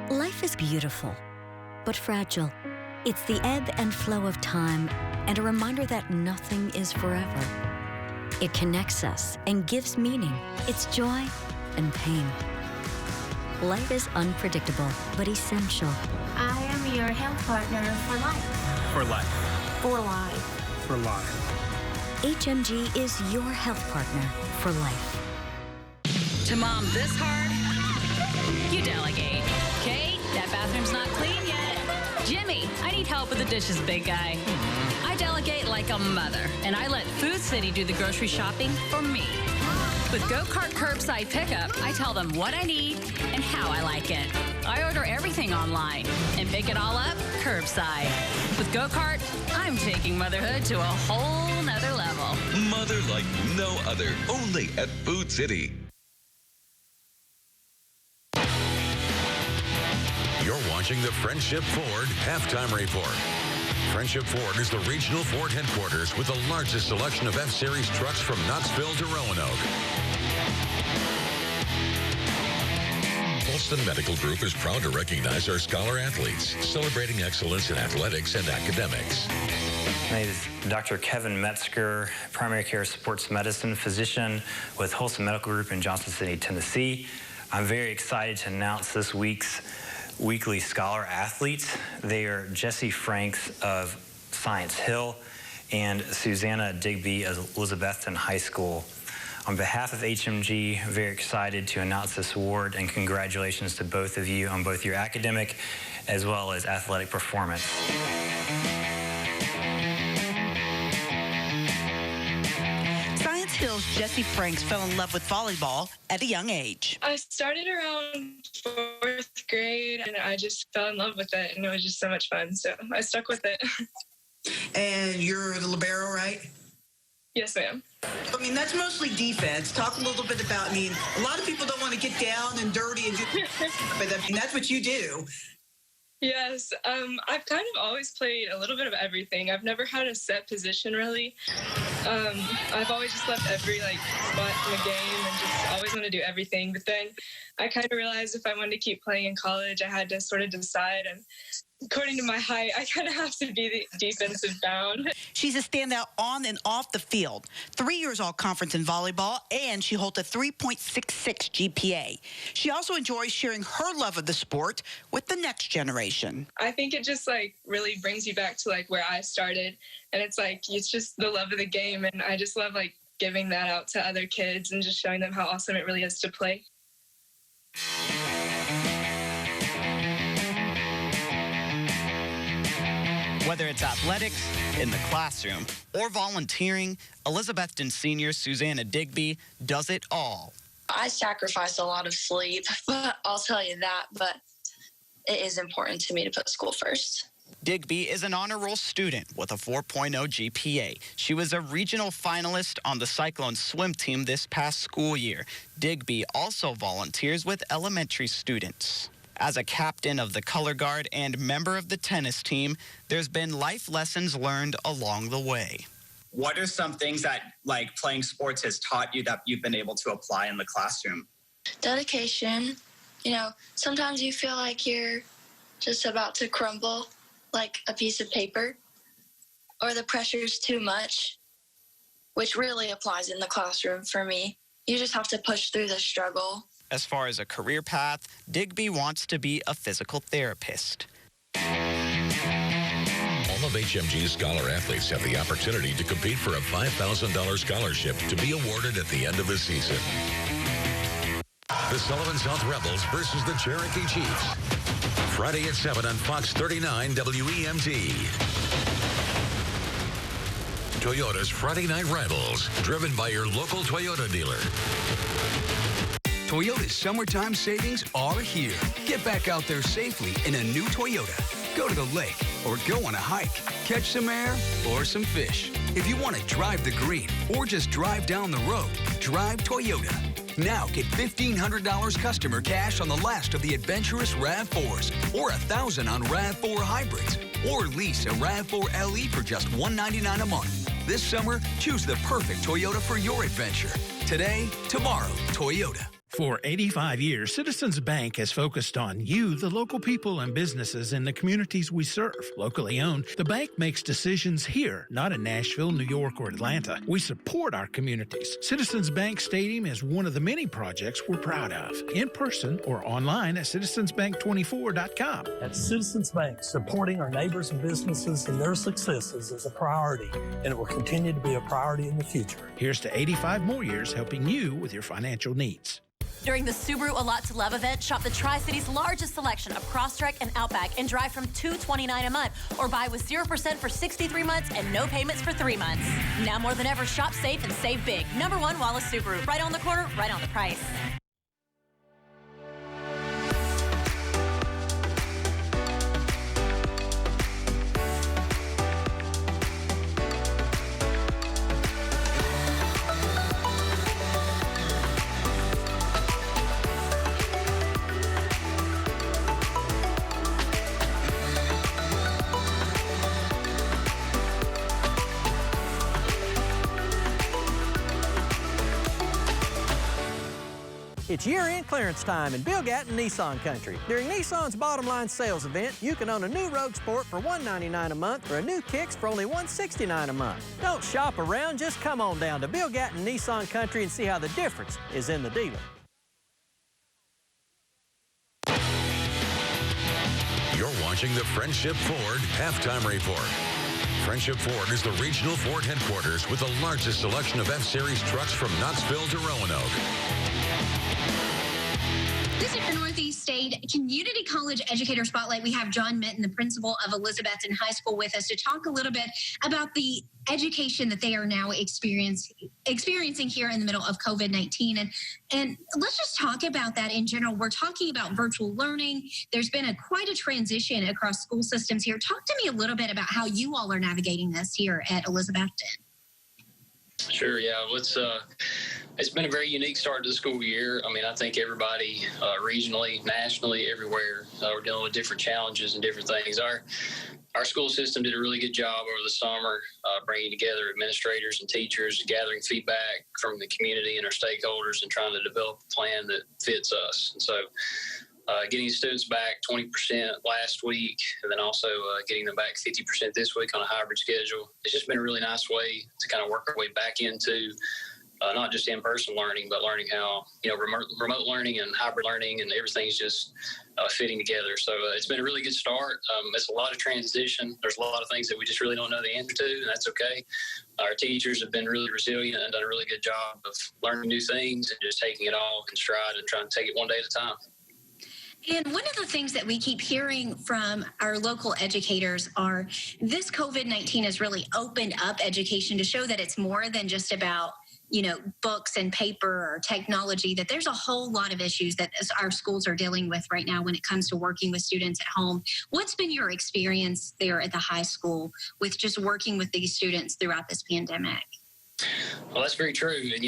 Life is beautiful, but fragile. It's the ebb and flow of time and a reminder that nothing is forever. It connects us and gives meaning. It's joy and pain. Life is unpredictable, but essential. I am your health partner for life. For life. For life. For life. HMG is your health partner for life. To mom this hard, you delegate. Kate, that bathroom's not clean yet. Jimmy, I need help with the dishes, big guy. I delegate like a mother, and I let Food City do the grocery shopping for me. With Go-Kart Curbside Pickup, I tell them what I need and how I like it. I order everything online and pick it all up curbside. With Go-Kart, I'm taking motherhood to a whole nother level. Mother like no other, only at Food City. You're watching the Friendship Ford Halftime Report. Friendship Ford is the regional Ford headquarters with the largest selection of F-Series trucks from Knoxville to Roanoke. Holston Medical Group is proud to recognize our scholar athletes, celebrating excellence in athletics and academics. My name is Dr. Kevin Metzger, primary care sports medicine physician with Holston Medical Group in Johnson City, Tennessee. I'm very excited to announce this week's weekly scholar athletes. They are Jesse Franks of Science Hill and Susanna Digby of Elizabethton High School. On behalf of HMG, very excited to announce this award, and congratulations to both of you on both your academic as well as athletic performance. Science Hill's Jesse Franks fell in love with volleyball at a young age. I started around 4th grade, and I just fell in love with it, and it was just so much fun, so I stuck with it. And you're the libero, right? Yes, ma'am. I mean, that's mostly defense. Talk a little bit about, a lot of people don't want to get down and dirty and do, but that's what you do. Yes, I've kind of always played a little bit of everything. I've never had a set position, really. I've always just loved every, spot in the game and just always want to do everything. But then I kind of realized if I wanted to keep playing in college, I had to sort of decide. And according to my height, I kind of have to be the defensive bound. She's a standout on and off the field. 3 years all-conference in volleyball, and she holds a 3.66 GPA. She also enjoys sharing her love of the sport with the next generation. I think it just, really brings you back to, where I started. And it's just the love of the game. And I just love, giving that out to other kids and just showing them how awesome it really is to play. Whether it's athletics, in the classroom, or volunteering, Elizabethton senior Susanna Digby does it all. I sacrifice a lot of sleep, but I'll tell you that, but it is important to me to put school first. Digby is an honor roll student with a 4.0 GPA. She was a regional finalist on the Cyclone swim team this past school year. Digby also volunteers with elementary students. As a captain of the color guard and member of the tennis team, there's been life lessons learned along the way. What are some things that like playing sports has taught you that you've been able to apply in the classroom? Dedication. Sometimes you feel like you're just about to crumble like a piece of paper, or the pressure's too much, which really applies in the classroom for me. You just have to push through the struggle. As far as a career path, Digby wants to be a physical therapist. All of HMG's scholar athletes have the opportunity to compete for a $5,000 scholarship to be awarded at the end of the season. The Sullivan South Rebels versus the Cherokee Chiefs. Friday at 7 on Fox 39 WEMT. Toyota's Friday Night Rivals, driven by your local Toyota dealer. Toyota's summertime savings are here. Get back out there safely in a new Toyota. Go to the lake or go on a hike. Catch some air or some fish. If you want to drive the green or just drive down the road, drive Toyota. Now get $1,500 customer cash on the last of the adventurous RAV4s or $1,000 on RAV4 hybrids. Or lease a RAV4 LE for just $199 a month. This summer, choose the perfect Toyota for your adventure. Today, tomorrow, Toyota. For 85 years, Citizens Bank has focused on you, the local people and businesses in the communities we serve. Locally owned, the bank makes decisions here, not in Nashville, New York, or Atlanta. We support our communities. Citizens Bank Stadium is one of the many projects we're proud of. In person or online at citizensbank24.com. At Citizens Bank, supporting our neighbors and businesses and their successes is a priority, and it will continue to be a priority in the future. Here's to 85 more years helping you with your financial needs. During the Subaru A Lot to Love event, shop the Tri-City's largest selection of Crosstrek and Outback and drive from $229 a month, or buy with 0% for 63 months and no payments for 3 months. Now more than ever, shop safe and save big. Number 1 Wallace Subaru. Right on the corner, right on the price. It's year-end clearance time in Bill Gatton Nissan Country. During Nissan's Bottom Line Sales event, you can own a new Rogue Sport for $199 a month or a new Kicks for only $169 a month. Don't shop around, just come on down to Bill Gatton Nissan Country and see how the difference is in the dealer. You're watching the Friendship Ford Halftime Report. Friendship Ford is the regional Ford headquarters with the largest selection of F-Series trucks from Knoxville to Roanoke. This is the Northeast State Community College Educator Spotlight. We have John Minton, the principal of Elizabethton High School, with us to talk a little bit about the education that they are now experiencing here in the middle of COVID-19. And let's just talk about that in general. We're talking about virtual learning. There's been quite a transition across school systems here. Talk to me a little bit about how you all are navigating this here at Elizabethton. Sure, yeah. It's been a very unique start to the school year. I mean, I think everybody regionally, nationally, everywhere, we're dealing with different challenges and different things. Our school system did a really good job over the summer bringing together administrators and teachers, gathering feedback from the community and our stakeholders and trying to develop a plan that fits us. And so getting students back 20% last week, and then also getting them back 50% this week on a hybrid schedule. It's just been a really nice way to kind of work our way back into not just in-person learning, but learning how, remote learning and hybrid learning and everything's just fitting together. So it's been a really good start. It's a lot of transition. There's a lot of things that we just really don't know the answer to, and that's okay. Our teachers have been really resilient and done a really good job of learning new things and just taking it all in stride and trying to take it one day at a time. And one of the things that we keep hearing from our local educators are this COVID-19 has really opened up education to show that it's more than just about books and paper or technology, that there's a whole lot of issues that our schools are dealing with right now when it comes to working with students at home. What's been your experience there at the high school with just working with these students throughout this pandemic? Well, that's very true. And,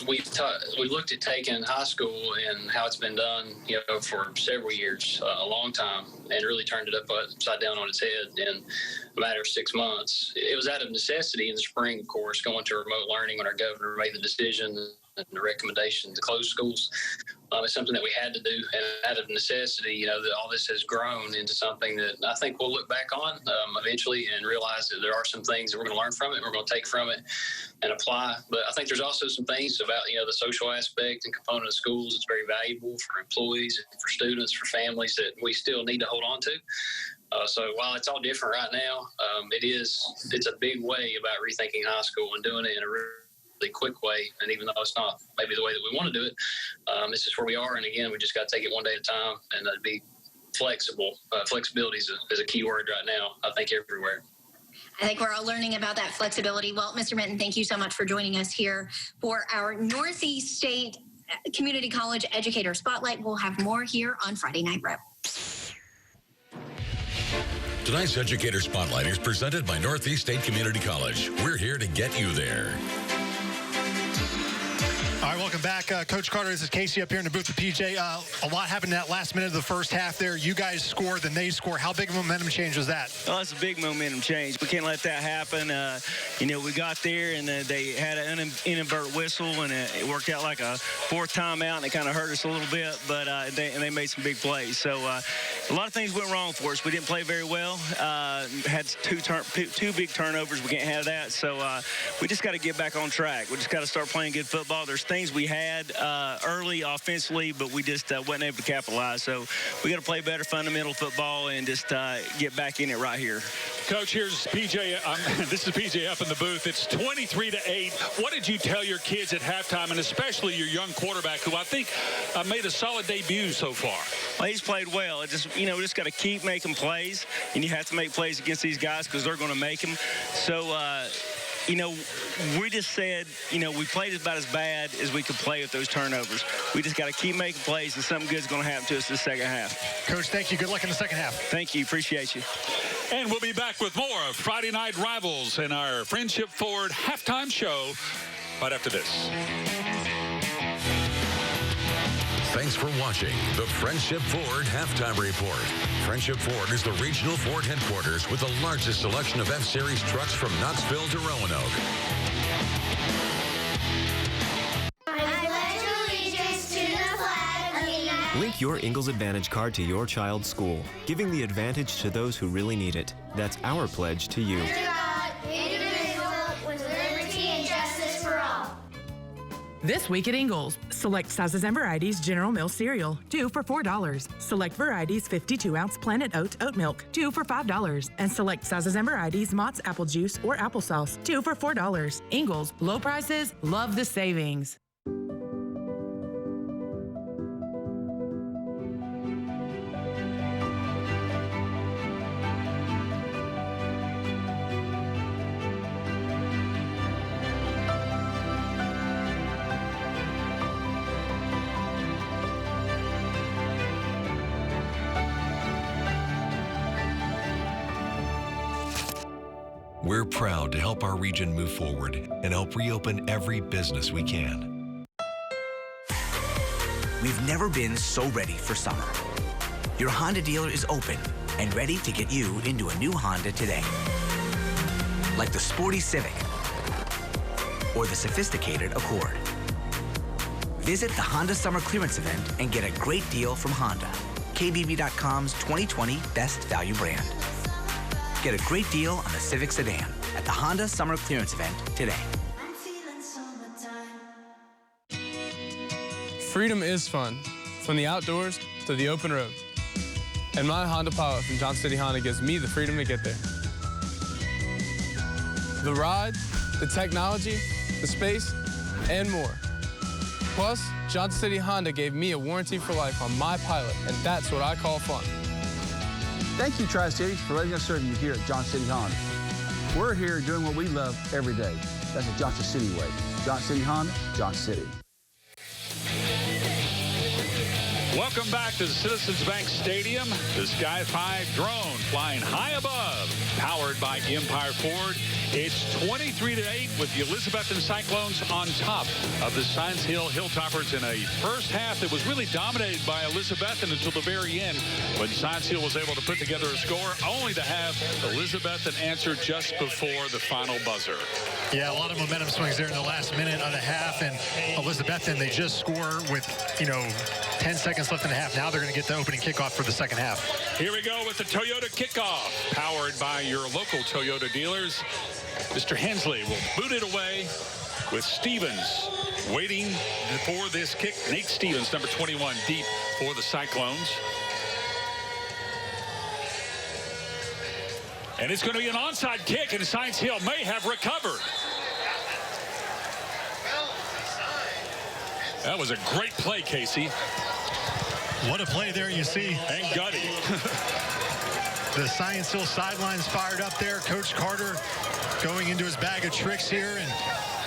we looked at taking high school and how it's been done, for several years, a long time, and really turned it upside down on its head in a matter of 6 months. It was out of necessity in the spring, of course, going to remote learning when our governor made the decision and the recommendation to close schools. It's something that we had to do, and out of necessity, that all this has grown into something that I think we'll look back on eventually and realize that there are some things that we're going to learn from it, we're going to take from it and apply. But I think there's also some things about, the social aspect and component of schools that's very valuable for employees, for students, for families that we still need to hold on to. So while it's all different right now, it's a big way about rethinking high school and doing it in a really quick way. And even though it's not maybe the way that we want to do it, this is where we are. And again, we just got to take it one day at a time and be flexible. Flexibility is a key word right now, I think, everywhere. I think we're all learning about that flexibility. Well, Mr. Minton, thank you so much for joining us here for our Northeast State Community College Educator Spotlight. We'll have more here on Friday Night Rep. Tonight's Educator Spotlight is presented by Northeast State Community College. We're here to get you there. All right, welcome back. Coach Carter, this is Casey up here in the booth with PJ. A lot happened in that last minute of the first half there. You guys scored, then they score. How big of a momentum change was that? Well, it's a big momentum change. We can't let that happen. We got there, and they had an inadvertent whistle, and it worked out like a fourth timeout, and it kind of hurt us a little bit, but they made some big plays. So a lot of things went wrong for us. We didn't play very well. Had two big turnovers. We can't have that. So we just got to get back on track. We just got to start playing good football. There's things we had early offensively, but we just wasn't able to capitalize. So we got to play better fundamental football and just get back in it right here. Coach, here's PJ. This is PJ up in the booth. It's 23-8. What did you tell your kids at halftime, and especially your young quarterback, who I think made a solid debut so far? Well, he's played well. It just, we just got to keep making plays, and you have to make plays against these guys because they're going to make them. So, we just said, we played about as bad as we could play with those turnovers. We just got to keep making plays, and something good's going to happen to us in the second half. Coach, thank you. Good luck in the second half. Thank you. Appreciate you. And we'll be back with more of Friday Night Rivals in our Friendship Ford halftime show right after this. Thanks for watching the Friendship Ford Halftime Report. Friendship Ford is the regional Ford headquarters with the largest selection of F-Series trucks from Knoxville to Roanoke. Link your Ingalls Advantage card to your child's school, giving the advantage to those who really need it. That's our pledge to you. This week at Ingalls, select sizes and varieties General Mills cereal, 2 for $4. Select varieties 52-ounce Planet Oat oat milk, 2 for $5. And select sizes and varieties Mott's apple juice or applesauce, 2 for $4. Ingalls, low prices, love the savings. We're proud to help our region move forward and help reopen every business we can. We've never been so ready for summer. Your Honda dealer is open and ready to get you into a new Honda today. Like the sporty Civic or the sophisticated Accord. Visit the Honda Summer Clearance Event and get a great deal from Honda, KBB.com's 2020 Best Value Brand. Get a great deal on the Civic Sedan at the Honda Summer Clearance Event today. Freedom is fun, from the outdoors to the open road. And my Honda Pilot from Johnson City Honda gives me the freedom to get there. The ride, the technology, the space, and more. Plus, Johnson City Honda gave me a warranty for life on my Pilot, and that's what I call fun. Thank you, Tri-City, for letting us serve you here at Johnson City Honda. We're here doing what we love every day. That's the Johnson City way. Johnson City Honda, Johnson City. Welcome back to Citizens Bank Stadium. The Sky 5 drone flying high above, powered by Empire Ford. It's 23-8 with the Elizabethton Cyclones on top of the Science Hill Hilltoppers in a first half that was really dominated by Elizabethton until the very end, when Science Hill was able to put together a score, only to have Elizabethton answer just before the final buzzer. Yeah, a lot of momentum swings there in the last minute of the half, and Elizabethton, they just score with, 10 seconds left in the half. Now they're going to get the opening kickoff for the second half. Here we go with the Toyota kickoff, powered by your local Toyota dealers. Mr. Hensley will boot it away with Stevens waiting for this kick. Nate Stevens, number 21, deep for the Cyclones. And it's going to be an onside kick, and Science Hill may have recovered. That was a great play, Casey. What a play there you see. And Gutty. The Science Hill sidelines fired up there. Coach Carter going into his bag of tricks here, and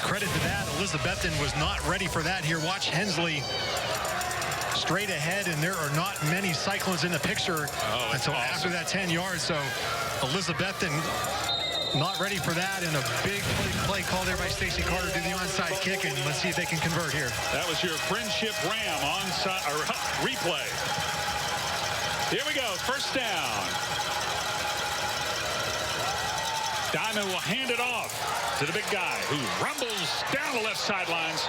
credit to that. Elizabethton was not ready for that here. Watch Hensley straight ahead, and there are not many Cyclones in the picture until after that 10 yards. So Elizabethton not ready for that, and a big play call there by Stacy Carter to the onside kick, and let's see if they can convert here. That was your Friendship Ram onside replay. Here we go, first down. Diamond will hand it off to the big guy who rumbles down the left sidelines.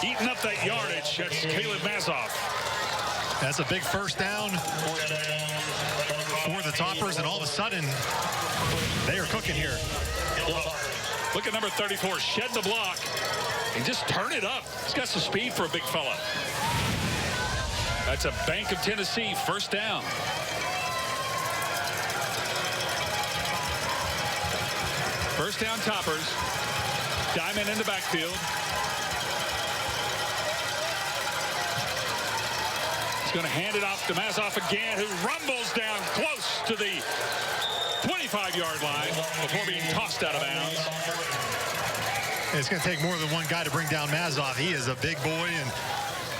Eating up that yardage. That's Caleb Mazoff. That's a big first down for the Toppers, and all of a sudden, they are cooking here. Look at number 34, shed the block and just turn it up. He's got some speed for a big fella. That's a Bank of Tennessee first down. First down, Toppers. Diamond in the backfield. He's going to hand it off to Mazoff again, who rumbles down close to the 25-yard line before being tossed out of bounds. It's going to take more than one guy to bring down Mazoff. He is a big boy, and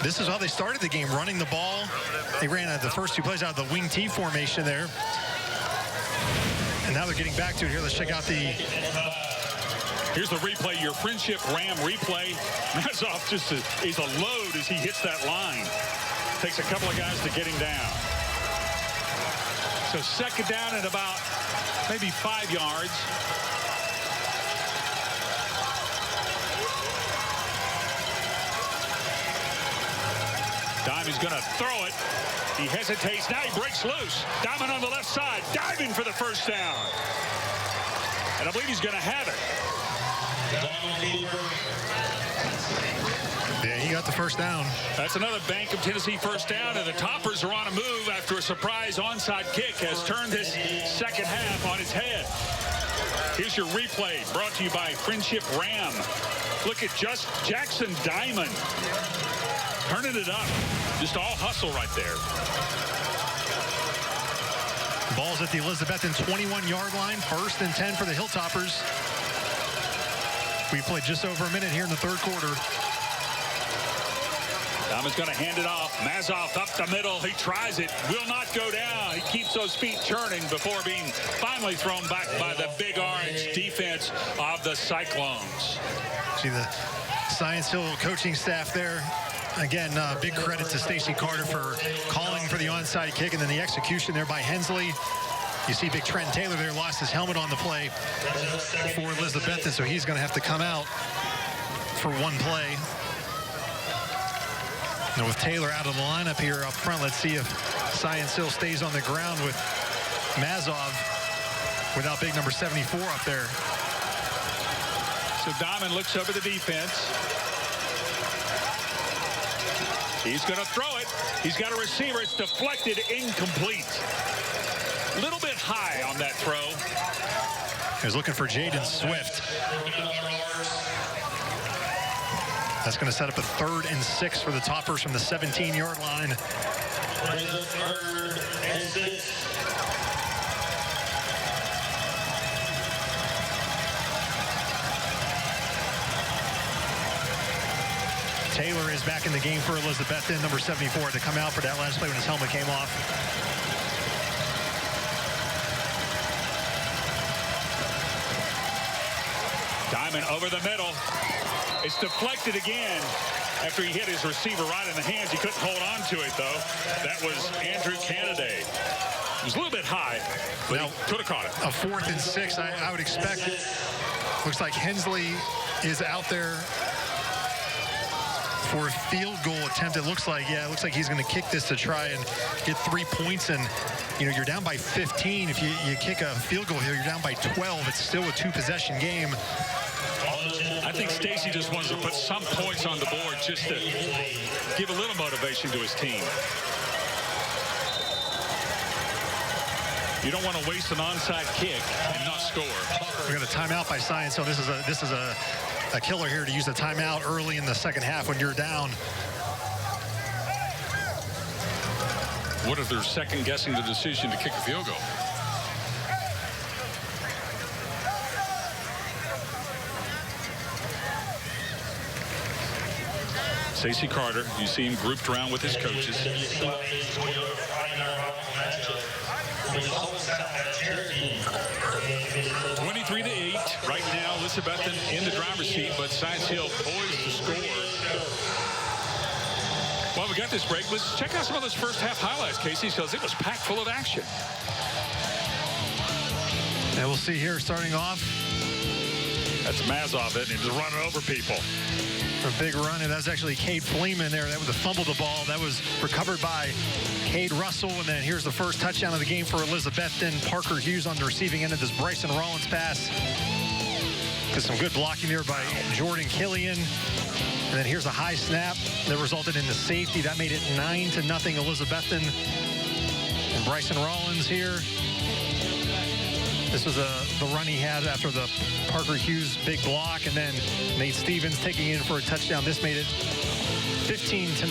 this is how they started the game, running the ball. They ran the first two plays out of the wing T formation there. And now they're getting back to it here. Let's check out the... Here's the replay, your Friendship Ram replay. Mazoff just is a load as he hits that line. Takes a couple of guys to get him down. So second down at about maybe 5 yards. Diamond's going to throw it. He hesitates. Now he breaks loose. Diamond on the left side, diving for the first down. And I believe he's going to have it. Yeah, he got the first down. That's another Bank of Tennessee first down, and the Toppers are on a move after a surprise onside kick has turned this second half on its head. Here's your replay, brought to you by Friendship Ram. Look at just Jackson Diamond turning it up. Just all hustle right there. Ball's at the Elizabethton 21-yard line. First and 10 for the Hilltoppers. We played just over a minute here in the third quarter. Diamond's going to hand it off. Mazoff up the middle. He tries it. Will not go down. He keeps those feet churning before being finally thrown back by the Big Orange defense of the Cyclones. See the Science Hill coaching staff there. Again, big credit to Stacy Carter for calling for the onside kick, and then the execution there by Hensley. You see big Trent Taylor there lost his helmet on the play for Elizabethton, so he's going to have to come out for one play. Now with Taylor out of the lineup here up front, let's see if Science Hill stays on the ground with Mazoff without big number 74 up there. So Diamond looks over the defense. He's going to throw it. He's got a receiver. It's deflected, incomplete. A little bit high on that throw. He's looking for Jaden Swift. That's going to set up a 3rd and 6 for the Toppers from the 17-yard line. Taylor is back in the game for Elizabethton, number 74, to come out for that last play when his helmet came off. Diamond over the middle. It's deflected again after he hit his receiver right in the hands. He couldn't hold on to it, though. That was Andrew Canada. It was a little bit high, but he could have caught it. A 4th and 6, I would expect. Looks like Hensley is out there for a field goal attempt. It looks like he's going to kick this to try and get 3 points. And, you know, you're down by 15. If you kick a field goal here, you're down by 12. It's still a 2-possession game. I think Stacy just wants to put some points on the board just to give a little motivation to his team. You don't want to waste an onside kick and not score. We got a timeout by Science, so this is a killer here to use a timeout early in the second half when you're down. What if they're second-guessing the decision to kick a field goal? Stacy Carter, you see him grouped around with his coaches. 23-8. Right now, Elizabethton in the driver's seat, but Science Hill poised to score. While we got this break, let's check out some of those first half highlights, Casey, because it was packed full of action. And we'll see here starting off. That's Mazov, isn't he? Just running over people. A big run, and that's actually Cade Fleeman there. That was a fumble the ball. That was recovered by Cade Russell, and then here's the first touchdown of the game for Elizabethton. Parker Hughes on the receiving end of this Bryson Rollins pass. Got some good blocking there by Jordan Killian. And then here's a high snap that resulted in the safety. That made it 9-0 Elizabethton. And Bryson Rollins here. This was the run he had after the Parker Hughes big block, and then Nate Stevens taking in for a touchdown. This made it 15-0.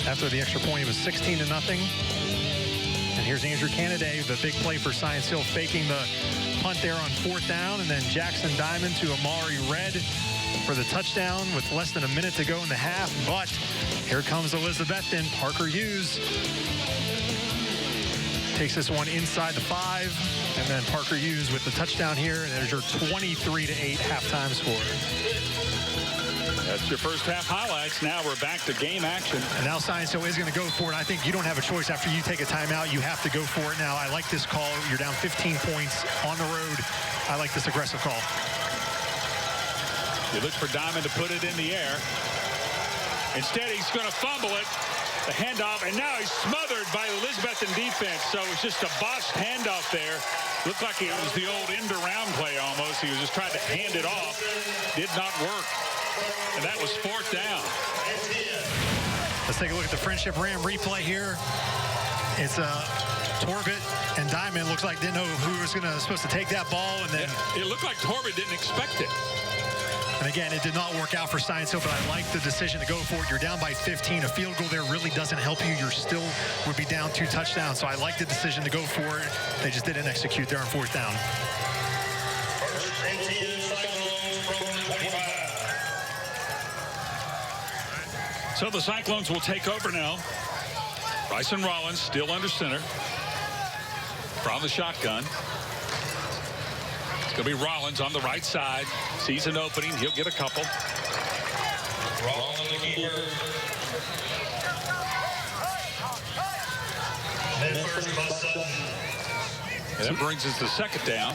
After the extra point, it was 16-0. And here's Andrew Canada, the big play for Science Hill, faking the punt there on 4th down, and then Jackson Diamond to Amari Red for the touchdown with less than a minute to go in the half. But here comes Elizabethton. Parker Hughes takes this one inside the 5, and then Parker Hughes with the touchdown here, and there's your 23-8 halftime score. That's your first half highlights. Now we're back to game action. And now Science Hill is going to go for it. I think you don't have a choice after you take a timeout. You have to go for it now. I like this call. You're down 15 points on the road. I like this aggressive call. You look for Diamond to put it in the air. Instead, he's going to fumble it. The handoff, and now he's smothered by the Elizabethton defense. So it's just a botched handoff there. Looked like it was the old end-around play almost. He was just trying to hand it off. Did not work. And that was 4th down. Let's take a look at the Friendship Ram replay here. It's Torbett and Diamond. Looks like didn't know who was supposed to take that ball, and then it looked like Torbett didn't expect it. And again, it did not work out for Science Hill, but I like the decision to go for it. You're down by 15. A field goal there really doesn't help you. You still would be down 2 touchdowns. So I like the decision to go for it. They just didn't execute there on 4th down. So the Cyclones will take over now. Bryson Rollins still under center from the shotgun. It's going to be Rollins on the right side. Sees an opening. He'll get a couple. Rollins, the keeper. And that brings us to 2nd down.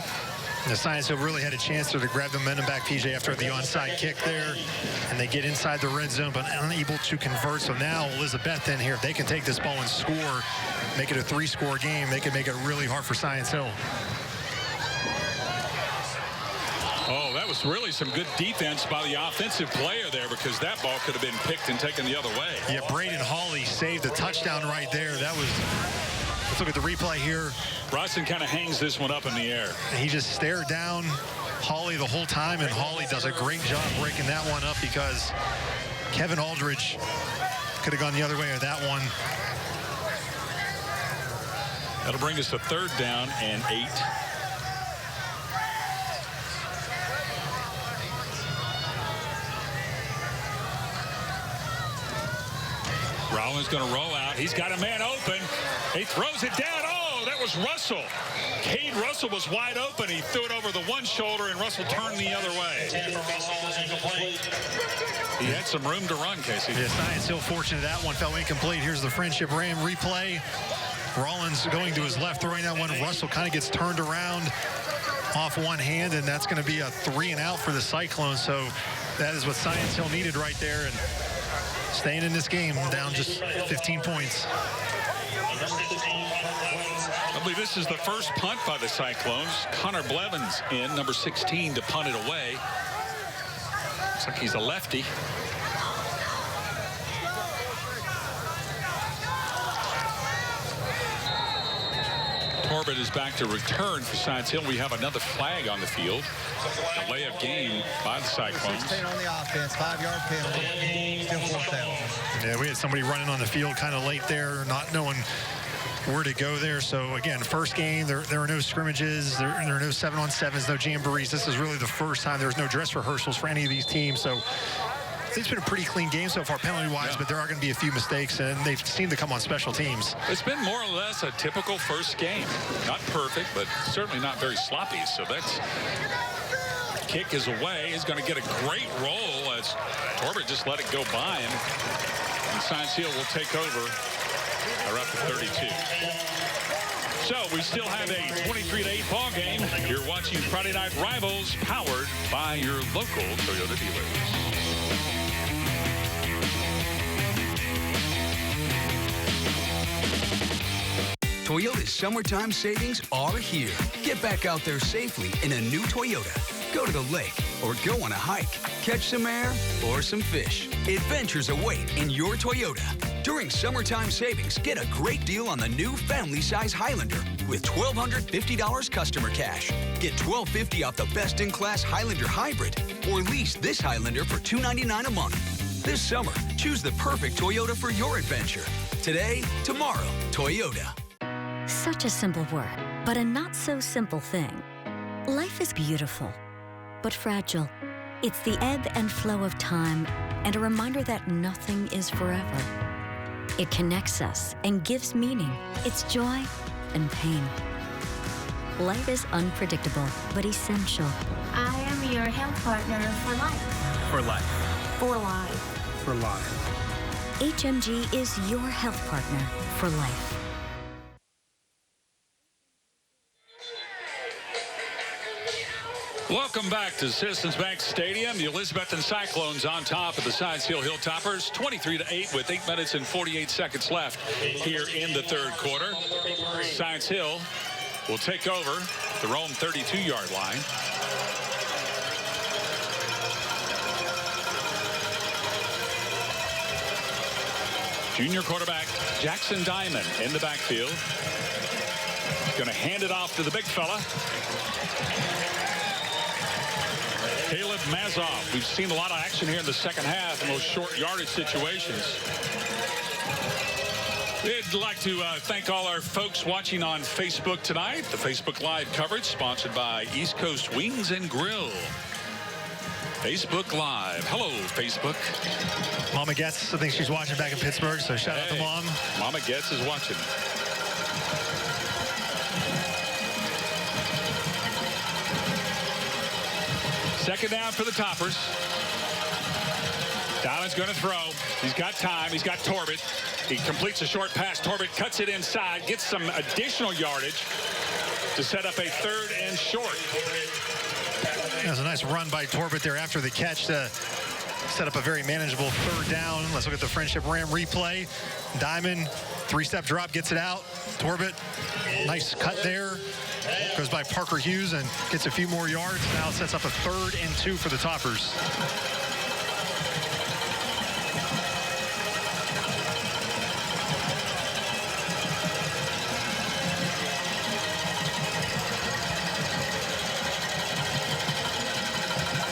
The Science Hill really had a chance to grab the momentum back, PJ, after the onside kick there. And they get inside the red zone, but unable to convert. So now Elizabethton here, if they can take this ball and score, make it a 3-score game, they can make it really hard for Science Hill. Oh, that was really some good defense by the offensive player there, because that ball could have been picked and taken the other way. Yeah, Braden Hawley saved the touchdown right there. That was, let's look at the replay here. Bryson kind of hangs this one up in the air. And he just stared down Hawley the whole time, and Hawley does a great job breaking that one up, because Kevin Aldridge could have gone the other way with that one. That'll bring us to 3rd down and 8. Rollins going to roll out. He's got a man open. He throws it down. Oh, that was Russell. Cade Russell was wide open. He threw it over the one shoulder, and Russell turned the other way. He had some room to run, Casey. Yeah, Science Hill fortunate that one fell incomplete. Here's the Friendship Ram replay. Rollins going to his left, throwing that one. Russell kind of gets turned around off one hand, and that's going to be a 3-and-out for the Cyclones. So that is what Science Hill needed right there, and staying in this game down just 15 points. I believe this is the first punt by the Cyclones. Connor Blevins in, number 16, to punt it away. Looks like he's a lefty. Corbett is back to return for Science Hill. We have another flag on the field. Delay of game by the Cyclones. 16 on the offense, 5-yard penalty. Still 4th down. Yeah, we had somebody running on the field kind of late there, not knowing where to go there. So again, first game, there are no scrimmages, there are no 7-on-7s, no jamborees. This is really the first time there's no dress rehearsals for any of these teams. So it's been a pretty clean game so far penalty-wise, but there are going to be a few mistakes, and they've seemed to come on special teams. It's been more or less a typical first game. Not perfect, but certainly not very sloppy. So that's kick is away. He's going to get a great roll as Torbert just let it go by him. And Science Hill will take over. They're up to 32. So we still have a 23-8 ball game. You're watching Friday Night Rivals, powered by your local Toyota dealers. Toyota's summertime savings are here. Get back out there safely in a new Toyota. Go to the lake or go on a hike. Catch some air or some fish. Adventures await in your Toyota. During summertime savings, get a great deal on the new family-size Highlander with $1,250 customer cash. Get $1,250 off the best-in-class Highlander Hybrid, or lease this Highlander for $299 a month. This summer, choose the perfect Toyota for your adventure. Today, tomorrow, Toyota. Such a simple word, but a not-so-simple thing. Life is beautiful, but fragile. It's the ebb and flow of time and a reminder that nothing is forever. It connects us and gives meaning. It's joy and pain. Life is unpredictable, but essential. I am your health partner for life. For life. For life. For life. HMG is your health partner for life. Welcome back to Citizens Bank Stadium. The Elizabethton Cyclones on top of the Science Hill Hilltoppers, 23-8 with 8 minutes and 48 seconds left here in the third quarter. Science Hill will take over the Rome 32-yard line. Junior quarterback Jackson Diamond in the backfield. He's going to hand it off to the big fella. Caleb Mazoff. We've seen a lot of action here in the second half in those short yardage situations. We'd like to thank all our folks watching on Facebook tonight. The Facebook Live coverage sponsored by East Coast Wings and Grill. Facebook Live. Hello, Facebook. Mama Getz, I think she's watching back in Pittsburgh, so shout out to Mom. Mama Getz is watching. Second down for the Toppers. Diamond's going to throw. He's got time. He's got Torbett. He completes a short pass. Torbett cuts it inside, gets some additional yardage to set up a 3rd and short. That was a nice run by Torbett there after the catch to set up a very manageable 3rd down. Let's look at the Friendship Ram replay. Diamond, 3-step drop, gets it out. Torbett, nice cut there. Goes by Parker Hughes and gets a few more yards. Now it sets up a 3rd and 2 for the Toppers.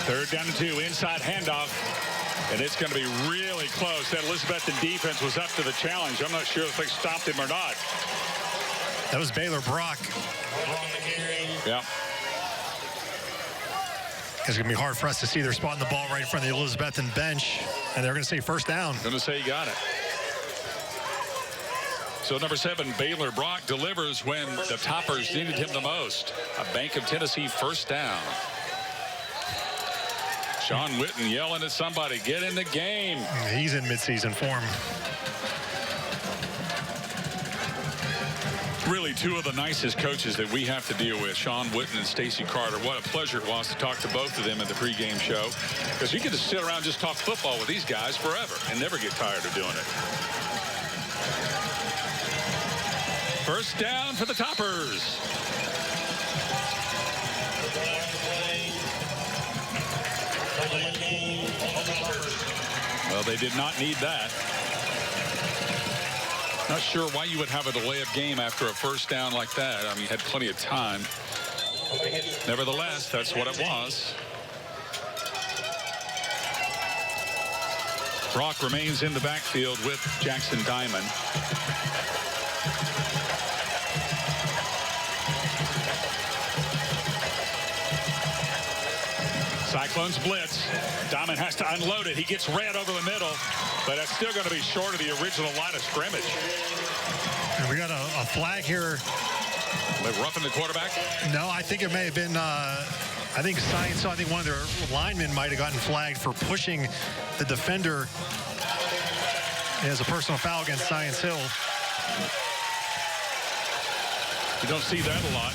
Third down and 2, inside handoff. And it's going to be really close. That Elizabethton defense was up to the challenge. I'm not sure if they stopped him or not. That was Baylor Brock. Yeah. It's going to be hard for us to see. They're spotting the ball right in front of the Elizabethton bench, and they're going to say 1st down. Going to say you got it. So number 7, Baylor Brock, delivers when the Toppers needed him the most. A Bank of Tennessee first down. Sean Witten yelling at somebody, get in the game. He's in midseason form. Really two of the nicest coaches that we have to deal with, Sean Witten and Stacy Carter. What a pleasure it was to talk to both of them in the pregame show, because you can just sit around and just talk football with these guys forever and never get tired of doing it. First down for the Toppers. Well, they did not need that. Not sure why you would have a delay of game after a first down like that. I mean, you had plenty of time. Nevertheless, that's what it was. Brock remains in the backfield with Jackson Diamond. Cyclones blitz. Diamond has to unload it. He gets red over the middle, but that's still going to be short of the original line of scrimmage. And we got a flag here. They're roughing the quarterback? No, I think it may have been, I think one of their linemen might have gotten flagged for pushing the defender. It has a personal foul against Science Hill. You don't see that a lot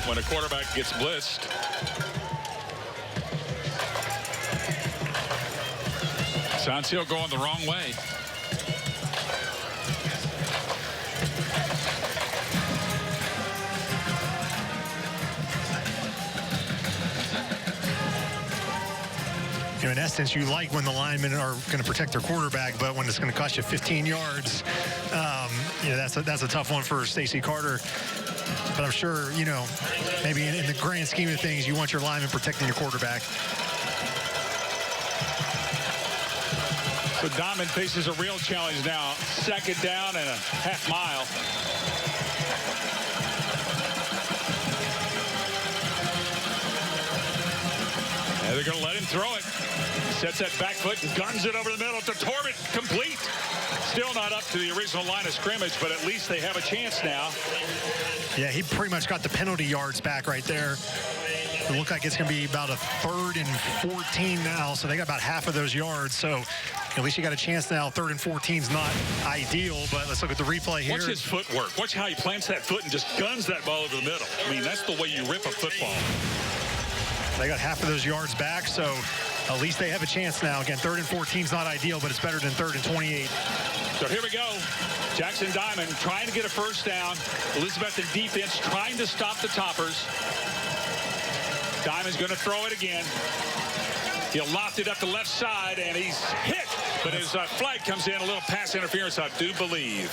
when a quarterback gets blitzed. Science Hill going the wrong way. You know, in essence, you like when the linemen are going to protect their quarterback, but when it's going to cost you 15 yards, you know, that's a tough one for Stacy Carter. But I'm sure, you know, maybe in the grand scheme of things, you want your lineman protecting your quarterback. So Diamond faces a real challenge now. Second down and a half mile. And they're going to let him throw it. Sets that back foot and guns it over the middle to Torbett. Complete. Still not up to the original line of scrimmage, but at least they have a chance now. Yeah, he pretty much got the penalty yards back right there. It looked like it's going to be about a 3rd and 14 now, so they got about half of those yards. So at least you got a chance now. 3rd and 14 is not ideal, but let's look at the replay here. Watch his footwork. Watch how he plants that foot and just guns that ball over the middle. I mean, that's the way you rip a football. They got half of those yards back, so at least they have a chance now. Again, 3rd and 14 is not ideal, but it's better than 3rd and 28. So here we go. Jackson Diamond trying to get a first down. Elizabethton defense trying to stop the Toppers. Diamond's going to throw it again. He'll loft it up the left side, and he's hit. But his flag comes in, a little pass interference, I do believe.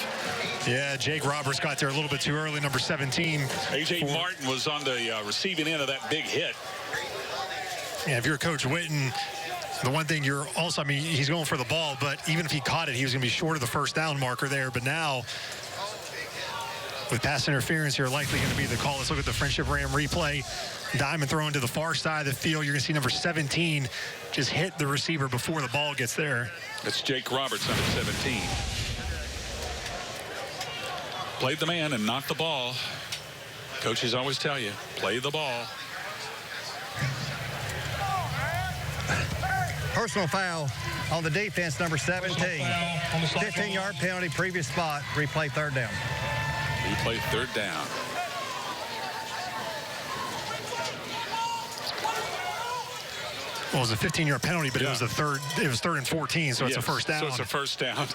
Yeah, Jake Roberts got there a little bit too early, number 17. A.J. Martin was on the receiving end of that big hit. Yeah, if you're Coach Witten, the one thing you're also, I mean, he's going for the ball, but even if he caught it, he was going to be short of the first down marker there. But now, with pass interference here, likely going to be the call. Let's look at the Friendship Ram replay. Diamond throwing to the far side of the field. You're going to see number 17 just hit the receiver before the ball gets there. That's Jake Roberts, number 17. Played the man and not the ball. Coaches always tell you, play the ball. Personal foul on the defense, number 17. 15-yard penalty, previous spot. Replay 3rd down. Replay 3rd down. Well, it was a 15-yard penalty, but it was a 3rd and 14, so it's a first down. So it's a first down.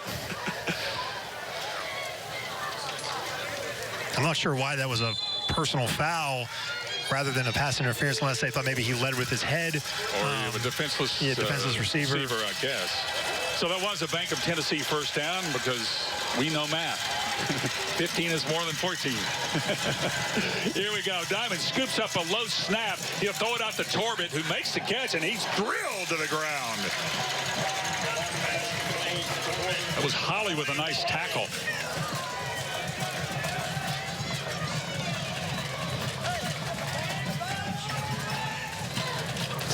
I'm not sure why that was a personal foul rather than a pass interference, unless they thought maybe he led with his head. Or a defenseless, defenseless receiver, I guess. So that was a Bank of Tennessee first down because we know math. 15 is more than 14. Here we go. Diamond scoops up a low snap. He'll throw it out to Torbett, who makes the catch, and he's drilled to the ground. That was Holly with a nice tackle.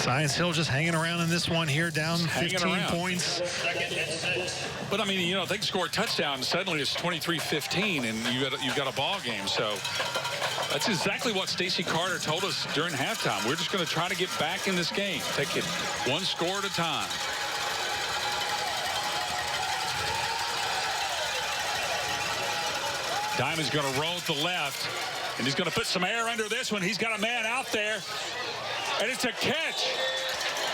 Science Hill just hanging around in this one here, down 15 points. But I mean, they can score a touchdown, and suddenly it's 23-15, and you've got a ball game. So that's exactly what Stacy Carter told us during halftime. We're just going to try to get back in this game, take it one score at a time. Diamond's going to roll to the left, and he's going to put some air under this one. He's got a man out there, and it's a catch.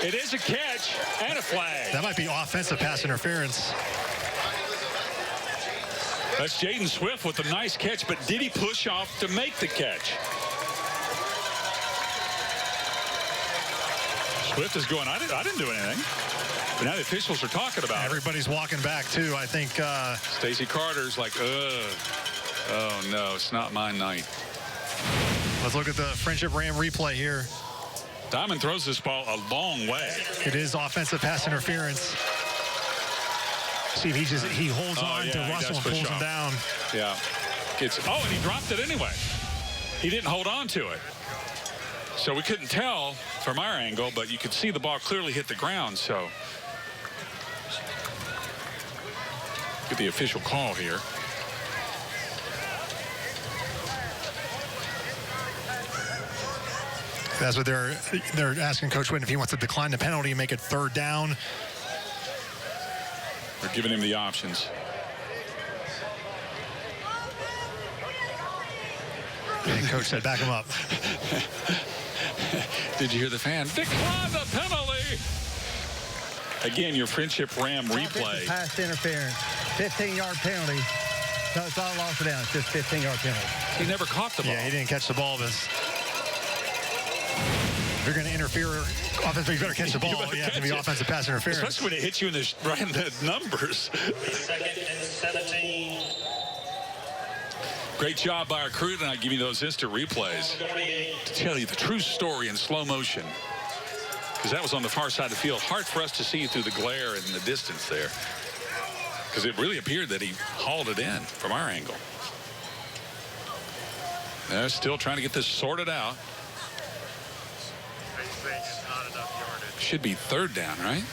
It is a catch and a flag. That might be offensive pass interference. That's Jaden Swift with a nice catch, but did he push off to make the catch? Swift is going, I didn't do anything. But now the officials are talking about it. Everybody's walking back, too. I think Stacy Carter's like, oh, no, it's not my night. Let's look at the Friendship Ram replay here. Diamond throws this ball a long way. It is offensive pass interference. See, he holds on to Russell and pulls him down. Yeah. And he dropped it anyway. He didn't hold on to it. So we couldn't tell from our angle, but you could see the ball clearly hit the ground. So get the official call here. That's what they're asking Coach Whitten if he wants to decline the penalty and make it 3rd down. They're giving him the options. And Coach said, back him up. Did you hear the fan? Decline the penalty. Again, your Friendship Ram replay. Pass interference. 15-yard penalty. No, it's not lost it down. It's just 15-yard penalty. He never caught the ball. Yeah, he didn't catch the ball. But if you're going to interfere offensively, you better catch the ball. Yeah, it's going to be offensive pass interference. Especially when it hits you in the numbers. 2nd and 17. Great job by our crew tonight giving those instant replays to tell you the true story in slow motion. Because that was on the far side of the field. Hard for us to see through the glare and the distance there. Because it really appeared that he hauled it in from our angle. They're still trying to get this sorted out. Should be 3rd down, right?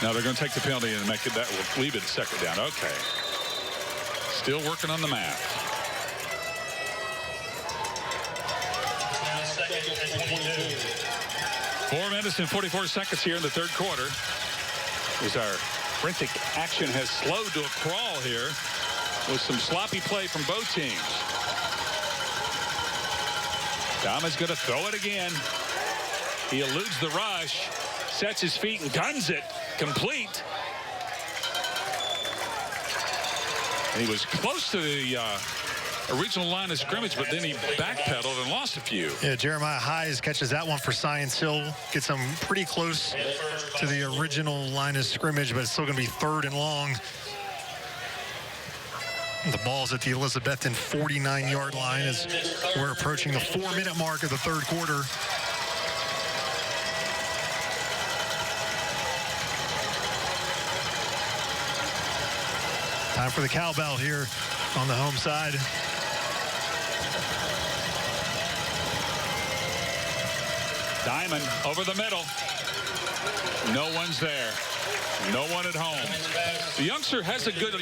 Now they're going to take the penalty and make it, that will leave it 2nd down. Okay. Still working on the math. 4 minutes and 44 seconds here in the 3rd quarter. As our frantic action has slowed to a crawl here with some sloppy play from both teams. Diamond's going to throw it again. He eludes the rush, sets his feet and guns it complete. And he was close to the original line of scrimmage, but then he backpedaled and lost a few. Yeah, Jeremiah Hayes catches that one for Science Hill. Gets him pretty close to the original line of scrimmage, but it's still going to be 3rd and long. The ball's at the Elizabethton 49-yard line as we're approaching the 4-minute mark of the 3rd quarter. Time for the cowbell here on the home side. Diamond over the middle. No one's there. No one at home. The youngster has a good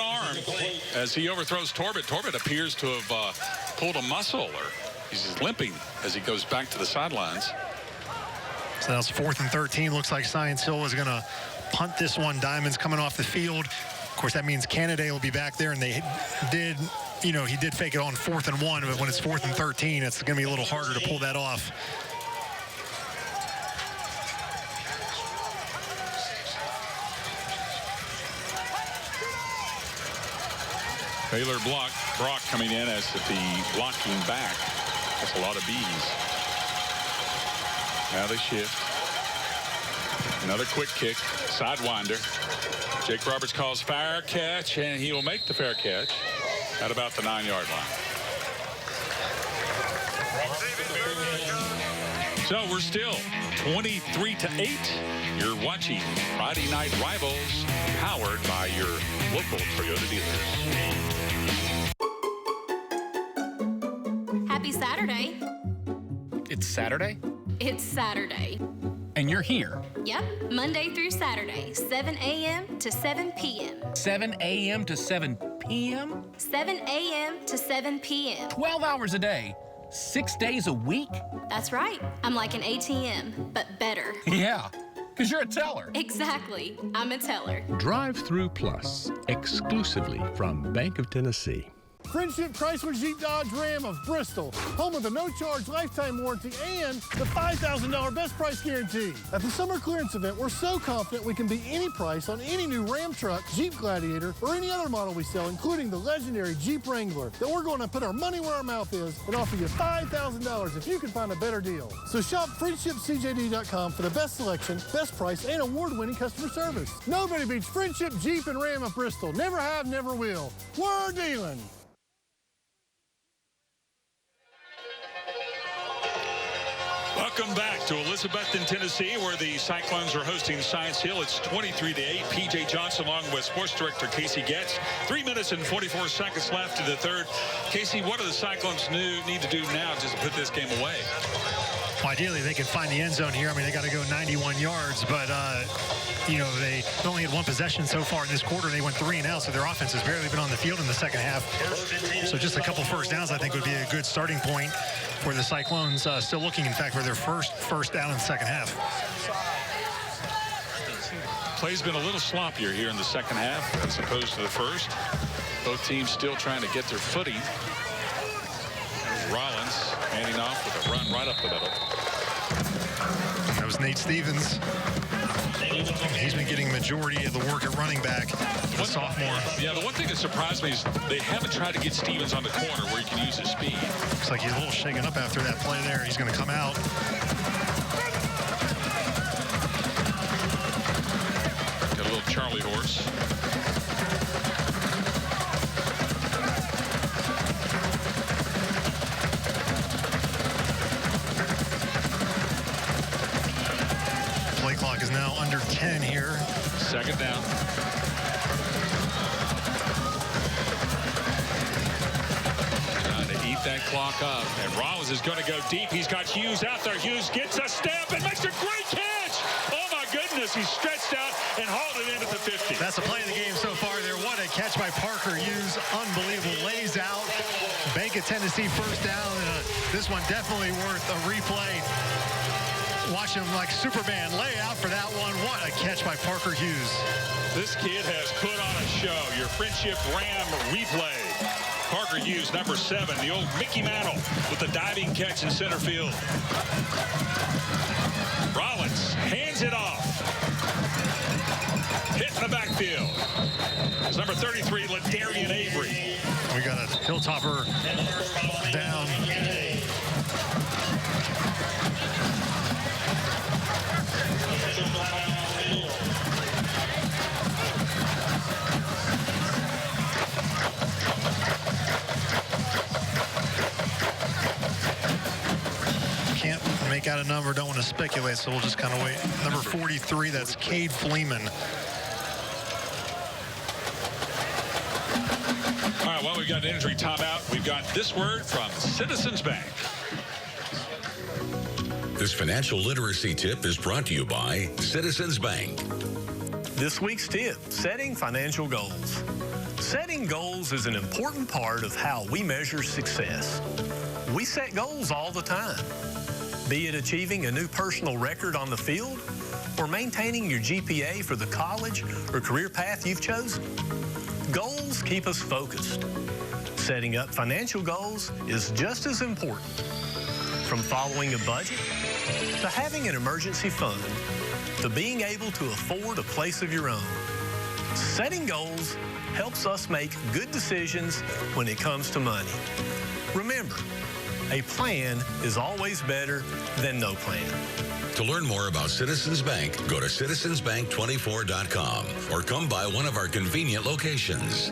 arm as he overthrows Torbett. Torbett appears to have pulled a muscle, or he's limping as he goes back to the sidelines. So that's 4th and 13. Looks like Science Hill is going to punt this one. Diamond's coming off the field. Of course, that means Canada will be back there, and they did, he did fake it on 4th and 1, but when it's 4th and 13, it's going to be a little harder to pull that off. Taylor Brock coming in as the blocking back. That's a lot of B's. Now they shift. Another quick kick, sidewinder. Jake Roberts calls fair catch, and he will make the fair catch at about the 9-yard line. So we're still 23-8. You're watching Friday Night Rivals, powered by your local Toyota dealers. Saturday? It's Saturday. And you're here? Yep, Monday through Saturday, 7 a.m. to 7 p.m. 7 a.m. to 7 p.m.? 7 a.m. to 7 p.m. 12 hours a day, 6 days a week? That's right. I'm like an ATM, but better. Yeah, because you're a teller. Exactly. I'm a teller. Drive-Through Plus, exclusively from Bank of Tennessee. Friendship Chrysler Jeep Dodge Ram of Bristol, home of the no-charge lifetime warranty and the $5,000 best price guarantee. At the summer clearance event, we're so confident we can beat any price on any new Ram truck, Jeep Gladiator, or any other model we sell, including the legendary Jeep Wrangler, that we're going to put our money where our mouth is and offer you $5,000 if you can find a better deal. So shop friendshipcjd.com for the best selection, best price, and award-winning customer service. Nobody beats Friendship Jeep and Ram of Bristol. Never have, never will. We're dealing. Welcome back to Elizabethton, Tennessee, where the Cyclones are hosting Science Hill. It's 23-8. P.J. Johnson along with Sports Director Casey Getz. 3 minutes and 44 seconds left in the third. Casey, what do the Cyclones need to do now just to put this game away? Well, ideally, they can find the end zone here. I mean, they got to go 91 yards, but, you know, they only had one possession so far in this quarter. They went 3 and out, so their offense has barely been on the field in the second half. So just a couple first downs, I think, would be a good starting point for the Cyclones. Still looking, in fact, for their first down in the second half. Play's been a little sloppier here in the second half as opposed to the first. Both teams still trying to get their footing. Rollins handing off with a run right up the middle. That was Nate Stevens. He's been getting majority of the work at running back, the sophomore. Yeah, the one thing that surprised me is they haven't tried to get Stevens on the corner where he can use his speed. Looks like he's a little shaken up after that play there. He's going to come out. Got a little Charlie horse. Play clock is now under 10 here. Second down. Trying to eat that clock up. And Rollins is going to go deep. He's got Hughes out there. Hughes gets a step and makes a great catch. Oh, my goodness. He's stretched out and hauled it in at the 50. That's the play of the game so far there. What a catch by Parker Hughes. Unbelievable. Lays out. Bank of Tennessee first down. This one definitely worth a replay. Watch him like Superman lay out for that one. What a catch by Parker Hughes. This kid has put on a show. Your Friendship Ram replay. Parker Hughes, number 7, the old Mickey Mantle with the diving catch in center field. Rollins hands it off. Hit in the backfield. It's number 33, Ladarian Avery. We got a Hilltopper down. Can't make out a number, don't want to speculate, so we'll just kind of wait. Number 43, that's Cade Fleeman. All right, well, we've got an injury timeout. We've got this word from Citizens Bank. This financial literacy tip is brought to you by Citizens Bank. This week's tip, setting financial goals. Setting goals is an important part of how we measure success. We set goals all the time, be it achieving a new personal record on the field or maintaining your GPA for the college or career path you've chosen. Goals keep us focused. Setting up financial goals is just as important. From following a budget, to having an emergency fund, to being able to afford a place of your own. Setting goals helps us make good decisions when it comes to money. Remember, a plan is always better than no plan. To learn more about Citizens Bank, go to citizensbank24.com or come by one of our convenient locations.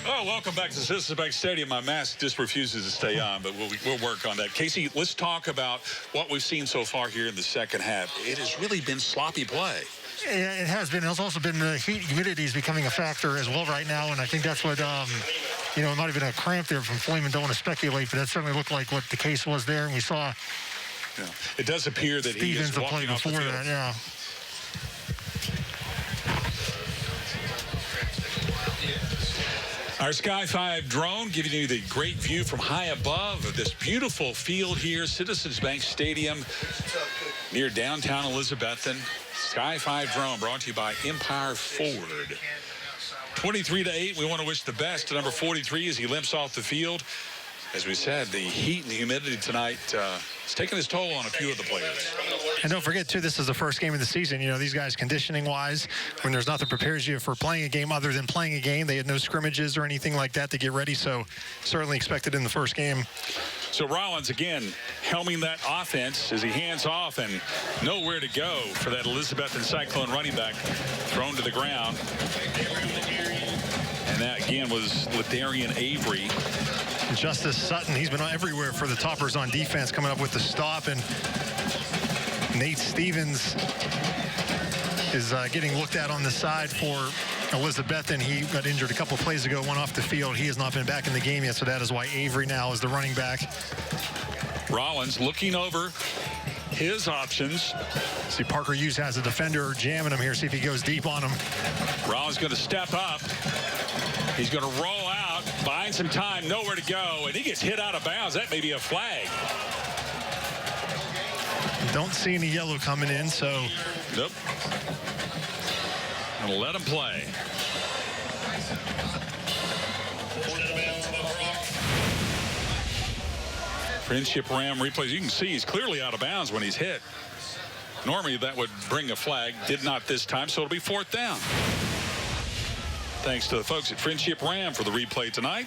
Oh, welcome back to Citizens Bank Stadium. My mask just refuses to stay on, but we'll work on that. Casey, let's talk about what we've seen so far here in the second half. It has really been sloppy play. It has been. It's also been the heat, humidity is becoming a factor as well right now, and I think that's what, it might have been a cramp there from Fleeman. Don't want to speculate, but that certainly looked like what the case was there, and we saw It does appear that he is walking off the field. Yeah. Our Sky 5 drone giving you the great view from high above of this beautiful field here, Citizens Bank Stadium near downtown Elizabethton. Sky 5 drone brought to you by Empire Ford. 23-8, we want to wish the best to number 43 as he limps off the field. As we said, the heat and the humidity tonight is taking its toll on a few of the players. And don't forget, too, this is the first game of the season. These guys conditioning-wise, when there's nothing prepares you for playing a game other than playing a game, they had no scrimmages or anything like that to get ready, so certainly expected in the first game. So Rollins, again, helming that offense as he hands off and nowhere to go for that Elizabethton Cyclone running back thrown to the ground. And that, again, was Ladarian Avery. Justice Sutton, he's been everywhere for the Toppers on defense, coming up with the stop, and Nate Stevens is getting looked at on the side for Elizabethton. He got injured a couple plays ago, went off the field. He has not been back in the game yet, so that is why Avery now is the running back. Rollins looking over his options. See, Parker Hughes has a defender jamming him here. See if he goes deep on him. Rollins going to step up. He's going to roll out, buying some time, nowhere to go, and he gets hit out of bounds. That may be a flag. Don't see any yellow coming in, so. Nope. Gonna let him play. Friendship Ram replays. You can see he's clearly out of bounds when he's hit. Normally that would bring a flag. Did not this time, so it'll be 4th down. Thanks to the folks at Friendship Ram for the replay tonight.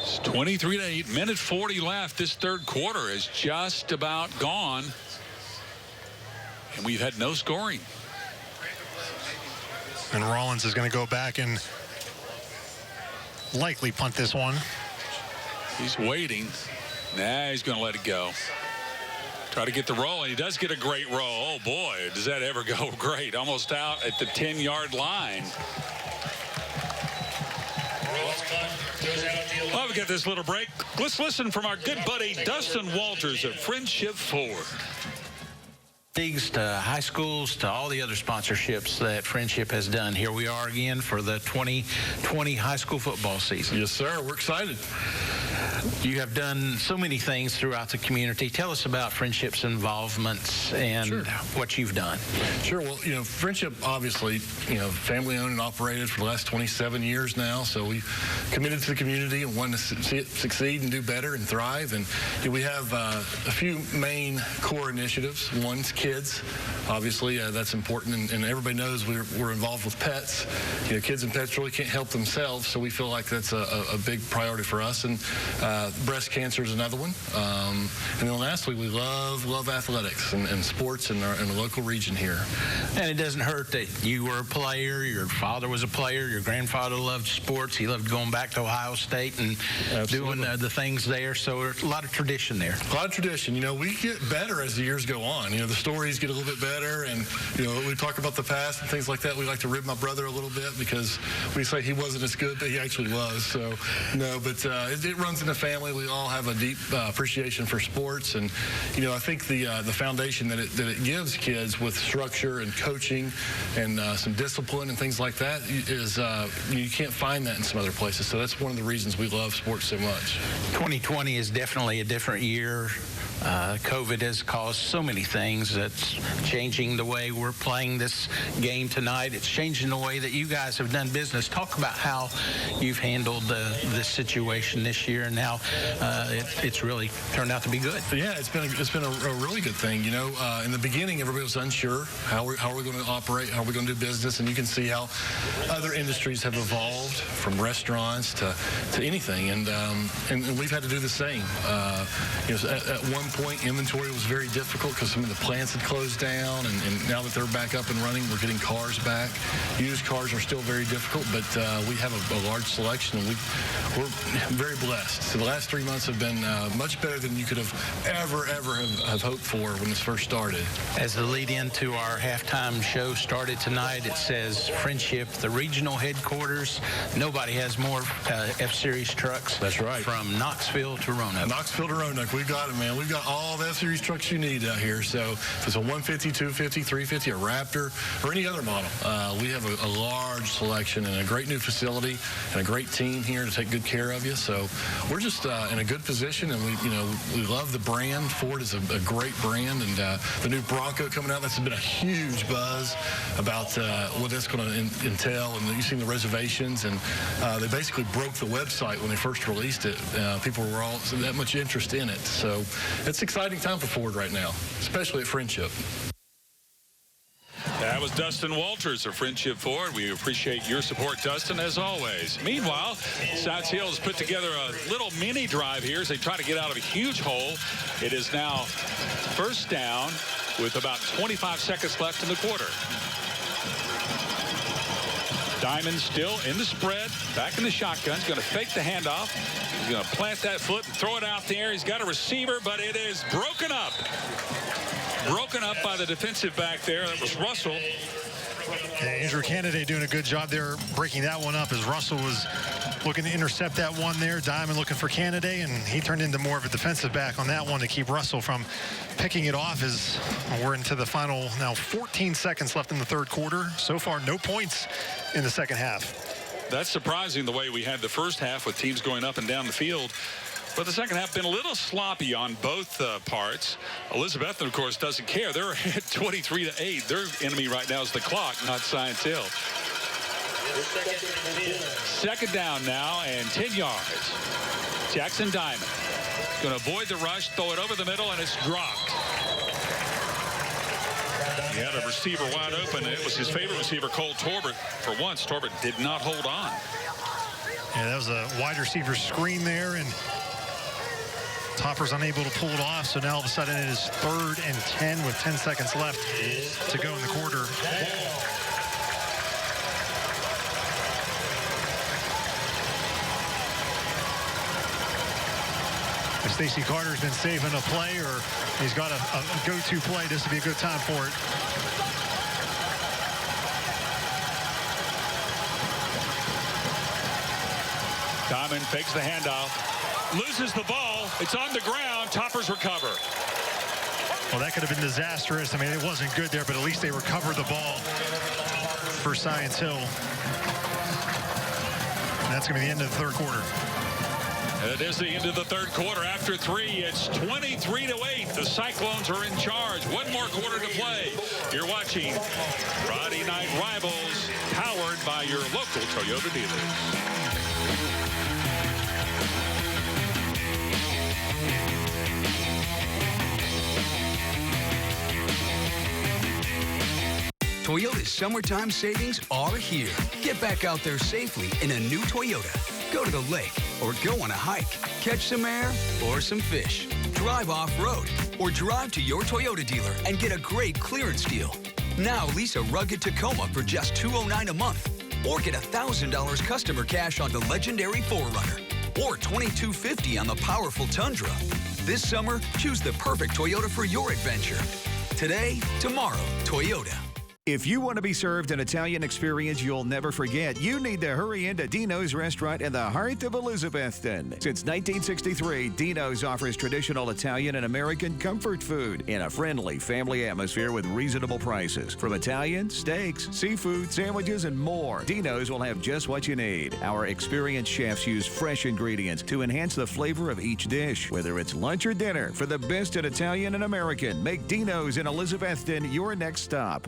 It's 23-8, minute 40 left. This third quarter is just about gone. And we've had no scoring. And Rollins is going to go back and likely punt this one. He's waiting. Nah, he's going to let it go. Try to get the roll, and he does get a great roll. Oh, boy, does that ever go great. Almost out at the 10-yard line. Well, we got this little break. Let's listen from our good buddy Dustin Walters of Friendship Ford. Leagues to high schools to all the other sponsorships that Friendship has done. Here we are again for the 2020 high school football season. Yes, sir. We're excited. You have done so many things throughout the community. Tell us about Friendship's involvements and what you've done. Sure. Well, Friendship, obviously, family owned and operated for the last 27 years now. So we committed to the community and wanted to see it succeed and do better and thrive. And we have a few main core initiatives. One's kids. Obviously, that's important. And everybody knows we're involved with pets. Kids and pets really can't help themselves. So we feel like that's a big priority for us. And breast cancer is another one. And then lastly, we love athletics and sports in the local region here. And it doesn't hurt that you were a player, your father was a player, your grandfather loved sports, he loved going back to Ohio State and doing the things there. So there's a lot of tradition there. A lot of tradition. We get better as the years go on. The stories get a little bit better, and we talk about the past and things like that. We like to rib my brother a little bit because we say he wasn't as good, but he actually was. So no, but it runs in the family. We all have a deep appreciation for sports, and I think the foundation that it gives kids with structure and coaching and some discipline and things like that is you can't find that in some other places. So that's one of the reasons we love sports so much. 2020 is definitely a different year. COVID has caused so many things. That's changing the way we're playing this game tonight. It's changing the way that you guys have done business. Talk about how you've handled this situation this year and how it's really turned out to be good. Yeah, it's been a really good thing. In the beginning, everybody was unsure how are we going to operate, how are we going to do business, and you can see how other industries have evolved from restaurants to anything, and we've had to do the same. At one point, inventory was very difficult because some of the plants had closed down, and now that they're back up and running, we're getting cars back. Used cars are still very difficult, but we have a large selection, and we're very blessed. So the last 3 months have been much better than you could have ever have hoped for when this first started. As the lead into our halftime show started tonight, it says Friendship, the regional headquarters. Nobody has more F-Series trucks. That's right. From Knoxville to Roanoke. Knoxville to Roanoke. We've got it, man. We've got all the F-Series trucks you need out here. So if it's a 150, 250, 350, a Raptor, or any other model, we have a large selection and a great new facility and a great team here to take good care of you. So we're just in a good position, and we love the brand. Ford is a great brand, and the new Bronco coming out, that's been a huge buzz about what that's going to entail. And you've seen the reservations, and they basically broke the website when they first released it. People were all that much interest in it. So it's an exciting time for Ford right now, especially at Friendship. That was Dustin Walters of Friendship Ford. We appreciate your support, Dustin, as always. Meanwhile, South Hill has put together a little mini drive here as they try to get out of a huge hole. It is now first down with about 25 seconds left in the quarter. Diamond still in the spread, back in the shotgun. He's going to fake the handoff. He's going to plant that foot and throw it out there. He's got a receiver, but it is broken up. Broken up by the defensive back there. That was Russell. Andrew Kennedy doing a good job there breaking that one up as Russell was looking to intercept that one there. Diamond looking for Kennedy, and he turned into more of a defensive back on that one to keep Russell from picking it off as we're into the final now 14 seconds left in the third quarter. So far, no points in the second half. That's surprising the way we had the first half with teams going up and down the field. But the second half been a little sloppy on both parts. Elizabethton, of course, doesn't care. They're ahead 23-8. Their enemy right now is the clock, not Science Hill. Second down now and 10 yards. Jackson Diamond going to avoid the rush, throw it over the middle, and it's dropped. He had a receiver wide open, and it was his favorite receiver, Cole Torbert. For once, Torbert did not hold on. Yeah, that was a wide receiver screen there, and Topper's unable to pull it off, so now all of a sudden it is 3rd and 10 with 10 seconds left to go in the quarter. If Stacy Carter's been saving a play, or he's got a go-to play, this would be a good time for it. Diamond fakes the handoff, loses the ball. It's on the ground. Toppers recover. Well, that could have been disastrous. I mean, it wasn't good there, but at least they recovered the ball for Science Hill. And that's going to be the end of the third quarter. It is the end of the third quarter. After 3, it's 23-8. The Cyclones are in charge. One more quarter to play. You're watching Friday Night Rivals, powered by your local Toyota dealers. Toyota's summertime savings are here. Get back out there safely in a new Toyota. Go to the lake or go on a hike. Catch some air or some fish. Drive off-road or drive to your Toyota dealer and get a great clearance deal. Now lease a rugged Tacoma for just $209 a month. Or get $1,000 customer cash on the legendary 4Runner. Or $2,250 on the powerful Tundra. This summer, choose the perfect Toyota for your adventure. Today, tomorrow, Toyota. If you want to be served an Italian experience you'll never forget, you need to hurry into Dino's restaurant in the heart of Elizabethton. Since 1963, Dino's offers traditional Italian and American comfort food in a friendly family atmosphere with reasonable prices. From Italian, steaks, seafood, sandwiches, and more, Dino's will have just what you need. Our experienced chefs use fresh ingredients to enhance the flavor of each dish. Whether it's lunch or dinner, for the best in Italian and American, make Dino's in Elizabethton your next stop.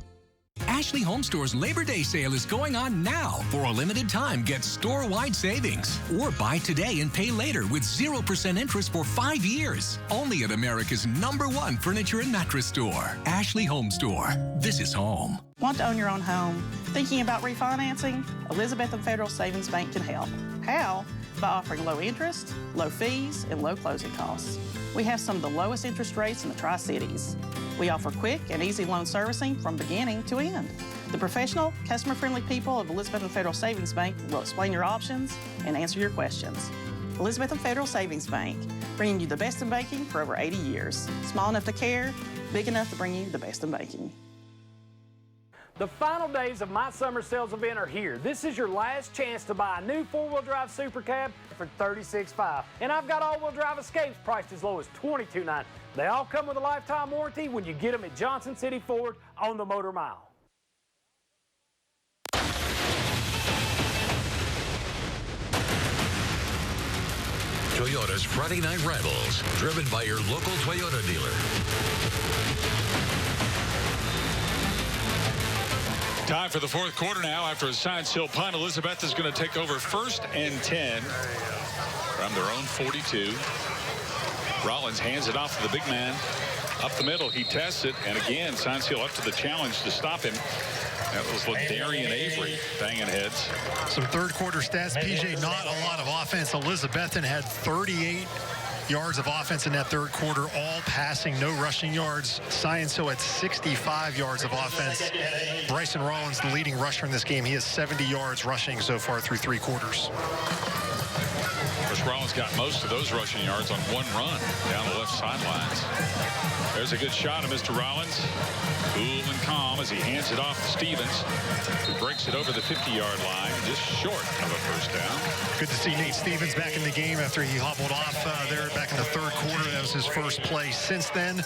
Ashley Home Store's Labor Day sale is going on now. For a limited time, get store-wide savings. Or buy today and pay later with 0% interest for 5 years. Only at America's #1 furniture and mattress store. Ashley Home Store. This is home. Want to own your own home? Thinking about refinancing? Elizabethton Federal Savings Bank can help. How? by offering low interest, low fees, and low closing costs. We have some of the lowest interest rates in the Tri-Cities. We offer quick and easy loan servicing from beginning to end. The professional, customer-friendly people of Elizabethton Federal Savings Bank will explain your options and answer your questions. Elizabethton Federal Savings Bank, bringing you the best in banking for over 80 years. Small enough to care, big enough to bring you the best in banking. The final days of my summer sales event are here. This is your last chance to buy a new four-wheel drive Super Cab for $36,500. And I've got all-wheel drive Escapes priced as low as $22,900. They all come with a lifetime warranty when you get them at Johnson City Ford on the Motor Mile. Toyota's Friday Night Rivals, driven by your local Toyota dealer. Time for the fourth quarter now. After a Science Hill punt, Elizabeth is going to take over 1st and 10 from their own 42. Rollins hands it off to the big man. Up the middle, he tests it. And again, Science Hill up to the challenge to stop him. That was Darian Avery banging heads. Some third quarter stats. PJ, not a lot of offense. Elizabethton had 38 yards of offense in that third quarter, all passing, no rushing yards. Science Hill had 65 yards of offense. Bryson Rollins, the leading rusher in this game, he has 70 yards rushing so far through 3 quarters. Of course, Rollins got most of those rushing yards on one run down the left sidelines. There's a good shot of Mr. Rollins. Cool and calm as he hands it off to Stevens, who breaks it over the 50-yard line, just short of a first down. Good to see Nate Stevens back in the game after he hobbled off there back in the third quarter. That was his first play since then.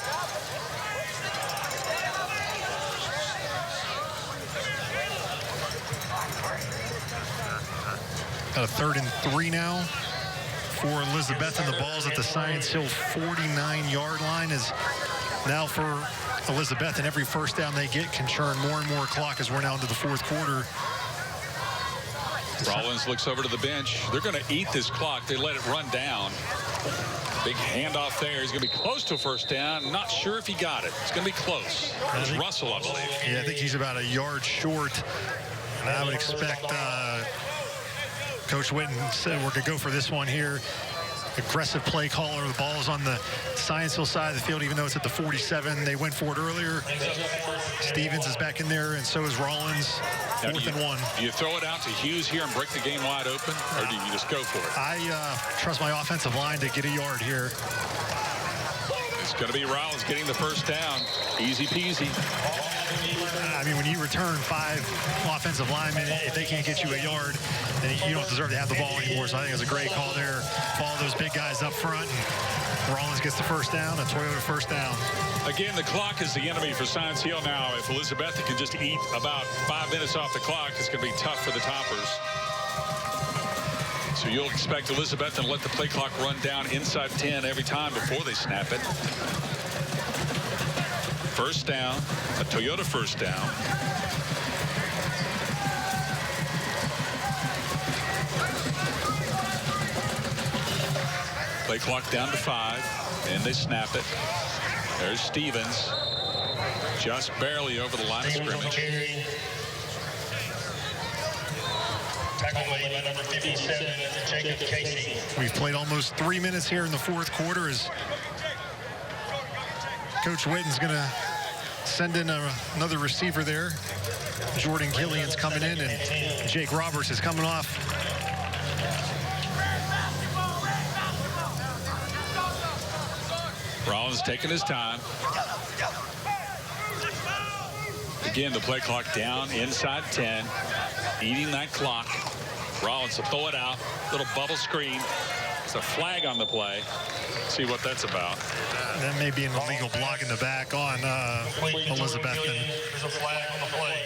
Got a 3rd and 3 now for Elizabethton. The ball's at the Science Hill 49-yard line. Is now for Elizabethton. Every first down they get can churn more and more clock as we're now into the fourth quarter. Rollins looks over to the bench. They're going to eat this clock. They let it run down. Big handoff there. He's going to be close to a first down. Not sure if he got it. It's going to be close. It's Russell, I believe. Yeah, I think he's about a yard short. And I would expect Coach Witten said we're going to go for this one here. Aggressive play caller. The ball is on the Science Hill side of the field, even though it's at the 47. They went for it earlier. Stevens is back in there, and so is Rollins. 4th and 1. Do you throw it out to Hughes here and break the game wide open, or do you just go for it? I trust my offensive line to get a yard here. It's going to be Rollins getting the first down. Easy peasy. I mean, when you return 5 offensive linemen, if they can't get you a yard, then you don't deserve to have the ball anymore. So I think it's a great call there. Follow those big guys up front, and Rollins gets the first down, a Toyota first down. Again, the clock is the enemy for Science Hill now. If Elizabethton can just eat about 5 minutes off the clock, it's going to be tough for the Toppers. So you'll expect Elizabethton to let the play clock run down inside 10 every time before they snap it. First down, a Toyota first down. Play clock down to 5, and they snap it. There's Stevens, just barely over the line of scrimmage. Tackle made by number 57, Jacob Casey. We've played almost 3 minutes here in the fourth quarter as Coach Witten's going to send in another receiver there. Jordan Killian's coming in, and Jake Roberts is coming off. Rollins taking his time. Again, the play clock down inside 10, eating that clock. Rollins will throw it out, little bubble screen. It's a flag on the play. See what that's about. That may be an illegal block in the back on Elizabethton. There's a flag on the play.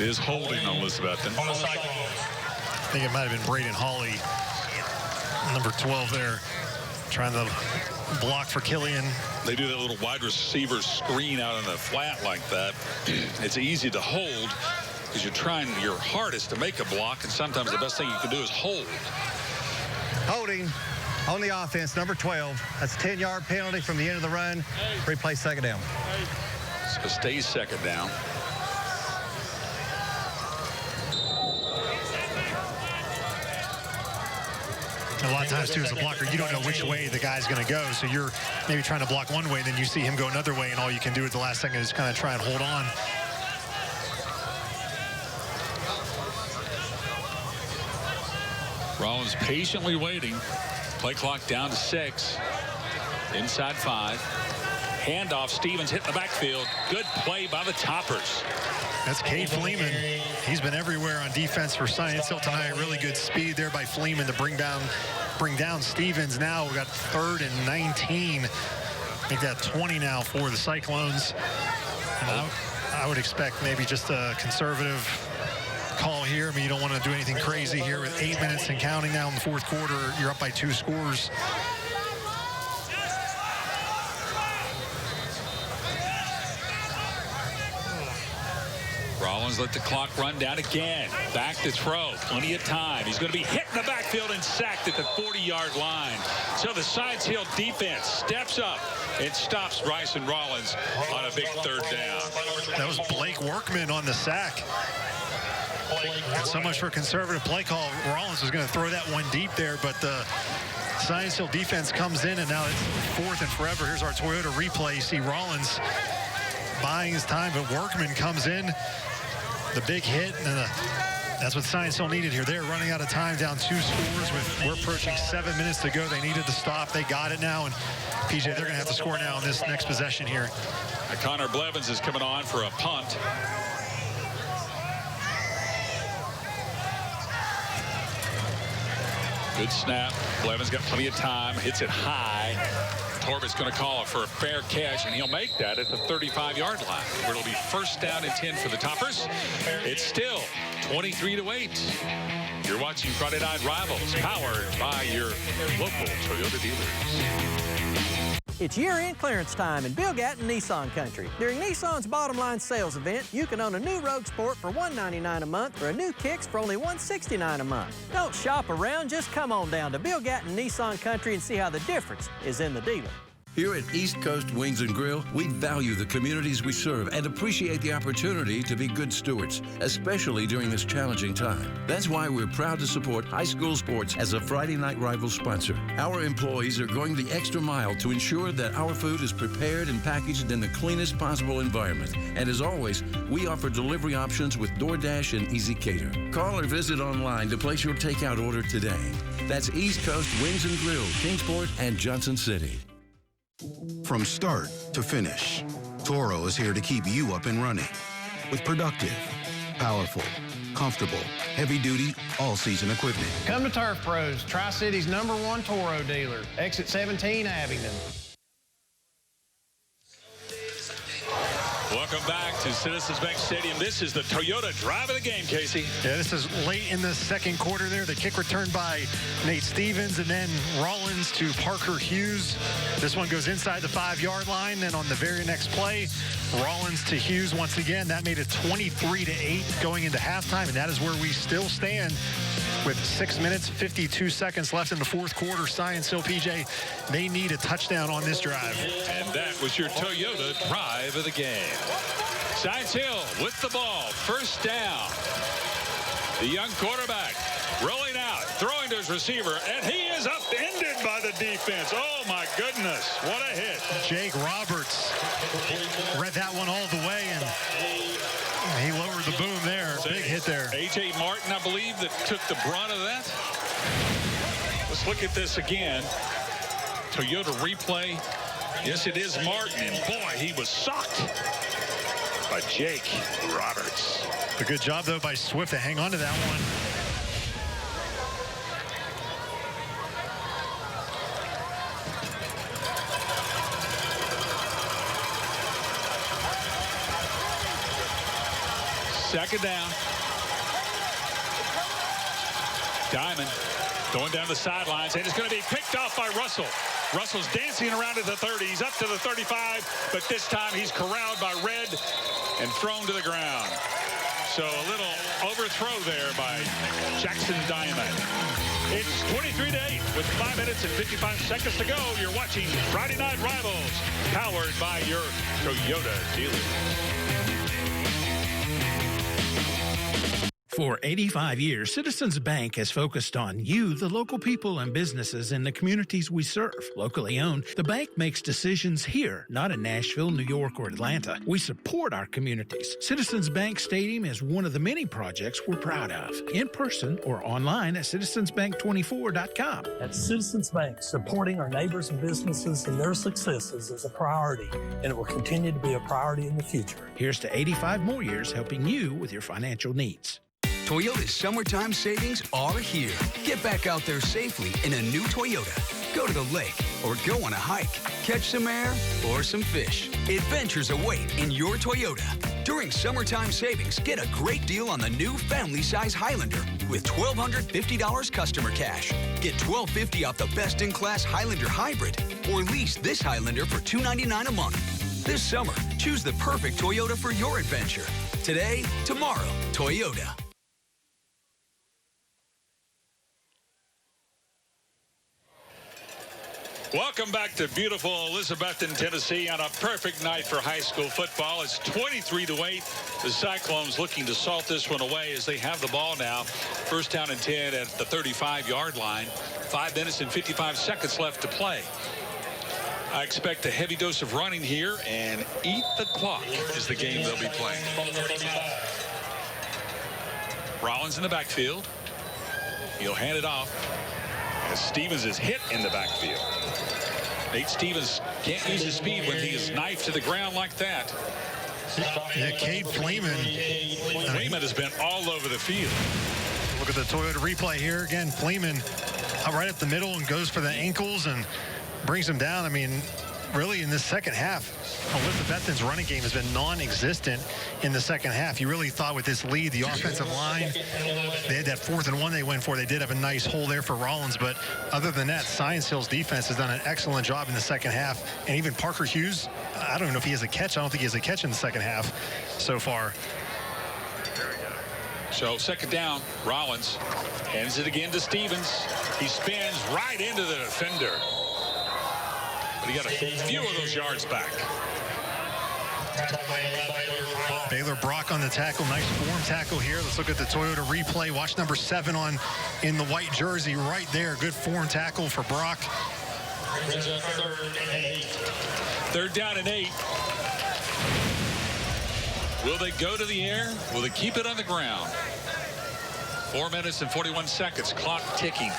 It is holding on Elizabethton. I think it might have been Braden Hawley, number 12 there, trying to block for Killian. They do that little wide receiver screen out on the flat like that. It's easy to hold because you're trying your hardest to make a block, and sometimes the best thing you can do is hold. Holding on the offense, number 12. That's a 10-yard penalty from the end of the run. Replay second down. So it stays second down. A lot of times, too, as a blocker, you don't know which way the guy's going to go. So you're maybe trying to block one way, then you see him go another way, and all you can do at the last second is kind of try and hold on. Rollins patiently waiting. Play clock down to 6. Inside 5. Handoff. Stevens hit the backfield. Good play by the Toppers. That's Cade Fleeman. He's been everywhere on defense for Science Hill tonight. Really good speed there by Fleeman to bring down Stevens. Now we've got 3rd and 19. Make that 20 now for the Cyclones. And I would expect maybe just a conservative call here. I mean, you don't want to do anything crazy here with 8 minutes and counting now in the 4th quarter. You're up by 2 scores. Rollins let the clock run down again. Back to throw. Plenty of time. He's going to be hit in the backfield and sacked at the 40-yard line. So the Science Hill defense steps up and stops Bryson Rollins on a big 3rd down. That was Blake Workman on the sack. And so much for a conservative play call. Rollins was going to throw that one deep there, but the Science Hill defense comes in, and now it's 4th and forever. Here's our Toyota replay. You see Rollins buying his time, but Workman comes in. The big hit, and that's what Science Hill needed here. They're running out of time, down 2 scores. We're approaching 7 minutes to go. They needed to stop. They got it now, and PJ, they're going to have to score now on this next possession here. Connor Blevins is coming on for a punt. Good snap. Blevins got plenty of time. Hits it high. Torbett's going to call it for a fair catch, and he'll make that at the 35-yard line, where it'll be 1st down and 10 for the Toppers. It's still 23-8. You're watching Friday Night Rivals, powered by your local Toyota dealers. It's year-end clearance time in Bill Gatton Nissan Country. During Nissan's Bottom Line Sales event, you can own a new Rogue Sport for $199 a month or a new Kicks for only $169 a month. Don't shop around, just come on down to Bill Gatton Nissan Country and see how the difference is in the dealer. Here at East Coast Wings and Grill, we value the communities we serve and appreciate the opportunity to be good stewards, especially during this challenging time. That's why we're proud to support high school sports as a Friday Night Rivals sponsor. Our employees are going the extra mile to ensure that our food is prepared and packaged in the cleanest possible environment. And as always, we offer delivery options with DoorDash and Easy Cater. Call or visit online to place your takeout order today. That's East Coast Wings and Grill, Kingsport and Johnson City. From start to finish, Toro is here to keep you up and running with productive, powerful, comfortable, heavy-duty, all-season equipment. Come to Turf Pros, Tri-City's #1 Toro dealer. Exit 17, Abingdon. Welcome back to Citizens Bank Stadium. This is the Toyota drive of the game, Casey. Yeah, this is late in the 2nd quarter there. The kick returned by Nate Stevens, and then Rollins to Parker Hughes. This one goes inside the 5-yard line. Then on the very next play, Rollins to Hughes once again. That made it 23-8 going into halftime, and that is where we still stand with 6 minutes, 52 seconds left in the 4th quarter. Science Hill, PJ, they need a touchdown on this drive. And that was your Toyota drive of the game. Science Hill with the ball, 1st down. The young quarterback rolling out, throwing to his receiver, and he is upended by the defense. Oh, my goodness. What a hit. Jake Roberts read that one all the way, and he lowered the boom there. Big hit there. A.J. Martin, I believe, that took the brunt of that. Let's look at this again. Toyota replay. Yes, it is Martin, and boy, he was socked by Jake Roberts. A good job, though, by Swift to hang on to that one. Second down. Diamond going down the sidelines, and it's going to be picked off by Russell. Russell's dancing around at the 30. He's up to the 35, but this time he's corralled by Red and thrown to the ground. So a little overthrow there by Jackson Diamond. It's 23-8 with 5 minutes and 55 seconds to go. You're watching Friday Night Rivals, powered by your Toyota dealer. For 85 years, Citizens Bank has focused on you, the local people and businesses in the communities we serve. Locally owned, the bank makes decisions here, not in Nashville, New York, or Atlanta. We support our communities. Citizens Bank Stadium is one of the many projects we're proud of. In person or online at citizensbank24.com. At Citizens Bank, supporting our neighbors and businesses and their successes is a priority, and it will continue to be a priority in the future. Here's to 85 more years helping you with your financial needs. Toyota's summertime savings are here. Get back out there safely in a new Toyota. Go to the lake or go on a hike. Catch some air or some fish. Adventures await in your Toyota. During summertime savings, get a great deal on the new family-size Highlander with $1,250 customer cash. Get $1,250 off the best-in-class Highlander Hybrid or lease this Highlander for $299 a month. This summer, choose the perfect Toyota for your adventure. Today, tomorrow, Toyota. Welcome back to beautiful Elizabethton, Tennessee on a perfect night for high school football. It's 23-8. The Cyclones looking to salt this one away as they have the ball now. First down and 10 at the 35-yard line. 5 minutes and 55 seconds left to play. I expect a heavy dose of running here, and eat the clock is the game they'll be playing. Rollins in the backfield. He'll hand it off as Stevens is hit in the backfield. Nate Stevens can't use his speed when he is knifed to the ground like that. Yeah, Cade Fleeman. Fleeman has been all over the field. Look at the Toyota replay here. Again, Fleeman right up the middle and goes for the ankles and brings him down. I mean, really in this second half, Elizabethton's running game has been non-existent in the second half. You really thought with this lead, the offensive line, they had that 4th and 1 they went for. They did have a nice hole there for Rollins, but other than that, Science Hill's defense has done an excellent job in the second half. And even Parker Hughes, I don't know if he has a catch. I don't think he has a catch in the second half so far. So second down, Rollins hands it again to Stevens. He spins right into the defender. But he got a few of those yards back. Baylor Brock on the tackle. Nice form tackle here. Let's look at the Toyota replay. Watch number 7 in the white jersey right there. Good form tackle for Brock. Third down and 8. Will they go to the air? Will they keep it on the ground? 4 minutes and 41 seconds. Clock ticking.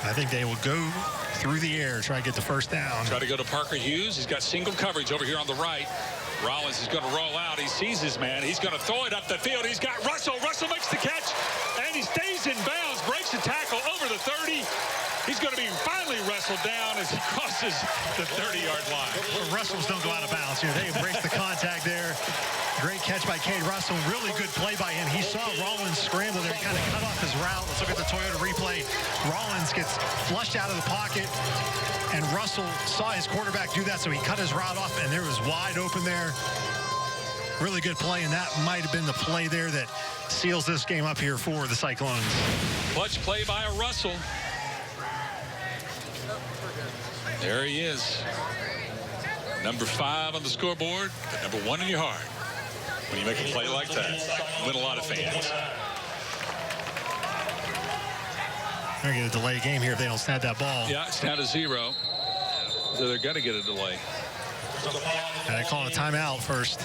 I think they will go through the air, try to get the first down. Try to go to Parker Hughes. He's got single coverage over here on the right. Rollins is going to roll out. He sees his man. He's going to throw it up the field. He's got Russell. Russell makes the catch, and he stays in bounds, breaks the tackle over the 30. He's going to be finally wrestled down as he crosses the 30-yard line. Well, Russells don't go out of bounds here. They embrace the contact there. Great catch by Cade Russell. Really good play by him. He saw Rollins scramble there, kind of cut off his route. Let's look at the Toyota replay. Rollins gets flushed out of the pocket, and Russell saw his quarterback do that, so he cut his route off, and there was wide open there. Really good play, and that might have been the play there that seals this game up here for the Cyclones. Clutch play by a Russell. There he is. Number 5 on the scoreboard, but number 1 in your heart. When you make a play like that, win a lot of fans. They're going to delay a game here if they don't snap that ball. Yeah, it's down to 0. So they're going to get a delay. And I call a timeout first.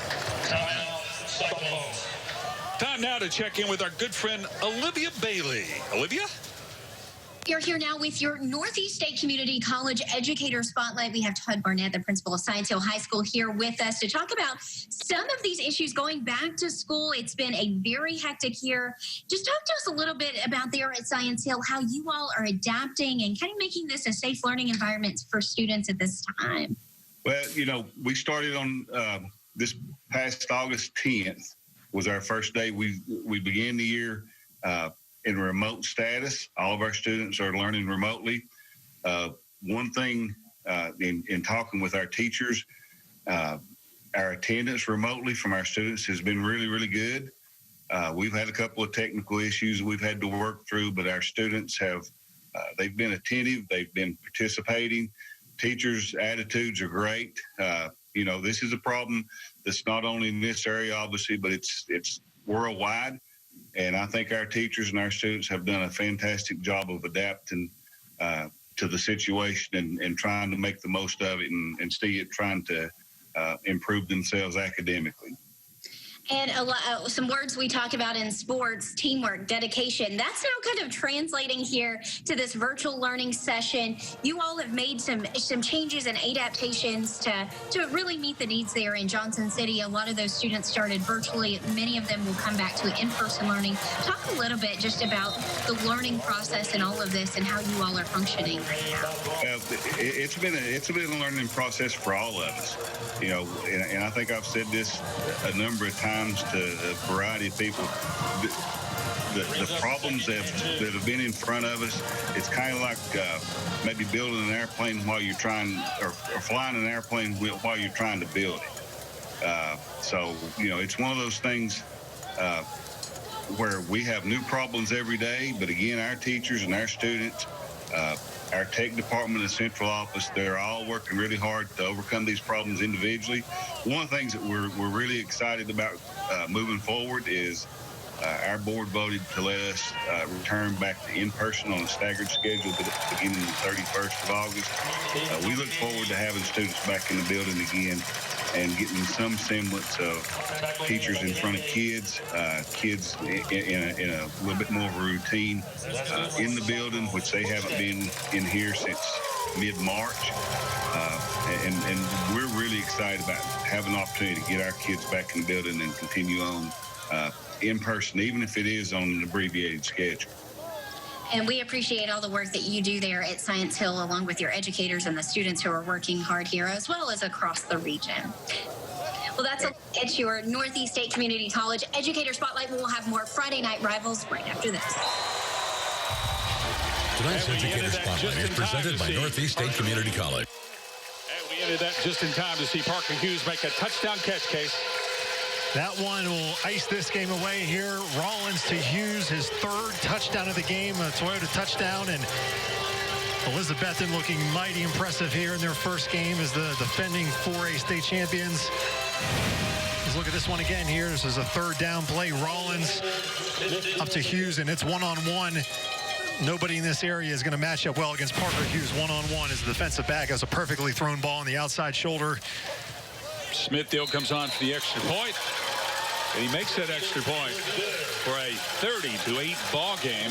Time now to check in with our good friend Olivia Bailey. Olivia? You're here now with your Northeast State Community College Educator Spotlight. We have Todd Barnett, the principal of Science Hill High School, here with us to talk about some of these issues going back to school. It's been a very hectic year. Just talk to us a little bit about there at Science Hill, how you all are adapting and kind of making this a safe learning environment for students at this time. Well, you know, we started on this past August 10th was our first day. We began the year in remote status. All of our students are learning remotely. One thing in talking with our teachers, our attendance remotely from our students has been really, really good. We've had a couple of technical issues we've had to work through, but our students have, they've been attentive, they've been participating. Teachers' attitudes are great. You know, this is a problem that's not only in this area, obviously, but it's worldwide. And I think our teachers and our students have done a fantastic job of adapting to the situation and trying to make the most of it and see it, trying to improve themselves academically. And some words we talk about in sports: teamwork, dedication. That's now kind of translating here to this virtual learning session. You all have made some changes and adaptations to really meet the needs there in Johnson City. A lot of those students started virtually. Many of them will come back to in-person learning. Talk a little bit just about the learning process and all of this and how you all are functioning right now. It's been a learning process for all of us, you know, and I think I've said this a number of times to a variety of people. The problems that have been in front of us, it's kind of like maybe building an airplane while you're trying, or flying an airplane while you're trying to build it. So, you know, it's one of those things where we have new problems every day, but again, our teachers and our students, our tech department and central office, they're all working really hard to overcome these problems individually. One of the things that we're really excited about moving forward is our board voted to let us return back to in-person on a staggered schedule beginning the 31st of August. We look forward to having students back in the building again and getting some semblance of teachers in front of kids, kids in a little bit more of a routine in the building, which they haven't been in here since mid-March. And we're really excited about having an opportunity to get our kids back in the building and continue on in person, even if it is on an abbreviated schedule. And we appreciate all the work that you do there at Science Hill, along with your educators and the students who are working hard here, as well as across the region. Well, that's a look at your Northeast State Community College Educator Spotlight. We'll have more Friday Night Rivals right after this. Tonight's Educator Spotlight is presented by Northeast State Community College. And we ended that just in time to see Parker Hughes make a touchdown catch, Case. That one will ice this game away here. Rollins to Hughes, his third touchdown of the game, a Toyota touchdown, and Elizabethton looking mighty impressive here in their first game as the defending 4A state champions. Let's look at this one again here. This is a third down play. Rollins up to Hughes, and it's one-on-one. Nobody in this area is going to match up well against Parker Hughes one-on-one as the defensive back has a perfectly thrown ball on the outside shoulder. Smithdale comes on for the extra point, and he makes that extra point for a 30-8 ball game.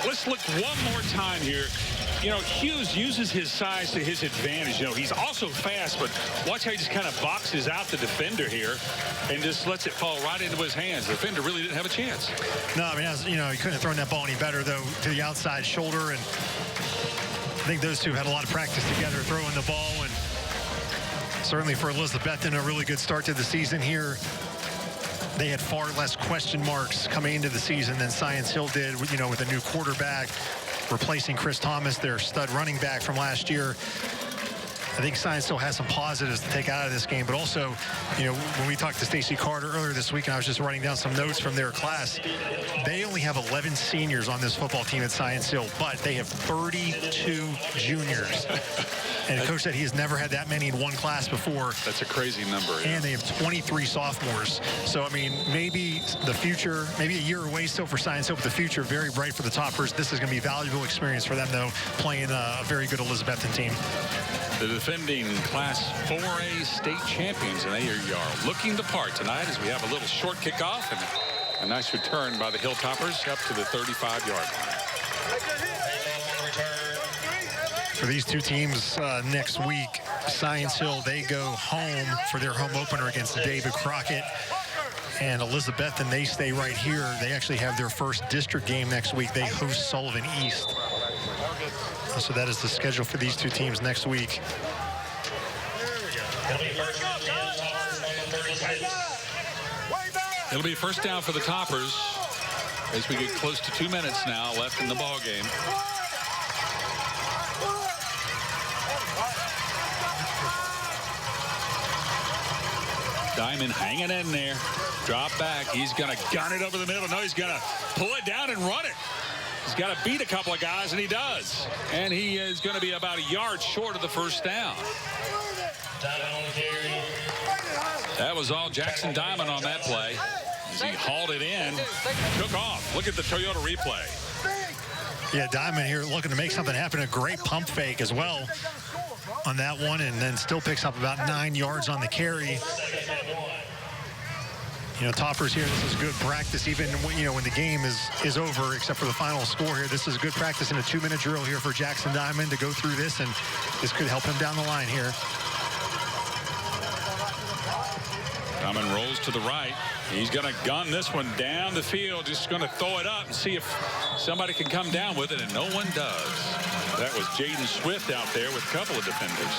Let's look one more time here. You know, Hughes uses his size to his advantage. You know, he's also fast, but watch how he just kind of boxes out the defender here and just lets it fall right into his hands. The defender really didn't have a chance. No, I mean, you know, he couldn't have thrown that ball any better, though, to the outside shoulder, and I think those two had a lot of practice together throwing the ball, and certainly for Elizabethton, a really good start to the season here. They had far less question marks coming into the season than Science Hill did, you know, with a new quarterback, replacing Chris Thomas, their stud running back from last year. I think Science Hill has some positives to take out of this game, but also, you know, when we talked to Stacy Carter earlier this week, and I was just writing down some notes from their class, they only have 11 seniors on this football team at Science Hill, but they have 32 juniors. And the coach said he has never had that many in one class before. That's a crazy number. Yeah. And they have 23 sophomores. So, I mean, maybe the future, maybe a year away still for Science Hill, but the future very bright for the Toppers. This is going to be a valuable experience for them, though, playing a very good Elizabethton team. The defending Class 4A state champions, and they are looking the part tonight as we have a little short kickoff and a nice return by the Hilltoppers up to the 35-yard line. For these two teams next week, Science Hill, they go home for their home opener against David Crockett. And Elizabethton, they stay right here. They actually have their first district game next week. They host Sullivan East. So that is the schedule for these two teams next week. It'll be first down for the Toppers as we get close to 2 minutes now left in the ball game. Diamond hanging in there. Drop back. He's going to gun it over the middle. No, he's going to pull it down and run it. He's got to beat a couple of guys, and he does. And he is going to be about a yard short of the first down. That was all Jackson Diamond on that play. As he hauled it in, took off. Look at the Toyota replay. Yeah, Diamond here looking to make something happen. A great pump fake as well on that one, and then still picks up about 9 yards on the carry. You know, Toppers here, this is good practice, even when the game is over, except for the final score here. This is good practice in a 2-minute drill here for Jackson Diamond to go through this, and this could help him down the line here. Diamond rolls to the right. He's going to gun this one down the field, just going to throw it up and see if somebody can come down with it, and no one does. That was Jaden Swift out there with a couple of defenders.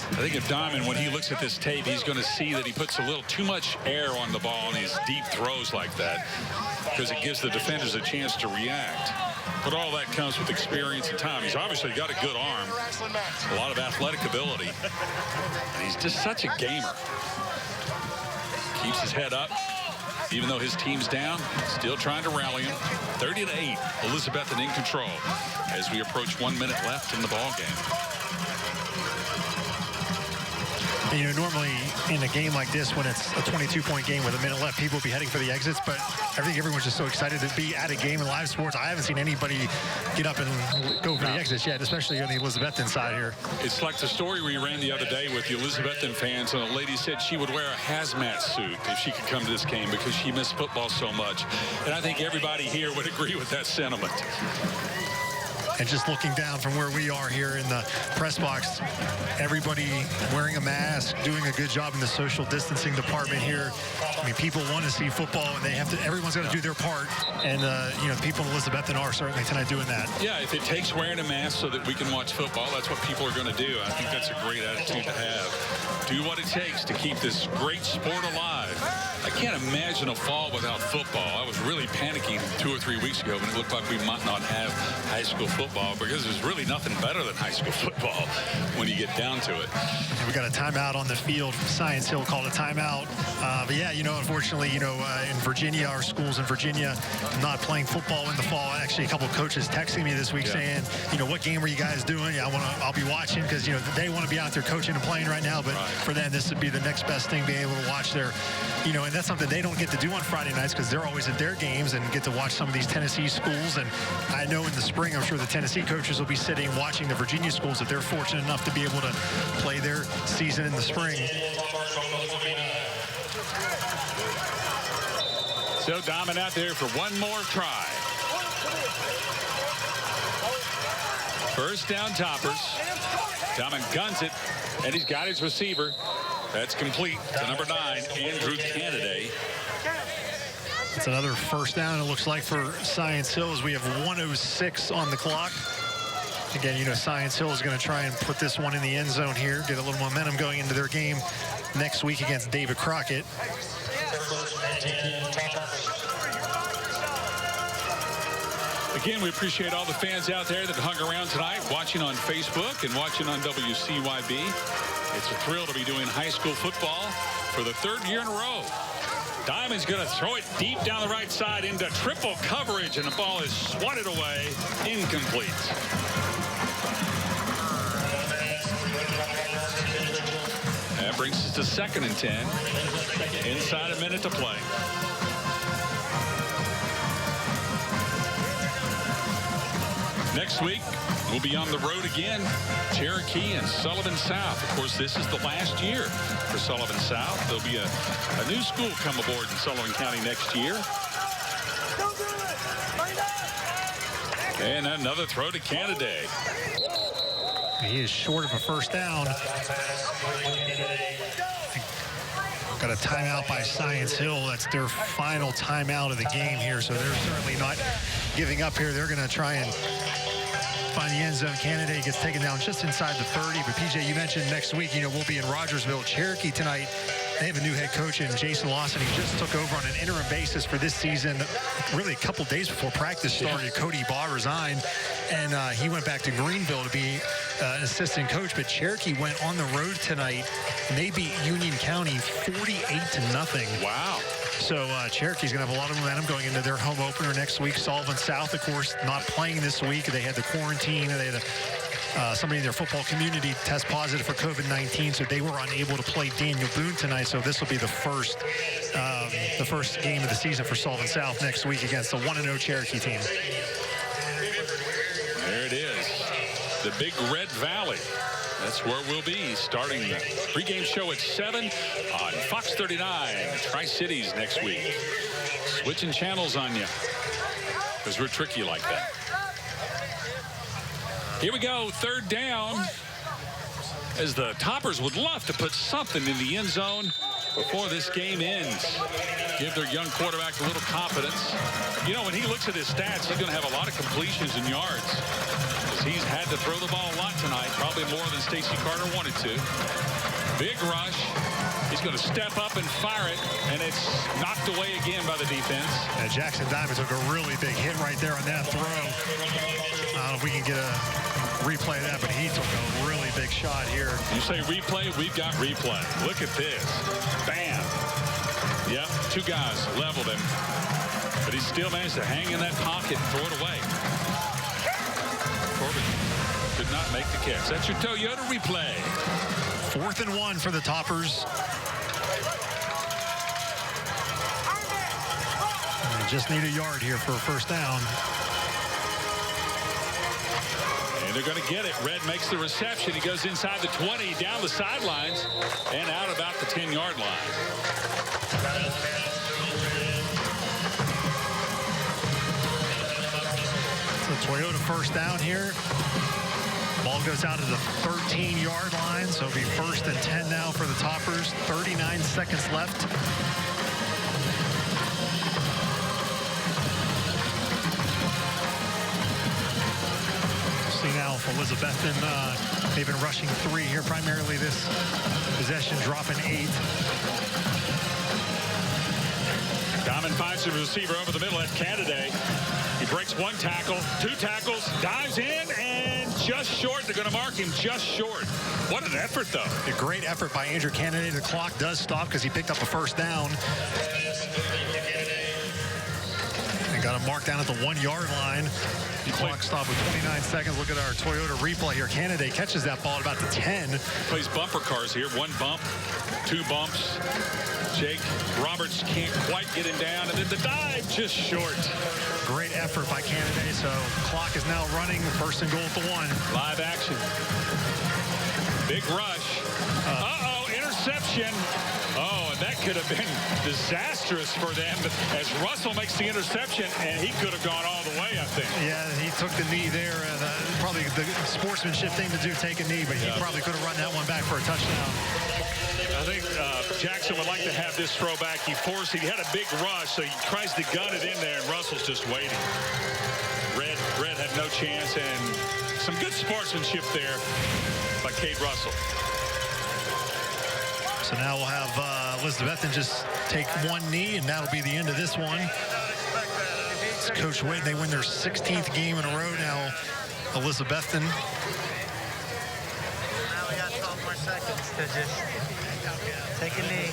I think if Diamond, when he looks at this tape, he's going to see that he puts a little too much air on the ball in his deep throws like that, because it gives the defenders a chance to react. But all that comes with experience and time. He's obviously got a good arm, a lot of athletic ability, and he's just such a gamer. Keeps his head up, even though his team's down, still trying to rally him. 30-8, Elizabethton in control as we approach 1 minute left in the ball game. You know, normally in a game like this, when it's a 22-point game with a minute left, people will be heading for the exits, but I think everyone's just so excited to be at a game in live sports. I haven't seen anybody get up and go for the exits yet, especially on the Elizabethton side here. It's like the story we ran the other day with the Elizabethton fans, and a lady said she would wear a hazmat suit if she could come to this game because she missed football so much. And I think everybody here would agree with that sentiment. And just looking down from where we are here in the press box, everybody wearing a mask, doing a good job in the social distancing department here. I mean, people want to see football, and they have to. Everyone's got to do their part, and you know, people in Elizabethton are certainly tonight doing that. Yeah, if it takes wearing a mask so that we can watch football, that's what people are going to do. I think that's a great attitude to have. Do what it takes to keep this great sport alive. I can't imagine a fall without football. I was really panicking 2 or 3 weeks ago when it looked like we might not have high school football, because there's really nothing better than high school football when you get down to it. We got a timeout on the field. Science Hill called a timeout. But yeah, you know, unfortunately, you know, in Virginia, our schools in Virginia not playing football in the fall. Actually, a couple of coaches texting me this week saying, you know, what game are you guys doing? Yeah, I'll be watching, because, you know, they want to be out there coaching and playing right now. But for them, this would be the next best thing, being able to watch their, you know, and that's something they don't get to do on Friday nights, because they're always at their games and get to watch some of these Tennessee schools. And I know in the spring, I'm sure the Tennessee coaches will be sitting watching the Virginia schools if they're fortunate enough to be able to play their season in the spring. So Diamond out there for one more try. First down, Toppers. Diamond guns it, and he's got his receiver. That's complete to number 9, Andrew Canada. It's another first down, it looks like, for Science Hill, as we have 1:06 on the clock. Again, you know, Science Hill is going to try and put this one in the end zone here, get a little momentum going into their game next week against David Crockett. Again, we appreciate all the fans out there that hung around tonight, watching on Facebook and watching on WCYB. It's a thrill to be doing high school football for the 3rd year in a row. Diamond's going to throw it deep down the right side into triple coverage, and the ball is swatted away, incomplete. That brings us to 2nd and 10. Inside a minute to play. Next week, we'll be on the road again, Cherokee and Sullivan South. Of course, this is the last year for Sullivan South. There'll be a new school come aboard in Sullivan County next year. And another throw to Canada. He is short of a first down. Got a timeout by Science Hill. That's their final timeout of the game here, so they're certainly not giving up here. They're going to try and find the end zone. Canada gets taken down just inside the 30. But PJ, you mentioned next week, you know, we'll be in Rogersville. Cherokee tonight, they have a new head coach in Jason Lawson. He just took over on an interim basis for this season. Really a couple days before practice started, Cody Baugh resigned, and he went back to Greenville to be an assistant coach. But Cherokee went on the road tonight, and they beat Union County 48-0. Wow. So Cherokee's going to have a lot of momentum going into their home opener next week. Sullivan South, of course, not playing this week. They had the quarantine. They had a somebody in their football community test positive for COVID-19, so they were unable to play Daniel Boone tonight. So this will be the first game of the season for Sullivan South next week against the 1-0 Cherokee team. There it is, the Big Red Valley. That's where we'll be starting the pregame show at 7 on Fox 39, Tri-Cities next week. Switching channels on you because we're tricky like that. Here we go, third down, as the Toppers would love to put something in the end zone before this game ends. Give their young quarterback a little confidence. You know, when he looks at his stats, he's going to have a lot of completions and yards, because he's had to throw the ball a lot tonight, probably more than Stacy Carter wanted to. Big rush. He's going to step up and fire it, and it's knocked away again by the defense. And Jackson Diamond took a really big hit right there on that throw. I don't know if we can get a replay of that, but he took a really big shot here. You say replay, we've got replay. Look at this. Bam. Yep, two guys leveled him, but he still managed to hang in that pocket and throw it away. Corbin could not make the catch. That's your Toyota replay. 4th and 1 for the Toppers. And they just need a yard here for a first down. And they're going to get it. Red makes the reception. He goes inside the 20, down the sidelines, and out about the 10-yard line. So Toyota first down here. Ball goes out to the 13-yard line, so it'll be 1st and 10 now for the Toppers. 39 seconds left. See now if Elizabethton, they've been rushing 3 here, primarily this possession, dropping 8. Diamond finds the receiver over the middle. That's Canada. He breaks 1 tackle, 2 tackles, dives in, and just short. They're going to mark him just short. What an effort, though. A great effort by Andrew Kennedy. The clock does stop because he picked up a first down. And got him marked down at the 1-yard line. The clock stopped with 29 seconds. Look at our Toyota replay here. Kennedy catches that ball at about the 10. Plays bumper cars here. 1 bump, 2 bumps. Jake Roberts can't quite get him down, and then the dive just short. Great effort by Kennedy. So clock is now running. 1st and goal at the 1. Live action. Big rush. Uh-oh, interception. Oh, and that could have been disastrous for them as Russell makes the interception, and he could have gone all the way, I think. Yeah, he took the knee there. And probably the sportsmanship thing to do, take a knee, but he probably could have run that one back for a touchdown. I think Jackson would like to have this throwback. He had a big rush, so he tries to gun it in there, and Russell's just waiting. Red had no chance, and some good sportsmanship there by Cade Russell. So now we'll have Elizabethton just take 1 knee, and that'll be the end of this one. It's Coach Witt, they win their 16th game in a row now, Elizabethton. Now we got 12 more seconds to just take a knee.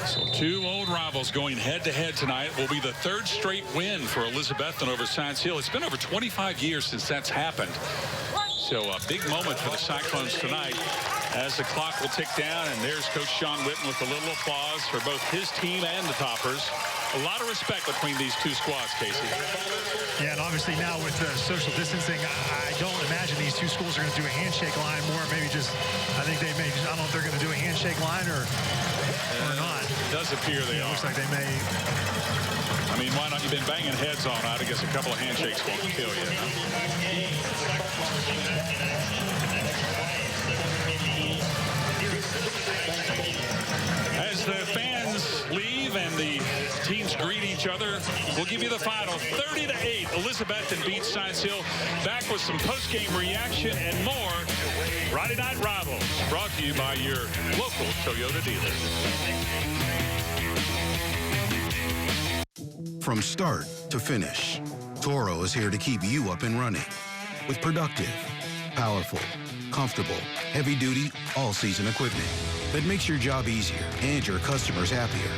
So 2 old rivals going head-to-head tonight. Will be the 3rd straight win for Elizabethton over Science Hill. It's been over 25 years since that's happened. So a big moment for the Cyclones tonight as the clock will tick down. And there's Coach Sean Witten with a little applause for both his team and the Toppers. A lot of respect between these 2 squads, Casey. Yeah, and obviously now with social distancing, I don't imagine these 2 schools are going to do a handshake line more. Maybe just, I think they may, I don't know if they're going to do a handshake line or not. It does appear they are. Looks like they may. I mean, why not? You've been banging heads all night. I guess a couple of handshakes won't kill you. As the fans leave and the teams greet each other, we'll give you the final. 30-8, Elizabethton beats Science Hill. Back with some post-game reaction and more. Friday Night Rivals, brought to you by your local Toyota dealer. From start to finish, Toro is here to keep you up and running with productive, powerful, comfortable, heavy-duty, all-season equipment that makes your job easier and your customers happier.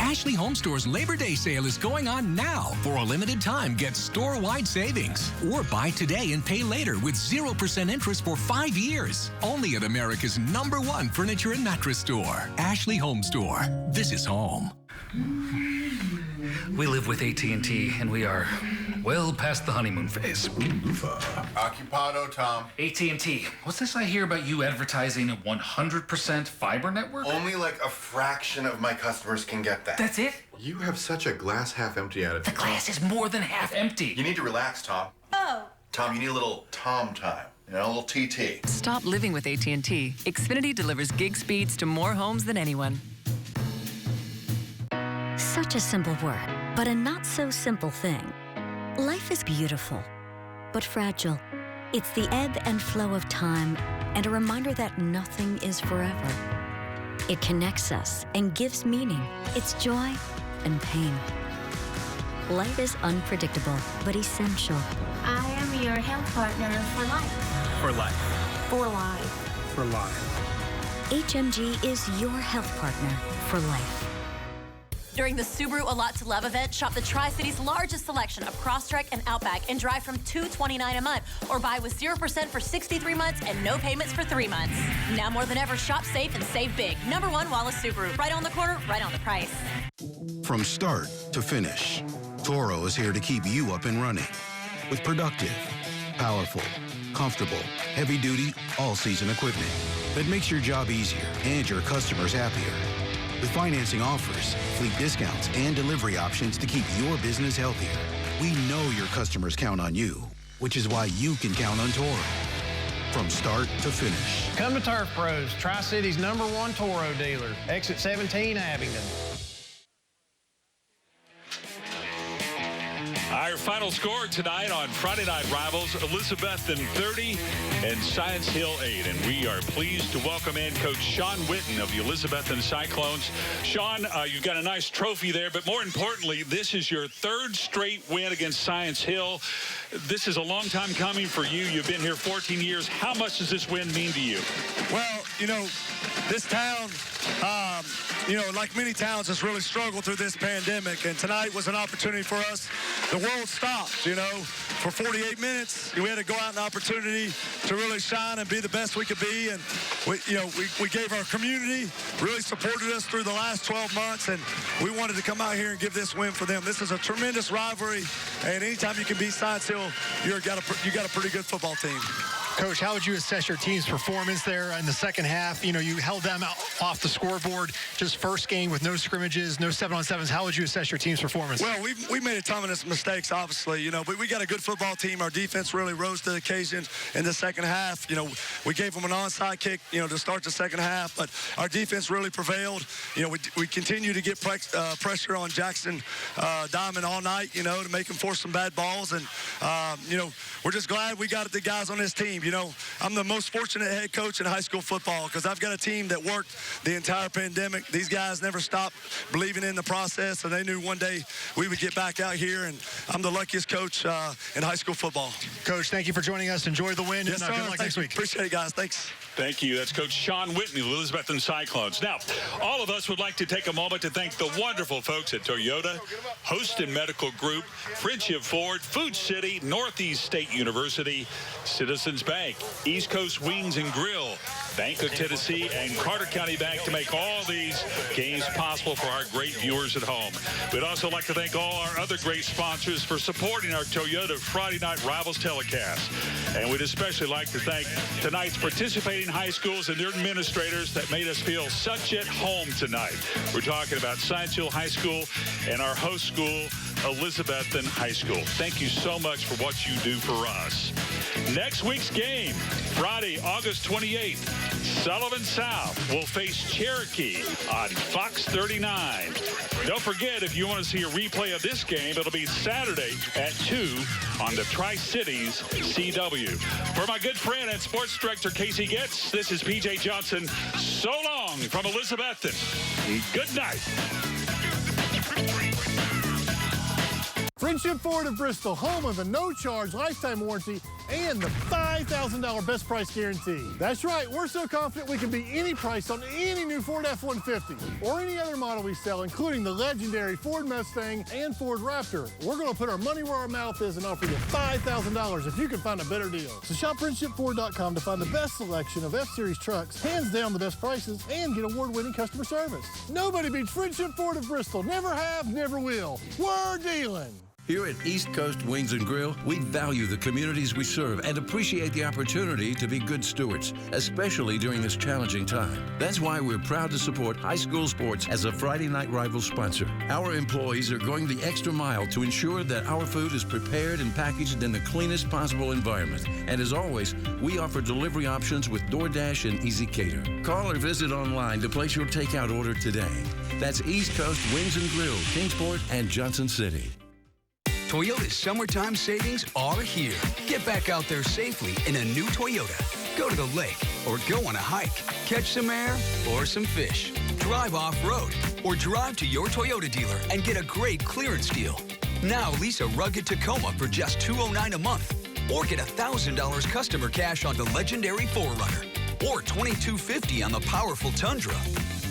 Ashley Home Store's Labor Day sale is going on now. For a limited time, get store-wide savings. Or buy today and pay later with 0% interest for 5 years. Only at America's #1 furniture and mattress store. Ashley Home Store. This is home. We live with AT&T, and we are well past the honeymoon phase. Occupado, Tom. AT&T, what's this I hear about you advertising a 100% fiber network? Only like a fraction of my customers can get that. That's it? You have such a glass half empty attitude. The glass is more than half empty. You need to relax, Tom. Oh. Tom, you need a little Tom time. You know, a little TT. Stop living with AT&T. Xfinity delivers gig speeds to more homes than anyone. Such a simple word, but a not-so-simple thing. Life is beautiful, but fragile. It's the ebb and flow of time and a reminder that nothing is forever. It connects us and gives meaning. It's joy and pain. Life is unpredictable, but essential. I am your health partner for life. For life. For life. For life. HMG is your health partner for life. During the Subaru A Lot to Love event, shop the Tri-City's largest selection of Crosstrek and Outback and drive from $229 a month, or buy with 0% for 63 months and no payments for 3 months. Now more than ever, shop safe and save big. #1 Wallace Subaru. Right on the corner, right on the price. From start to finish, Toro is here to keep you up and running with productive, powerful, comfortable, heavy-duty, all-season equipment that makes your job easier and your customers happier. With financing offers, fleet discounts, and delivery options to keep your business healthier. We know your customers count on you, which is why you can count on Toro. From start to finish. Come to Turf Pros, Tri-City's #1 Toro dealer. Exit 17, Abingdon. Our final score tonight on Friday Night Rivals, Elizabethton 30 and Science Hill 8. And we are pleased to welcome in Coach Sean Witten of the Elizabethton Cyclones. Sean, you've got a nice trophy there, but more importantly, this is your 3rd straight win against Science Hill. This is a long time coming for you. You've been here 14 years. How much does this win mean to you? Well, you know, this town, like many towns, has really struggled through this pandemic, and tonight was an opportunity for us. The world stopped, for 48 minutes. We had to go out an opportunity to really shine and be the best we could be, and we gave our community, really supported us through the last 12 months, and we wanted to come out here and give this win for them. This is a tremendous rivalry, and anytime you can beat Science Hill, you got a pretty good football team. Coach, how would you assess your team's performance there in the second half? You held them off the scoreboard, just first game with no scrimmages, no 7-on-7s. How would you assess your team's performance? Well, we made a ton of mistakes, obviously, but we got a good football team. Our defense really rose to the occasion in the second half. We gave them an onside kick, to start the second half, but our defense really prevailed. We continue to get pressure on Jackson Diamond all night, to make him force some bad balls, and, we're just glad we got the guys on this team. I'm the most fortunate head coach in high school football because I've got a team that worked the entire pandemic. These guys never stopped believing in the process, and they knew one day we would get back out here, and I'm the luckiest coach in high school football. Coach, thank you for joining us. Enjoy the win, yes, and good luck next week. Appreciate it, guys. Thanks. Thank you. That's Coach Sean Whitney, Elizabethton Cyclones. Now, all of us would like to take a moment to thank the wonderful folks at Toyota, Hostin Medical Group, Friendship Ford, Food City, Northeast State University, Citizens Bank, East Coast Wings and Grill, Bank of Tennessee, and Carter County Bank to make all these games possible for our great viewers at home. We'd also like to thank all our other great sponsors for supporting our Toyota Friday Night Rivals telecast. And we'd especially like to thank tonight's participating high schools and their administrators that made us feel such at home tonight. We're talking about Science Hill High School and our host school, Elizabethton High School. Thank you so much for what you do for us. Next week's game, Friday, August 28th, Sullivan South will face Cherokee on Fox 39. Don't forget, if you want to see a replay of this game, it'll be Saturday at 2 on the Tri-Cities CW. For my good friend and sports director Casey Getz, this is PJ Johnson. So long from Elizabethton. Good night. Friendship Ford of Bristol, home of the no-charge lifetime warranty and the $5,000 best price guarantee. That's right, we're so confident we can beat any price on any new Ford F-150 or any other model we sell, including the legendary Ford Mustang and Ford Raptor. We're going to put our money where our mouth is and offer you $5,000 if you can find a better deal. So shop FriendshipFord.com to find the best selection of F-Series trucks, hands down the best prices, and get award-winning customer service. Nobody beats Friendship Ford of Bristol. Never have, never will. We're dealing. Here at East Coast Wings and Grill, we value the communities we serve and appreciate the opportunity to be good stewards, especially during this challenging time. That's why we're proud to support high school sports as a Friday Night Rival sponsor. Our employees are going the extra mile to ensure that our food is prepared and packaged in the cleanest possible environment. And as always, we offer delivery options with DoorDash and Educator. Call or visit online to place your takeout order today. That's East Coast Wings and Grill, Kingsport and Johnson City. Toyota's summertime savings are here. Get back out there safely in a new Toyota. Go to the lake or go on a hike. Catch some air or some fish. Drive off-road or drive to your Toyota dealer and get a great clearance deal. Now lease a rugged Tacoma for just $209 a month or get $1,000 customer cash on the legendary 4Runner or $2,250 on the powerful Tundra.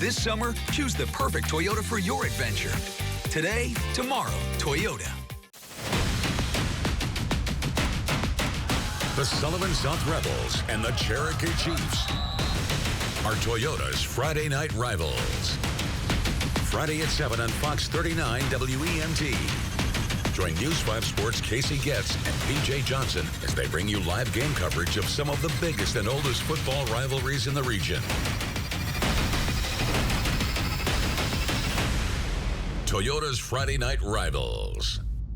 This summer, choose the perfect Toyota for your adventure. Today, tomorrow, Toyota. The Sullivan South Rebels and the Cherokee Chiefs are Toyota's Friday Night Rivals. Friday at 7 on Fox 39 WEMT. Join News 5 Sports' Casey Getz and PJ Johnson as they bring you live game coverage of some of the biggest and oldest football rivalries in the region. Toyota's Friday Night Rivals.